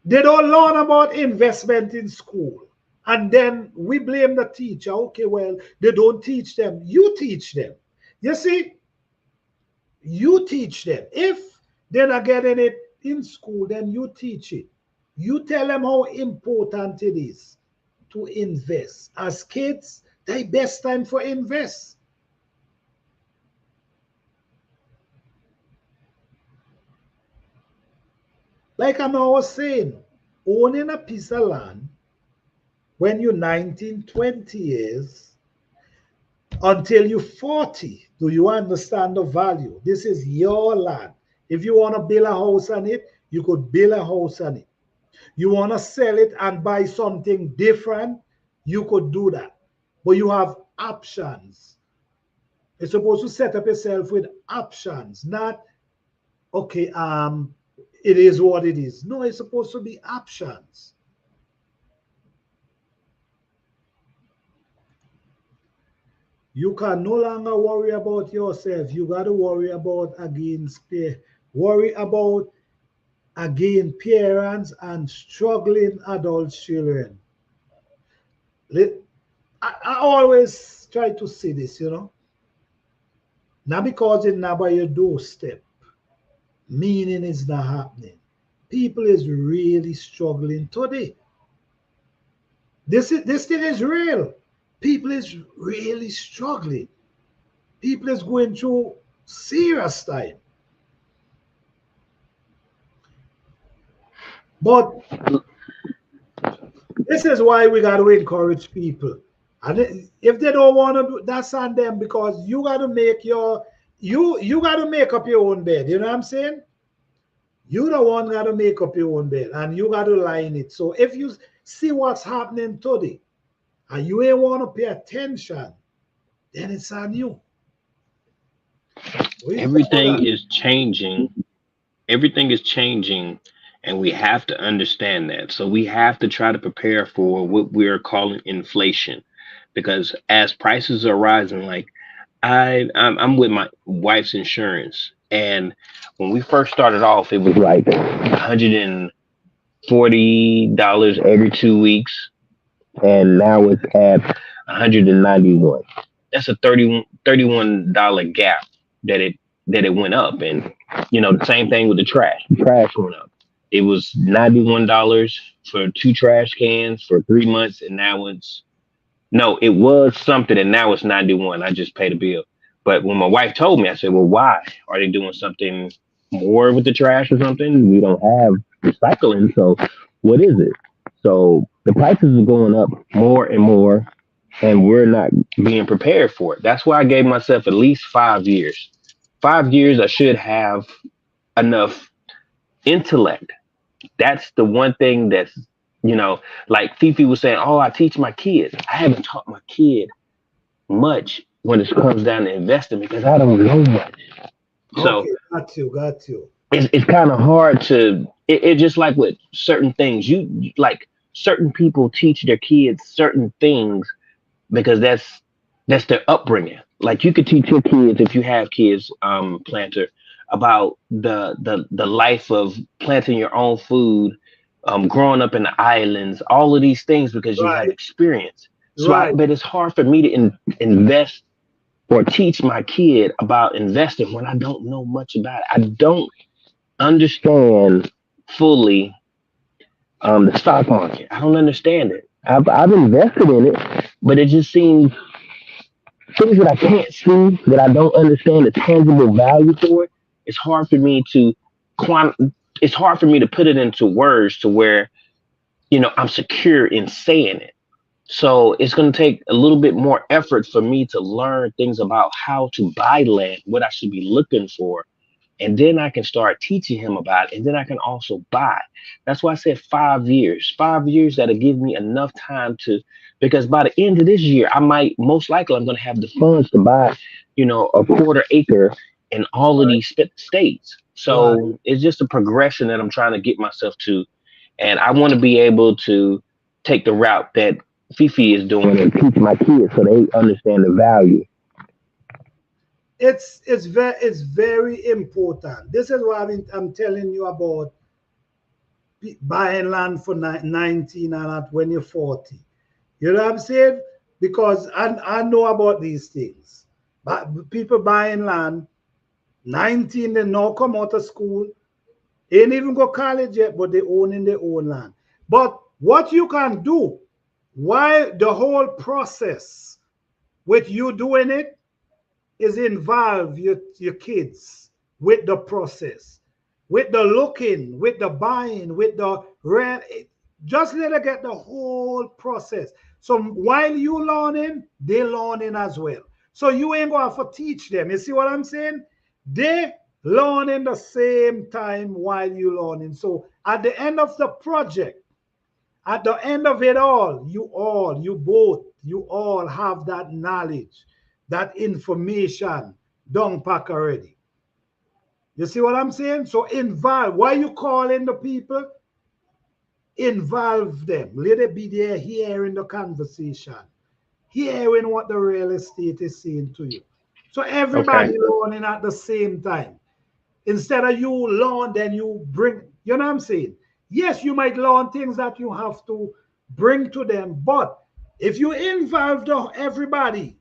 They don't learn about investment in school. And then we blame the teacher. Okay, well, they don't teach them. You teach them. You see, you teach them. If they're not getting it in school, then you teach it. You tell them how important it is to invest. As kids, the best time for invest. Like I was saying, owning a piece of land when you're 19, 20 years until you're 40, do you understand the value? This is your land. If you want to build a house on it, you could build a house on it. You want to sell it and buy something different, you could do that. But you have options. You're supposed to set up yourself with options, not, okay, it is what it is. No, it's supposed to be options. You can no longer worry about yourself. You got to worry about again parents and struggling adult children. I always try to see this, not because it's not by your doorstep, meaning it's not happening. People is really struggling today. This thing is real. People is really struggling. People is going through serious time. But this is why we got to encourage people. And if they don't want to do, that's on them, because you got to make you got to make up your own bed. You know what I'm saying? You the one got to make up your own bed and you got to line it. So if you see what's happening today and you ain't want to pay attention, then it's on you. Everything is changing. Everything is changing, and we have to understand that. So we have to try to prepare for what we're calling inflation, because as prices are rising, like I'm with my wife's insurance, and when we first started off, it was like $140 every 2 weeks, and now it's at 191. That's a $31 gap that it went up. And the same thing with the trash. The trash went up. It was $91 for 2 trash cans for 3 months, and now it was something, and now it's 91. I just paid a bill. But when my wife told me, I said, well, why? Are they doing something more with the trash or something? We don't have recycling. So what is it? So the prices are going up more and more, and we're not being prepared for it. That's why I gave myself at least 5 years. 5 years, I should have enough intellect. That's the one thing that's, like Fifi was saying, oh, I teach my kids. I haven't taught my kid much when it comes down to investing because I don't know much. So Okay, got you. it's kind of hard to, it just like with certain things, like certain people teach their kids certain things because that's their upbringing. Like you could teach your kids if you have kids, planter, about the life of planting your own food, growing up in the islands, all of these things because you have Right, experience. right. But it's hard for me to invest or teach my kid about investing when I don't know much about it. I don't understand fully the stock market. I don't understand it. I've invested in it, but it just seems things that I can't see, that I don't understand the tangible value for it. It's hard for me to quant. It's hard for me to put it into words to where I'm secure in saying it. So it's going to take a little bit more effort for me to learn things about how to buy land, what I should be looking for, and then I can start teaching him about it, and then I can also buy. That's why I said 5 years. 5 years that'll give me enough time to, because by the end of this year, I might most likely I'm going to have the funds to buy, a quarter acre in all of Right, these states. right. So it's just a progression that I'm trying to get myself to, and I want to be able to take the route that Fifi is doing and teach my kids so they understand the value. It's very important. This is what I'm telling you about buying land for 19 and at when you're 40. You know what I'm saying? Because I know about these things. But people buying land, 19, they now come out of school, ain't even go college yet, but they owning their own land. But what you can do, while the whole process with you doing it, is involve your kids with the process, with the looking, with the buying, with the rent. Just let them get the whole process. So while you learning, they learning as well. So you ain't gonna have to teach them. You see what I'm saying? They learning the same time while you learning. So at the end of the project, at the end of it all, you all have that knowledge, that information done pack already. You see what I'm saying? So involve. Why you calling the people? Involve them. Let it be there hearing the conversation, hearing what the real estate is saying to you. So Okay. everybody learning at the same time. Instead of you learn, then you bring, you know what I'm saying? Yes, you might learn things that you have to bring to them, but if you involve everybody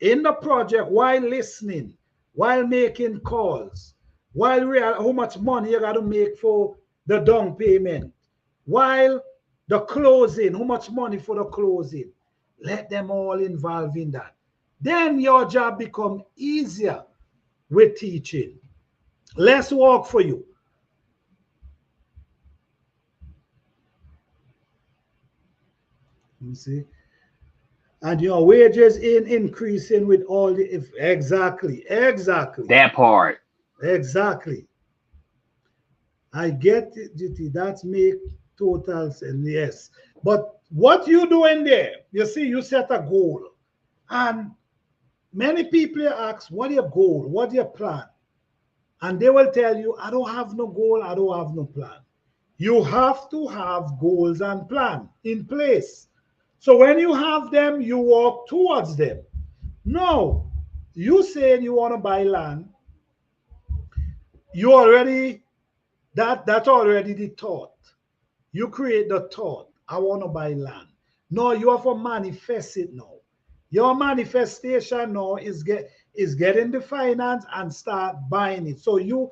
in the project while listening, while making calls, while how much money you got to make for the down payment, while the closing, how much money for the closing, let them all involve in that. Then your job become easier with teaching. Less work for you. You see? And your wages in increasing with all the if exactly, That part. exactly. I get it, GT. That's make total sense. Yes. But what you doing there, you see, you set a goal. And many people ask, what your goal? What your plan? And they will tell you, I don't have no goal, I don't have no plan. You have to have goals and plan in place. So when you have them, you walk towards them. No, you said you want to buy land. You already that's already the thought. You create the thought. I want to buy land. No, you have to manifest it now. Your manifestation now is getting the finance and start buying it. So you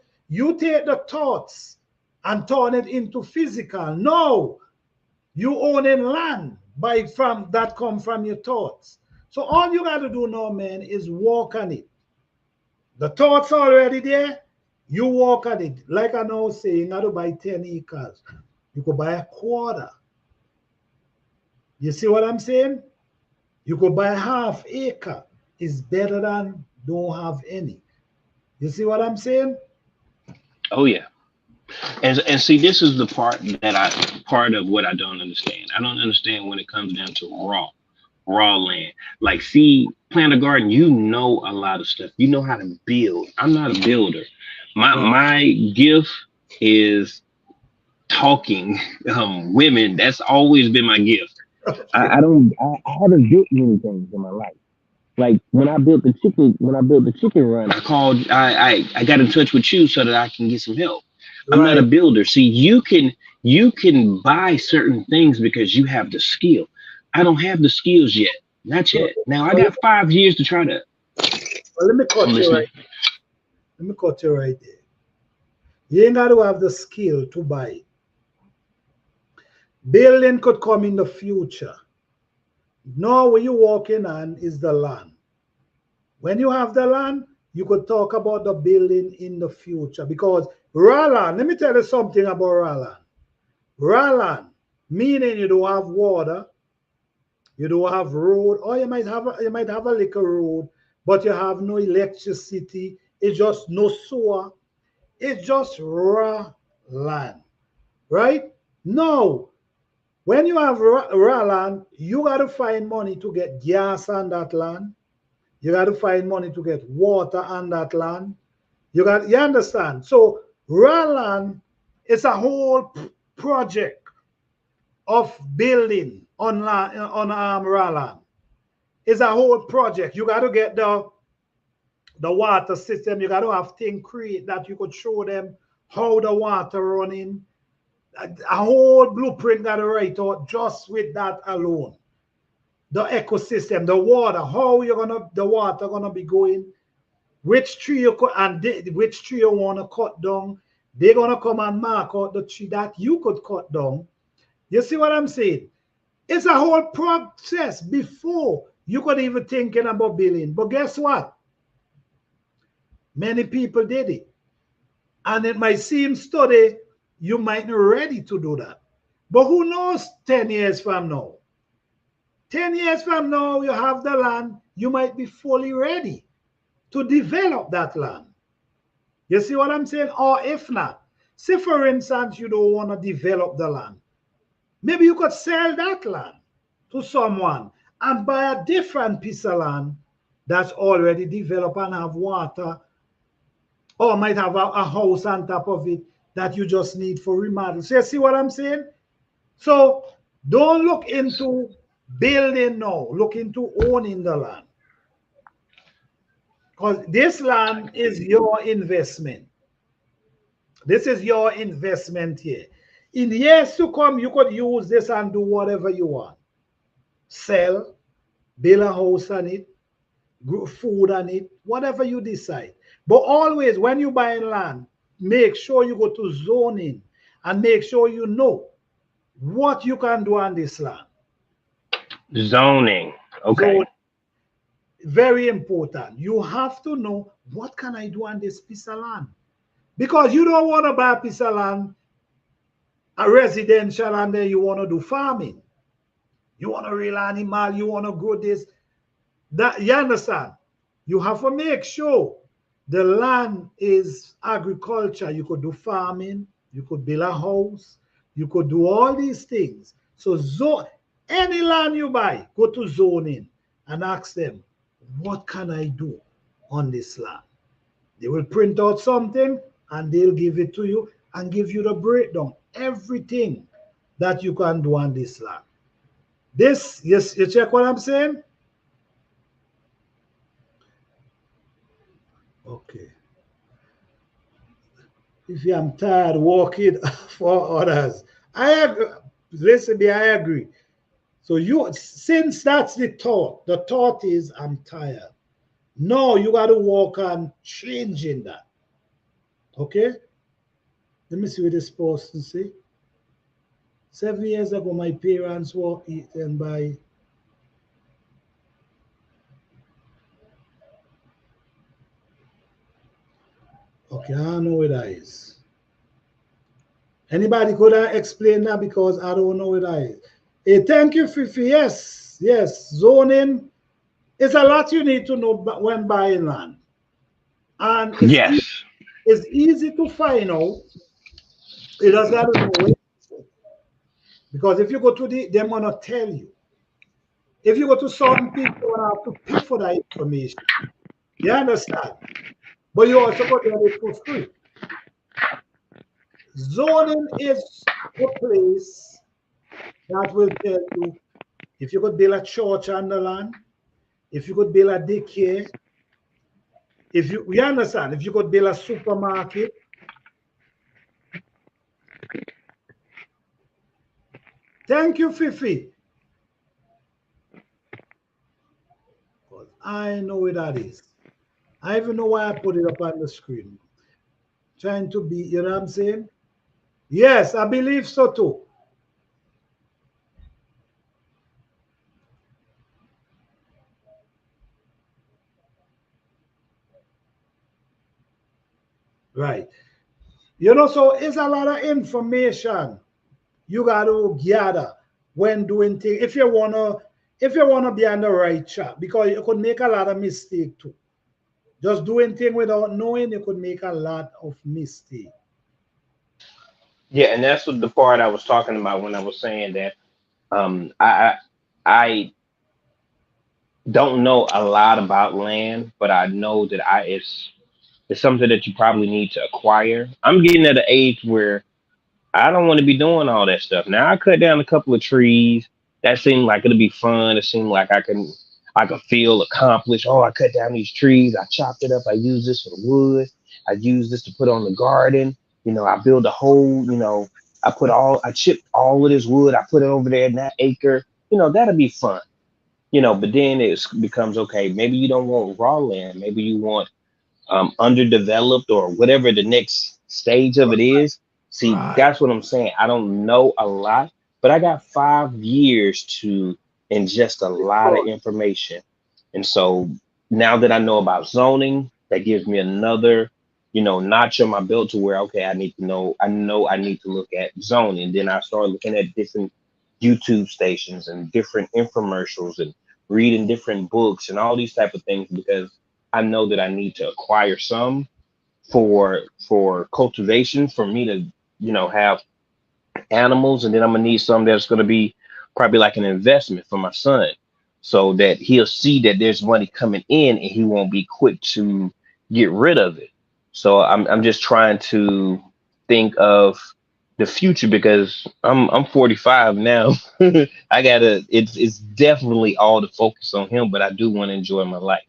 take the thoughts and turn it into physical. No, you owning land by from that come from your thoughts. So all you got to do now, man, is walk on it. The thoughts already there. You walk at it. Like I know saying, you got to buy 10 acres. You could buy a quarter. You see what I'm saying? You could buy half acre. It's better than don't have any. You see what I'm saying? Oh yeah. And see, this is the part of what I don't understand. I don't understand when it comes down to raw land. Like, see, plant a garden, you know a lot of stuff. You know how to build. I'm not a builder. Right. My gift is talking women. That's always been my gift. I don't I haven't built many things in my life. Like when I built the chicken run, I got in touch with you so that I can get some help. I'm not a Right. builder. See, you can buy certain things because you have the skill. I don't have the skills yet. Not So, yet. Now I so let, got 5 years to try to. let me I'm cut you listening. right. Let me cut you right there. You ain't got to have the skill to buy it. Building could come in the future. Now, when you're walking on is the land. When you have the land, you could talk about the building in the future because raw land, let me tell you something about raw land. Raw land, meaning you don't have water, you don't have road, or you might have a little road, but you have no electricity. It's just no sewer. It's just raw land, right? No, when you have raw land, you got to find money to get gas on that land. You got to find money to get water on that land. You understand? So raw land is a whole project of building on land, on raw land. It's a whole project. You got to get the water system. You got to have things create that you could show them how the water running. A whole blueprint got to write out just with that alone. The ecosystem, the water, how you're gonna the water gonna be going, which tree you could and which tree you want to cut down. They're gonna come and mark out the tree that you could cut down. You see what I'm saying? It's a whole process before you could even thinking about building. But guess what? Many people did it. And it might seem study, you might not ready to do that. But who knows 10 years from now? 10 years from now, you have the land, you might be fully ready to develop that land. You see what I'm saying? Or if not, say for instance, you don't want to develop the land. Maybe you could sell that land to someone and buy a different piece of land that's already developed and have water, or might have a house on top of it that you just need for remodel. So you see what I'm saying? So don't look into building now, look into owning the land. Because this land is your investment. This is your investment here. In years to come, you could use this and do whatever you want. Sell, build a house on it, grow food on it, whatever you decide. But always, when you buy land, make sure you go to zoning and make sure you know what you can do on this land. Zoning. Okay. Zone, very important. You have to know what can I do on this piece of land. Because you don't want to buy a piece of land, a residential, and then you want to do farming. You want to real animal, you want to grow this. That you understand? You have to make sure the land is agriculture. You could do farming, you could build a house, you could do all these things. So any land you buy, go to zoning and ask them, what can I do on this land? They will print out something and they'll give it to you and give you the breakdown, everything that you can do on this land. This, yes, you check what I'm saying? Okay. If I'm tired walking for others, I agree. Listen, me, I agree. So you, since that's the thought is I'm tired. No, you got to work on changing that. Okay. Let me see what this person say. 7 years ago, my parents were eaten by. Okay, I don't know what that is. Anybody could explain that because I don't know what that is. Hey, thank you, Fifi. Yes, yes. Zoning is a lot you need to know when buying land. And Yes. it's easy to find out. You just got to know where. Because if you go to they're going to tell you. If you go to certain people, you have to pay for that information. You understand? But you also got to get it for free. Zoning is a place that will tell you if you could build a church on the land, if you could build a daycare, if you understand, if you could build a supermarket. Thank you, Fifi. I know what that is. I even know why I put it up on the screen. Trying to be, you know what I'm saying? Yes, I believe so too. Right. You know, so it's a lot of information you got to gather when doing things. If you wanna be on the right track, because you could make a lot of mistake too. Just doing things without knowing, you could make a lot of mistake. Yeah, and that's what the part I was talking about when I was saying that I don't know a lot about land, but I know that it's something that you probably need to acquire. I'm getting at an age where I don't want to be doing all that stuff. Now I cut down a couple of trees. That seemed like it'll be fun. It seemed like I could feel accomplished. Oh, I cut down these trees. I chopped it up. I used this for the wood. I used this to put on the garden. I built a hole. I chipped all of this wood. I put it over there in that acre. That'll be fun. But then it becomes okay. Maybe you don't want raw land. Maybe you want underdeveloped or whatever the next stage of it is. See, Right. that's what I'm saying. I don't know a lot, but I got 5 years to ingest a lot of information. And so now that I know about zoning, that gives me another, notch on my belt to where, okay, I know I need to look at zoning. Then I start looking at different YouTube stations and different infomercials and reading different books and all these type of things because I know that I need to acquire some for cultivation for me to, have animals, and then I'm gonna need some that's gonna be probably like an investment for my son, so that he'll see that there's money coming in and he won't be quick to get rid of it. So I'm just trying to think of the future because I'm 45 now. It's definitely all the focus on him, but I do want to enjoy my life.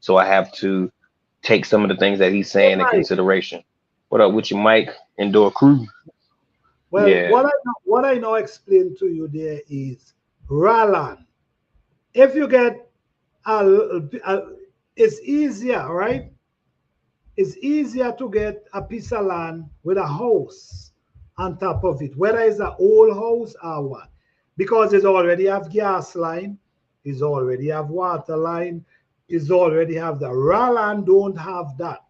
So I have to take some of the things that he's Hey, saying in Mike. consideration. What up with your mic and door crew? Well, Yeah. what I now explain to you there is Ralan. If you get it's easier, right? It's easier to get a piece of land with a house on top of it, whether it's an old house or what, because it's already have gas line, it's already have water line, it's already have the raw land don't have that.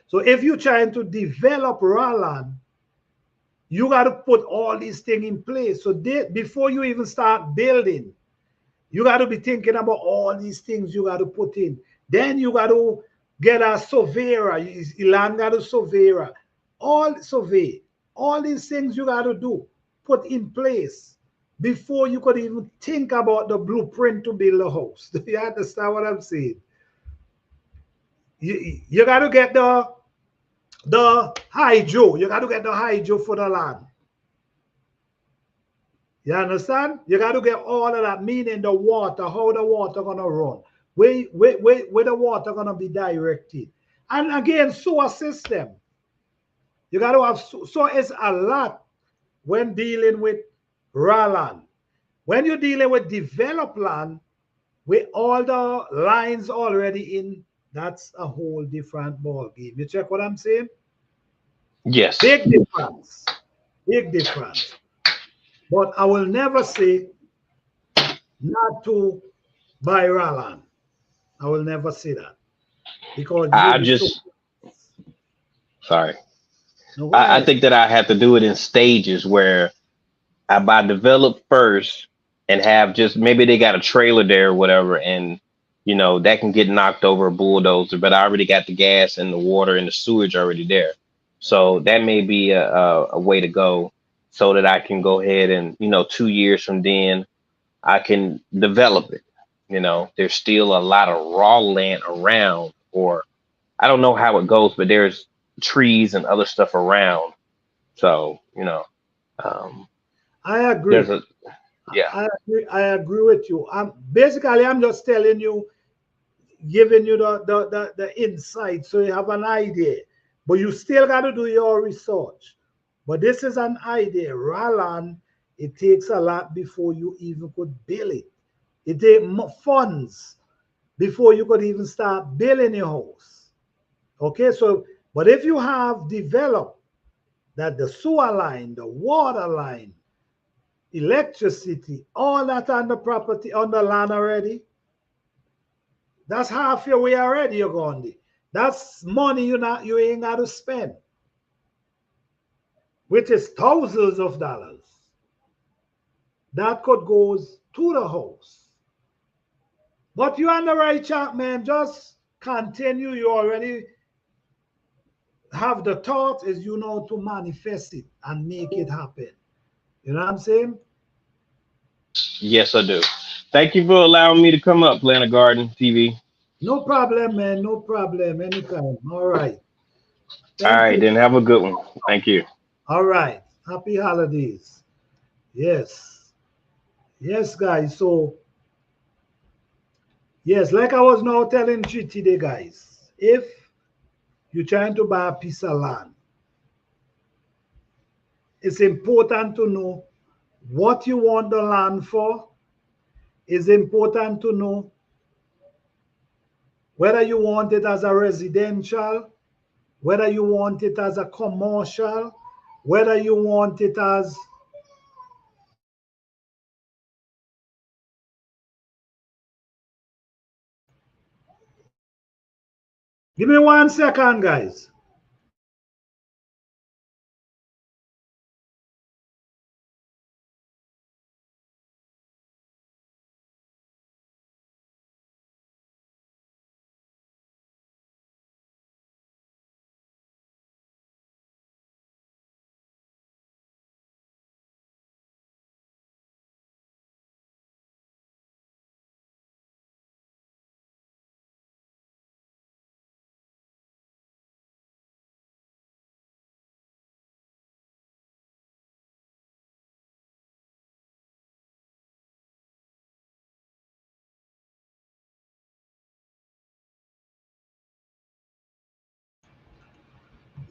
So if you're trying to develop raw land, you got to put all these things in place. So before you even start building, you got to be thinking about all these things you got to put in. Then you got to get a surveyor. Land got a surveyor. All survey. All these things you got to do, put in place before you could even think about the blueprint to build a house. Do you understand what I'm saying? You got to get the hydro. You got to get the hydro for the land. You understand? You got to get all of that, meaning the water, how the water gonna run, where the water gonna be directed, and again, sewer system. You got to have so it's a lot when dealing with raw land. When you're dealing with developed land, with all the lines already in, that's a whole different ball game. You check what I'm saying? Yes. Big difference. Big difference. But I will never say not to buy raw land. I will never say that because I you'll I be so. just Sorry. No, go I ahead. think that I have to do it in stages where I develop first and have just maybe they got a trailer there or whatever, and that can get knocked over a bulldozer, but I already got the gas and the water and the sewage already there. So that may be a way to go so that I can go ahead and 2 years from then I can develop it. There's still a lot of raw land around, or I don't know how it goes, but there's trees and other stuff around. So, um, I there's agree. a, yeah. I agree with you. Basically I'm just telling you, giving you the insight so you have an idea. But you still got to do your research. But this is an idea. Roland, it takes a lot before you even could build it. It takes funds before you could even start building your house. Okay, so but if you have developed that the sewer line, the water line, electricity, all that on the property, on the land already, that's half your way already, you're going there. That's money you ain't got to spend, which is thousands of dollars. That could goes to the house. But you on the right track, man. Just continue. You already have the thought, is to manifest it and make it happen. You know what I'm saying? Yes, I do. Thank you for allowing me to come up, Planet Garden TV. No problem, man. No problem. Anytime. All right. All Thank right, you. then have a good one. Thank you. All right. Happy holidays. Yes. Yes, guys. So, yes, like I was now telling you today, guys, if you're trying to buy a piece of land, it's important to know what you want the land for. It's important to know whether you want it as a residential, whether you want it as a commercial, whether you want it as give me 1 second, guys.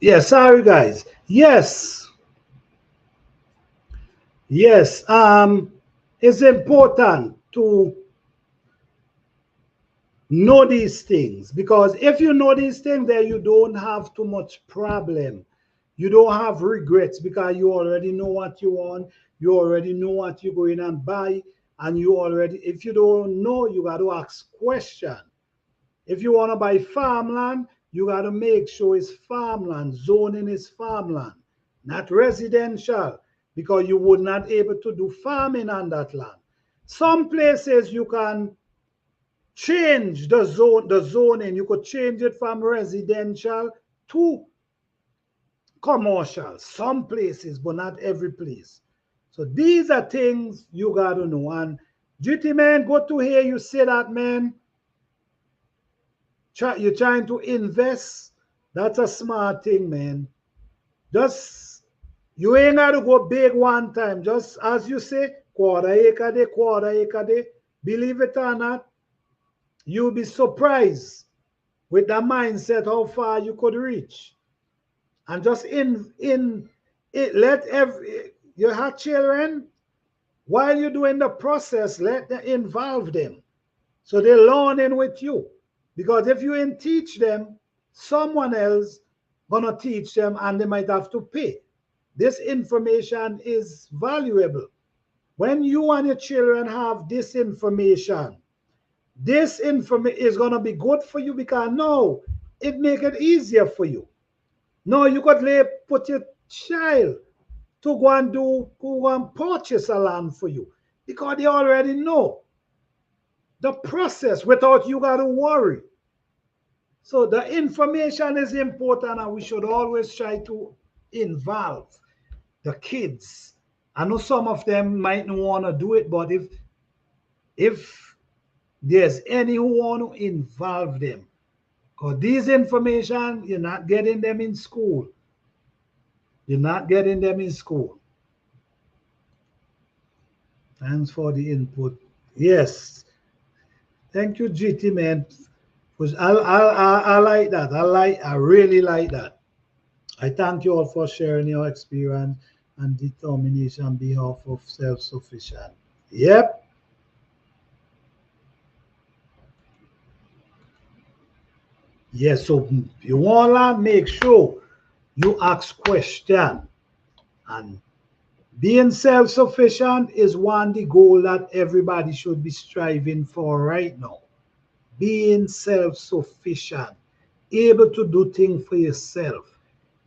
Yes, sorry, guys. Yes, yes. It's important to know these things, because if you know these things, then you don't have too much problem. You don't have regrets because you already know what you want. You already know what you're going and buy, and you already. If you don't know, you got to ask question. If you want to buy farmland, you got to make sure it's farmland. Zoning is farmland, not residential, because you would not able to do farming on that land. Some places you can change the zoning. You could change it from residential to commercial. Some places, but not every place. So these are things you got to know. And GT man, good to hear you say that, man. You're trying to invest. That's a smart thing, man. Just you ain't got to go big one time. Just as you say, quarter acre day, quarter acre day. Believe it or not, you'll be surprised with that mindset how far you could reach. And just in it, let every you have children, while you're doing the process, let them involve them. So they're learning with you. Because if you ain't teach them, someone else gonna teach them and they might have to pay. This information is valuable. When you and your children have this information is gonna be good for you, because no, it make it easier for you. No, you could put your child to go and purchase a land for you because they already know the process without you got to worry. So the information is important, and we should always try to involve the kids. I know some of them might not want to do it, but if there's any who want to involve them, because these information, you're not getting them in school. You're not getting them in school. Thanks for the input. Yes. Thank you, GT man. Because I like that. I really like that. I thank you all for sharing your experience and determination on behalf of self-sufficient. Yep. Yes. So you want to make sure you ask question, and being self-sufficient is one the goal that everybody should be striving for right now. Being self-sufficient, able to do things for yourself,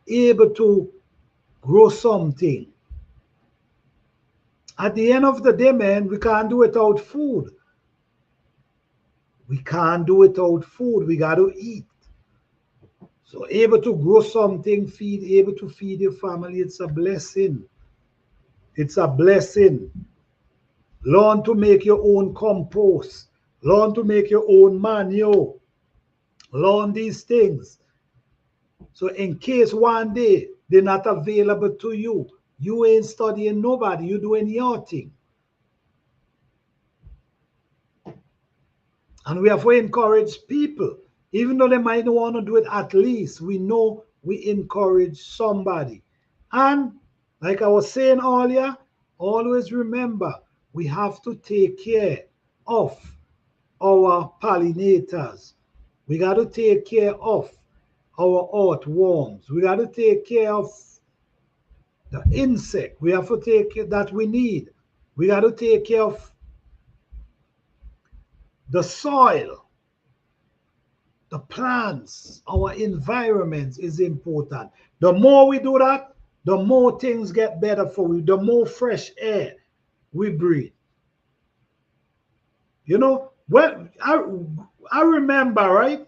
able to grow something. At the end of the day, man, we can't do without food. We can't do without food. We got to eat. So able to grow something, able to feed your family, it's a blessing. It's a blessing. Learn to make your own compost. Learn to make your own manure. Learn these things. So in case one day they're not available to you, you ain't studying nobody. You doing your thing. And we have to encourage people. Even though they might not want to do it, at least we know we encourage somebody. And like I was saying earlier, always remember we have to take care of our pollinators. We got to take care of our earthworms. We got to take care of the insect. We have to take care that we need. We got to take care of the soil, the plants, our environment is important. The more we do that, the more things get better for you, the more fresh air we breathe. You know, well, I remember, right?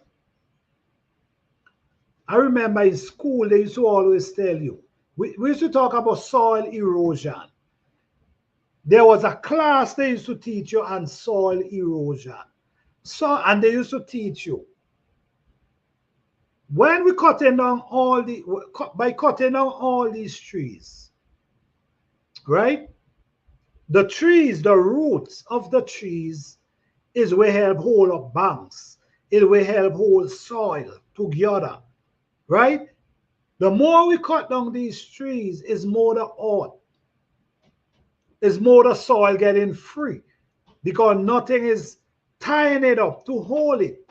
I remember in school, they used to always tell you, we used to talk about soil erosion. There was a class they used to teach you on soil erosion. So, and they used to teach you, when we cutting down by cutting down all these trees, right? The trees, the roots of the trees is where help hold up banks. It will help hold soil together, right? The more we cut down these trees, is more the earth, is more the soil getting free because nothing is tying it up to hold it.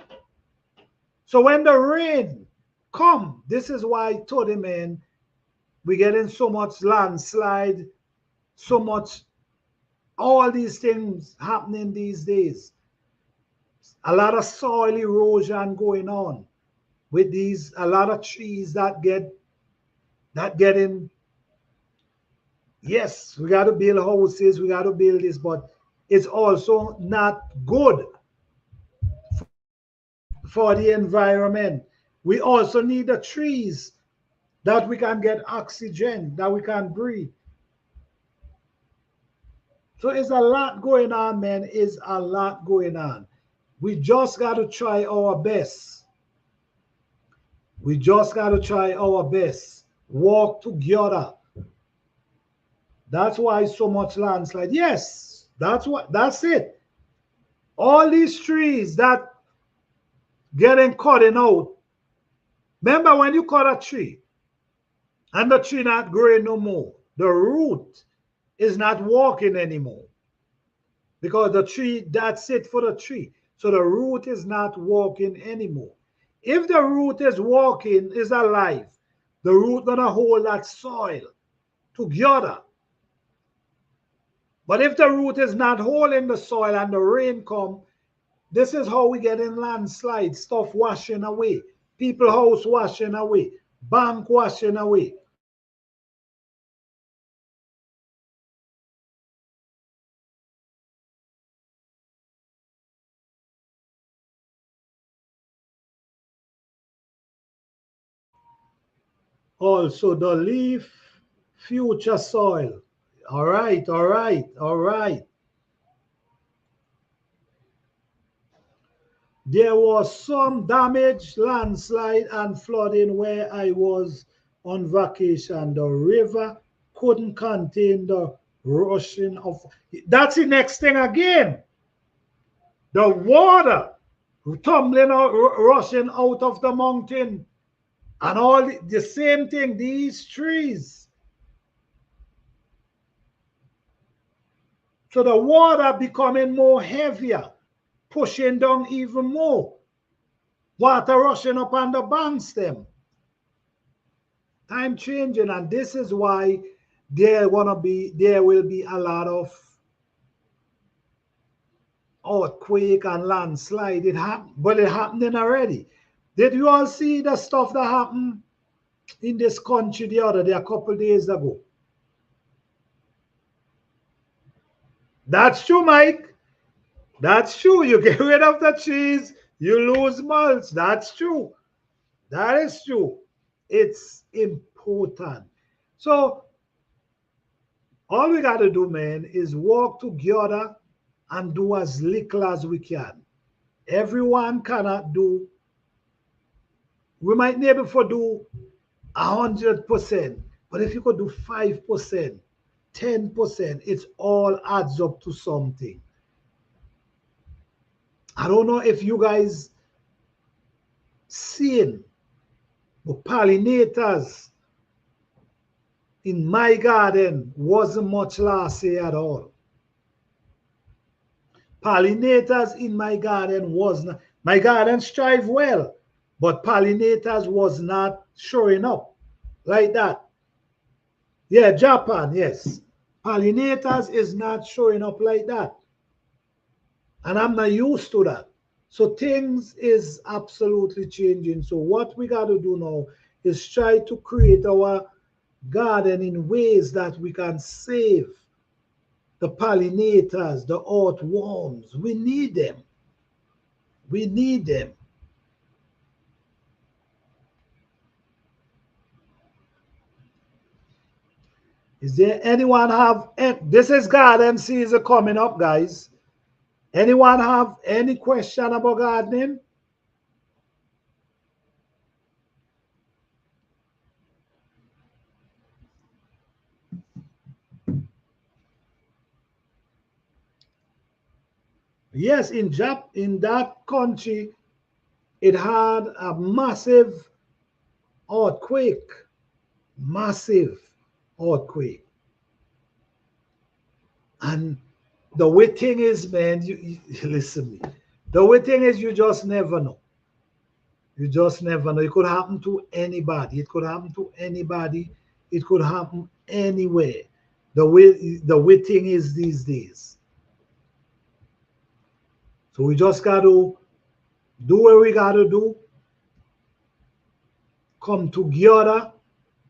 So when the rain come, this is why I told him, man, we're getting so much landslide, so much, all these things happening these days. A lot of soil erosion going on with these, a lot of trees that getting, yes, we got to build houses, we got to build this, but it's also not good for the environment. We also need the trees that we can get oxygen, that we can breathe. So it's a lot going on, man. It's a lot going on. We just got to try our best. We just got to try our best. Walk together. That's why so much landslide. Yes, that's it. All these trees that getting cutting out. Remember when you cut a tree and the tree not growing no more, the root is not walking anymore because the tree, that's it for the tree. So the root is not walking anymore. If the root is walking, is alive, the root gonna hold that soil together. But if the root is not holding the soil and the rain come, this is how we get in landslide, stuff washing away, people house washing away, bank washing away. Also the leaf future soil. All right, all right, all right. There was some damage, landslide, and flooding where I was on vacation. The river couldn't contain the rushing of. That's the next thing again. The water tumbling out, rushing out of the mountain, and all the same thing. These trees. So the water becoming more heavier, pushing down even more. Water rushing up on the banks them. Time changing, and this is why there will be a lot of earthquake and landslide. It happened, but it happening already. Did you all see the stuff that happened in this country the other day, a couple days ago? That's true, Mike. That's true. You get rid of the trees, you lose mulch. That's true. That is true. It's important. So all we got to do, man, is work together and do as little as we can. Everyone cannot do. We might never do 100%, but if you could do 5%, 10%, it's all adds up to something. I don't know if you guys seen, but pollinators in my garden wasn't much last year at all. Pollinators in my garden was not, my garden strive well, but pollinators was not showing up like that. Yeah, Japan, yes. Pollinators is not showing up like that. And I'm not used to that. So things is absolutely changing. So what we got to do now is try to create our garden in ways that we can save the pollinators, the earthworms. We need them. We need them. Is there anyone have, this is garden season coming up, guys. Anyone have any question about gardening? Yes, in that country, it had a massive earthquake. Massive earthquake. And the way thing is, man, you listen to me. The way thing is, you just never know. You just never know. It could happen to anybody. It could happen to anybody. It could happen anywhere. The way thing is these days. So we just got to do what we got to do. Come together.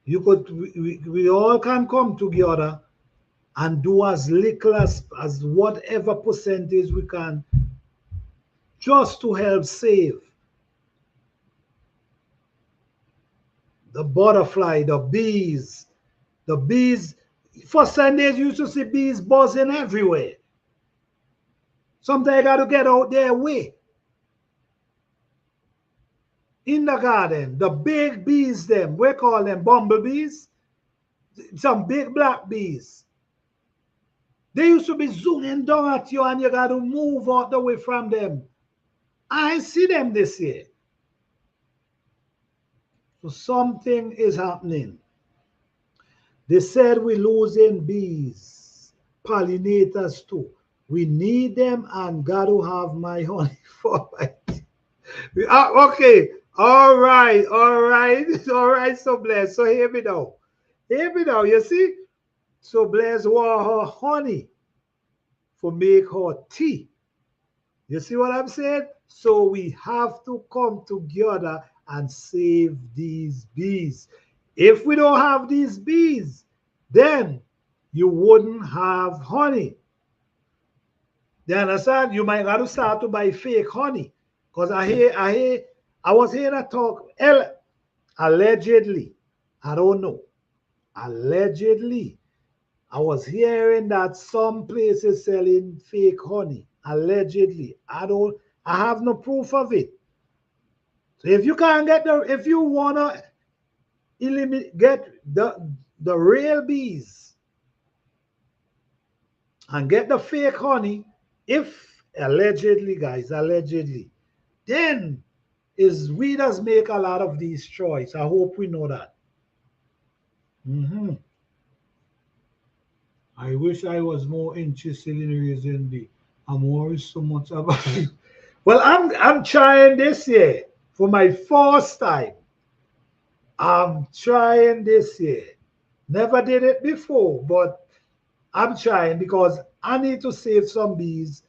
We all can come together and do as little as whatever percentage we can just to help save the butterfly, the bees. The bees, for Sundays, you used to see bees buzzing everywhere. Sometimes you got to get out their way. In the garden, the big bees, them, we call them bumblebees, some big black bees. They used to be zooming down at you and you got to move out the way from them. I see them this year. So something is happening. They said we're losing bees, pollinators too. We need them and got to have my honey for my tea. Okay, all right, all right, all right. So blessed. So hear me now. Hear me now. You see? So blessed want her honey for make her tea. You see what I'm saying? So we have to come together and save these bees. If we don't have these bees, then you wouldn't have honey. You understand? You might have to start to buy fake honey. Because I was hearing a talk, allegedly, I don't know, allegedly, I was hearing that some places selling fake honey. Allegedly. I have no proof of it. So if you can't get if you wanna eliminate get the real bees and get the fake honey, if allegedly, guys, allegedly, then is we does make a lot of these choices. I hope we know that. Mhm. I wish I was more interested in raising the. I'm worried so much about it. Well, I'm trying this year for my first time. I'm trying this year. Never did it before, but I'm trying because I need to save some bees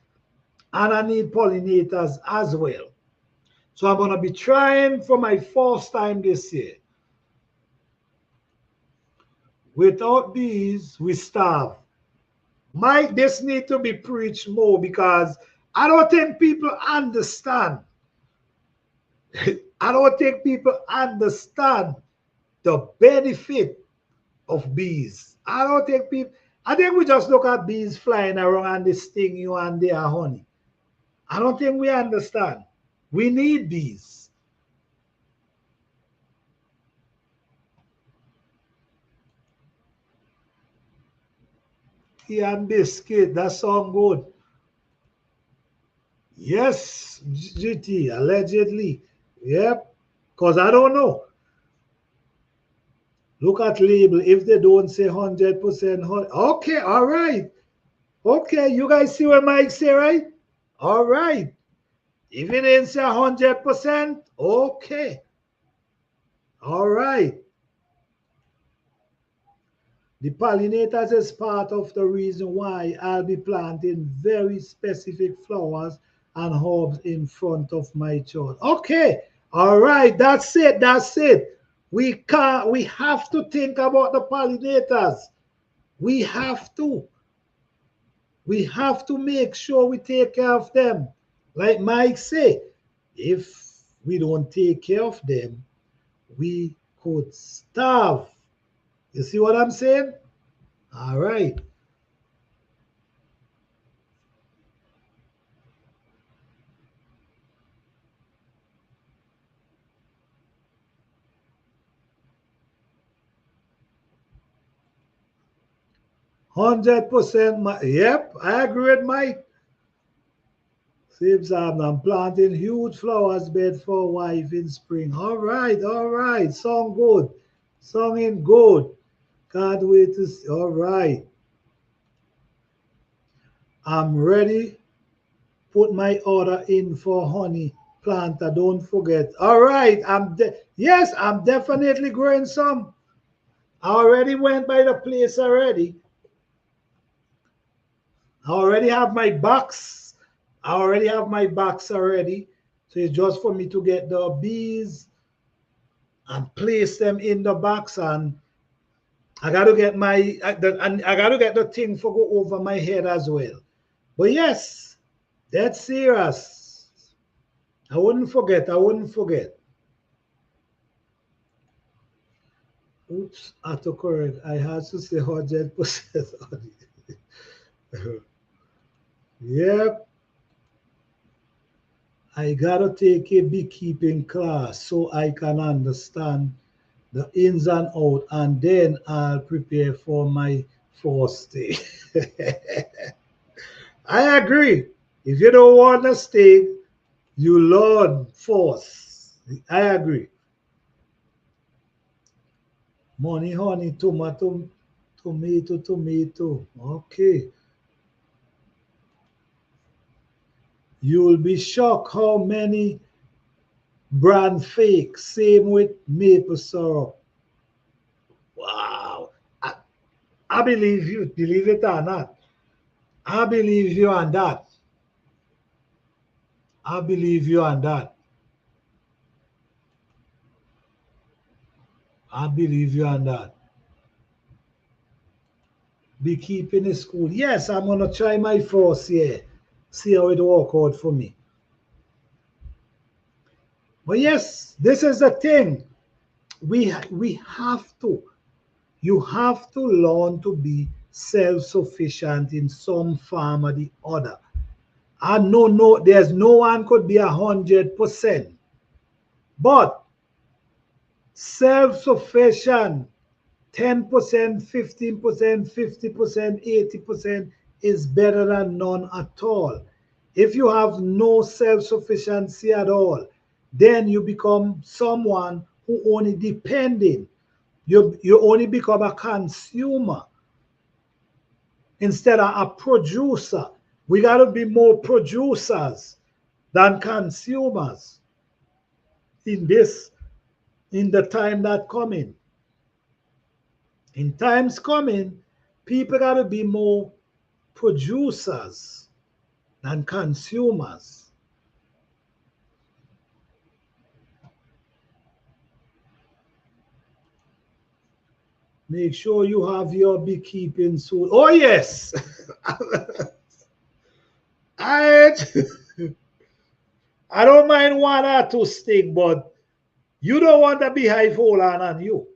and I need pollinators as well. So I'm gonna be trying for my first time this year. Without bees, we starve. Mike, this need to be preached more because I don't think people understand. I don't think people understand the benefit of bees. I don't think people, I think we just look at bees flying around and they sting you and they are honey. I don't think we understand. We need bees. Tea and biscuit, that sound good. Yes, GT, allegedly. Yep, because I don't know. Look at label. If they don't say 100%, okay, all right. Okay, you guys see what Mike say, right? All right. If it didn't say 100%, okay. All right. The pollinators is part of the reason why I'll be planting very specific flowers and herbs in front of my church. Okay. All right. That's it. That's it. We have to think about the pollinators. We have to. We have to make sure we take care of them. Like Mike said, if we don't take care of them, we could starve. You see what I'm saying? All right. 100%. Yep, I agree with Mike. Same time, I'm planting huge flowers bed for wife in spring. All right, all right. Song good. Song in good. Can't wait to see. All right. I'm ready. Put my order in for honey planter. Don't forget. All right. Yes, I'm definitely growing some. I already went by the place already. I already have my box. I already have my box already. So it's just for me to get the bees and place them in the box. And I got to get and I got to get the thing for go over my head as well. But yes, that's serious. I wouldn't forget. I wouldn't forget. Oops, autocorrect. I had to say 100% on it. Yep. I gotta take a beekeeping class so I can understand the ins and out, and then I'll prepare for my first day. I agree. If you don't want to stay, you learn first. I agree. Money, honey, tomato, tomato, tomato. Okay. You'll be shocked how many brand fake. Same with maple syrup. Wow. I believe you. Believe it or not. I believe you on that. I believe you on that. I believe you on that. Beekeeping is cool. Yes, I'm gonna try my first year. See how it work out for me. But yes, this is the thing. We have to. You have to learn to be self-sufficient in some form or the other. I know there's no one could be 100%. But self-sufficient 10%, 15%, 50%, 80% is better than none at all. If you have no self-sufficiency at all, then you become someone who only depending. You only become a consumer instead of a producer. We got to be more producers than consumers in the time that coming. In times coming, people got to be more producers than consumers. Make sure you have your beekeeping suit. Oh yes, I I don't mind one or two stick, but you don't want the beehive hold on you.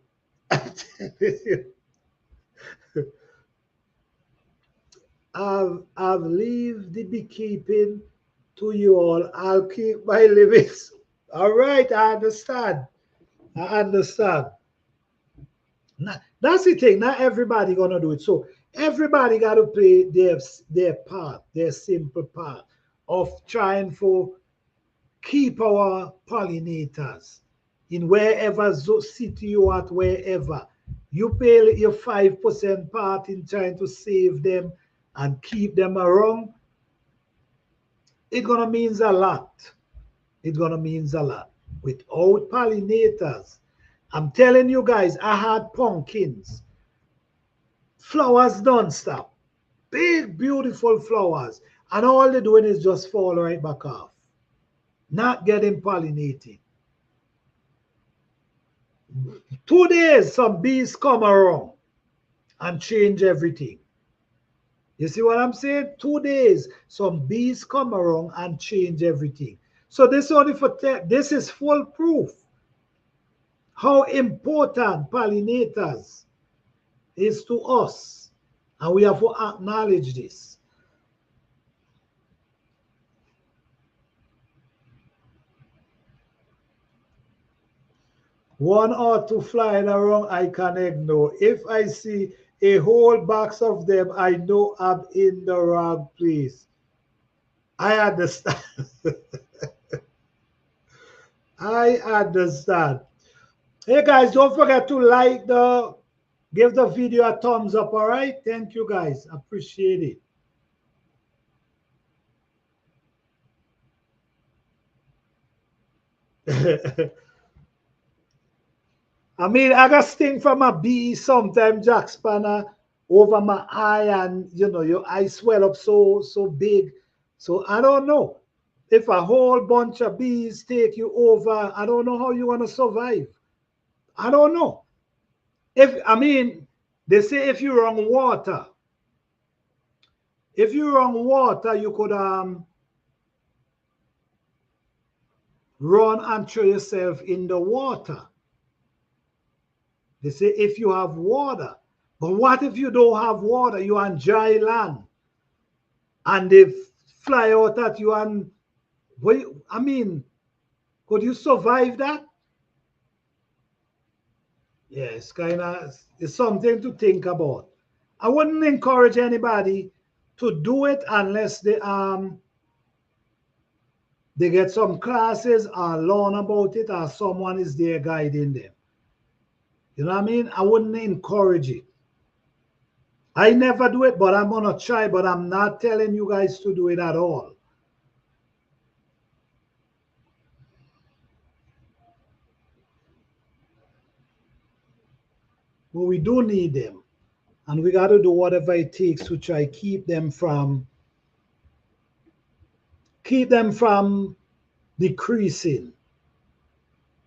I've leave the beekeeping to you all. I'll keep my living. All right, I understand. I understand. That's the thing. Not everybody gonna do it. So everybody got to play their part, their simple part of trying for keep our pollinators in wherever city you at, wherever you pay your 5% part in trying to save them and keep them around. It's gonna means a lot. It's gonna means a lot. Without pollinators, I'm telling you guys, I had pumpkins, flowers don't stop, big beautiful flowers, and all they're doing is just fall right back off, not getting pollinated. 2 days, some bees come around and change everything. You see what I'm saying? 2 days, some bees come around and change everything. So this only for this is full proof how important pollinators is to us, and we have to acknowledge this. One or two flying around, I can ignore. If I see a whole box of them, I know I'm in the wrong place. I understand. I understand. Hey guys, don't forget to give the video a thumbs up, all right? Thank you guys. Appreciate it. I mean, I got sting from a bee sometimes, Jack Spanner, over my eye, and your eye swell up so big. So I don't know. If a whole bunch of bees take you over, I don't know how you want to survive. I don't know. They say if you run water, you could run and throw yourself in the water. They say if you have water. But what if you don't have water? You're on dry land. And they fly out at you and, could you survive that? Yeah, it's something to think about. I wouldn't encourage anybody to do it unless they get some classes or learn about it or someone is there guiding them. You know what I mean? I wouldn't encourage it. I never do it, but I'm gonna try, but I'm not telling you guys to do it at all. But we do need them. And we got to do whatever it takes to try keep them from decreasing.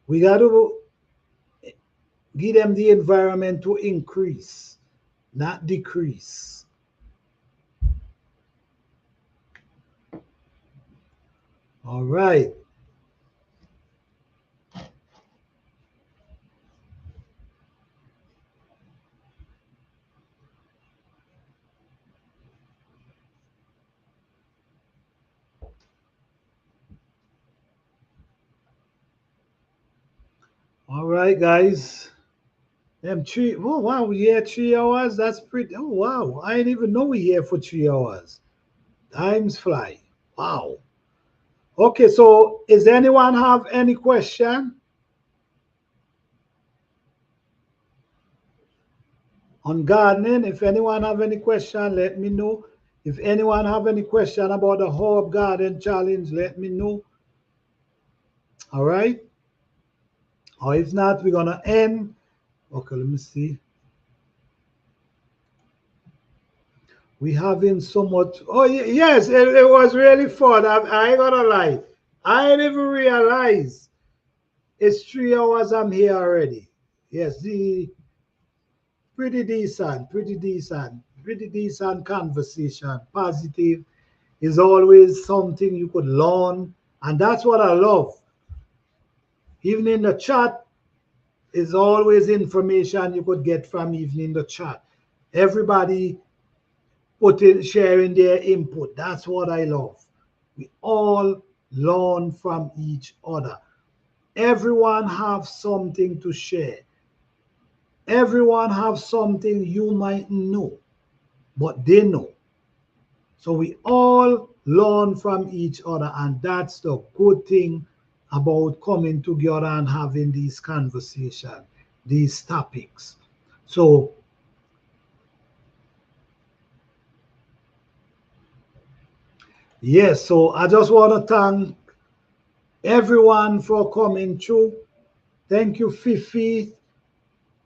We got to give them the environment to increase, not decrease. All right. All right, guys. Them three, oh wow, we here 3 hours. That's pretty. Oh wow, I didn't even know we here for 3 hours. Times fly. Wow. Okay, so is anyone have any question on gardening? If anyone have any question, let me know. If anyone have any question about the herb garden challenge, let me know. All right. Or if not, we're gonna end. Okay, let me see. We having so much. Oh yes, it was really fun. I ain't gonna lie. I didn't even realize it's 3 hours. I'm here already. Yes, the pretty decent conversation. Positive is always something you could learn, and that's what I love. Even in the chat is always information you could get from even in the chat. Everybody sharing their input. That's what I love. We all learn from each other. Everyone have something to share. Everyone have something you might know, but they know. So we all learn from each other, and that's the good thing about coming together and having these conversations, these topics. So yes, so I just want to thank everyone for coming through. Thank you, Fifi.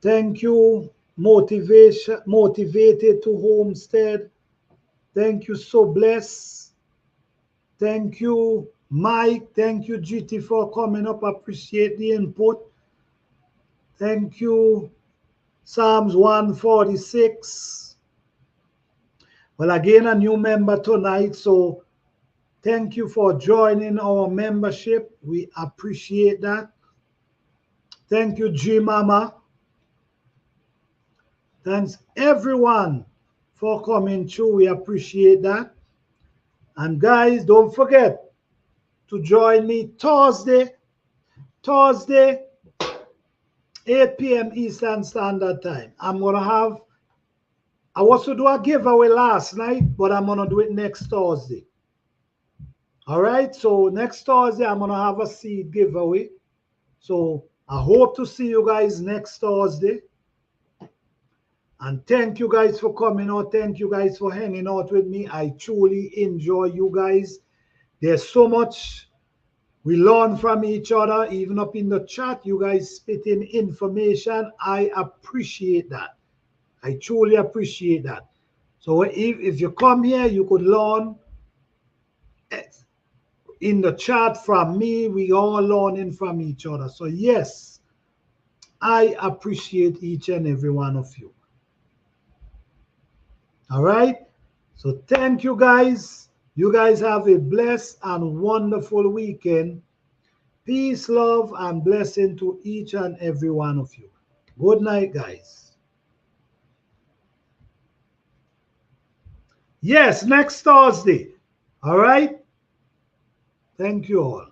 Thank you, motivated to homestead. Thank you, so blessed. Thank you, Mike. Thank you, GT, for coming up. Appreciate the input. Thank you, Psalms 146. Well, again, a new member tonight. So thank you for joining our membership. We appreciate that. Thank you, G Mama. Thanks everyone for coming through. We appreciate that. And guys, don't forget to join me Thursday, 8 p.m. Eastern Standard Time. I was to do a giveaway last night, but I'm going to do it next Thursday. All right, so next Thursday, I'm going to have a seed giveaway. So I hope to see you guys next Thursday. And thank you guys for coming out. Thank you guys for hanging out with me. I truly enjoy you guys. There's so much we learn from each other, even up in the chat. You guys spitting information. I appreciate that. I truly appreciate that. So if you come here, you could learn in the chat from me. We all learning from each other. So yes, I appreciate each and every one of you. All right. So thank you guys. You guys have a blessed and wonderful weekend. Peace, love, and blessing to each and every one of you. Good night, guys. Yes, next Thursday. All right. Thank you all.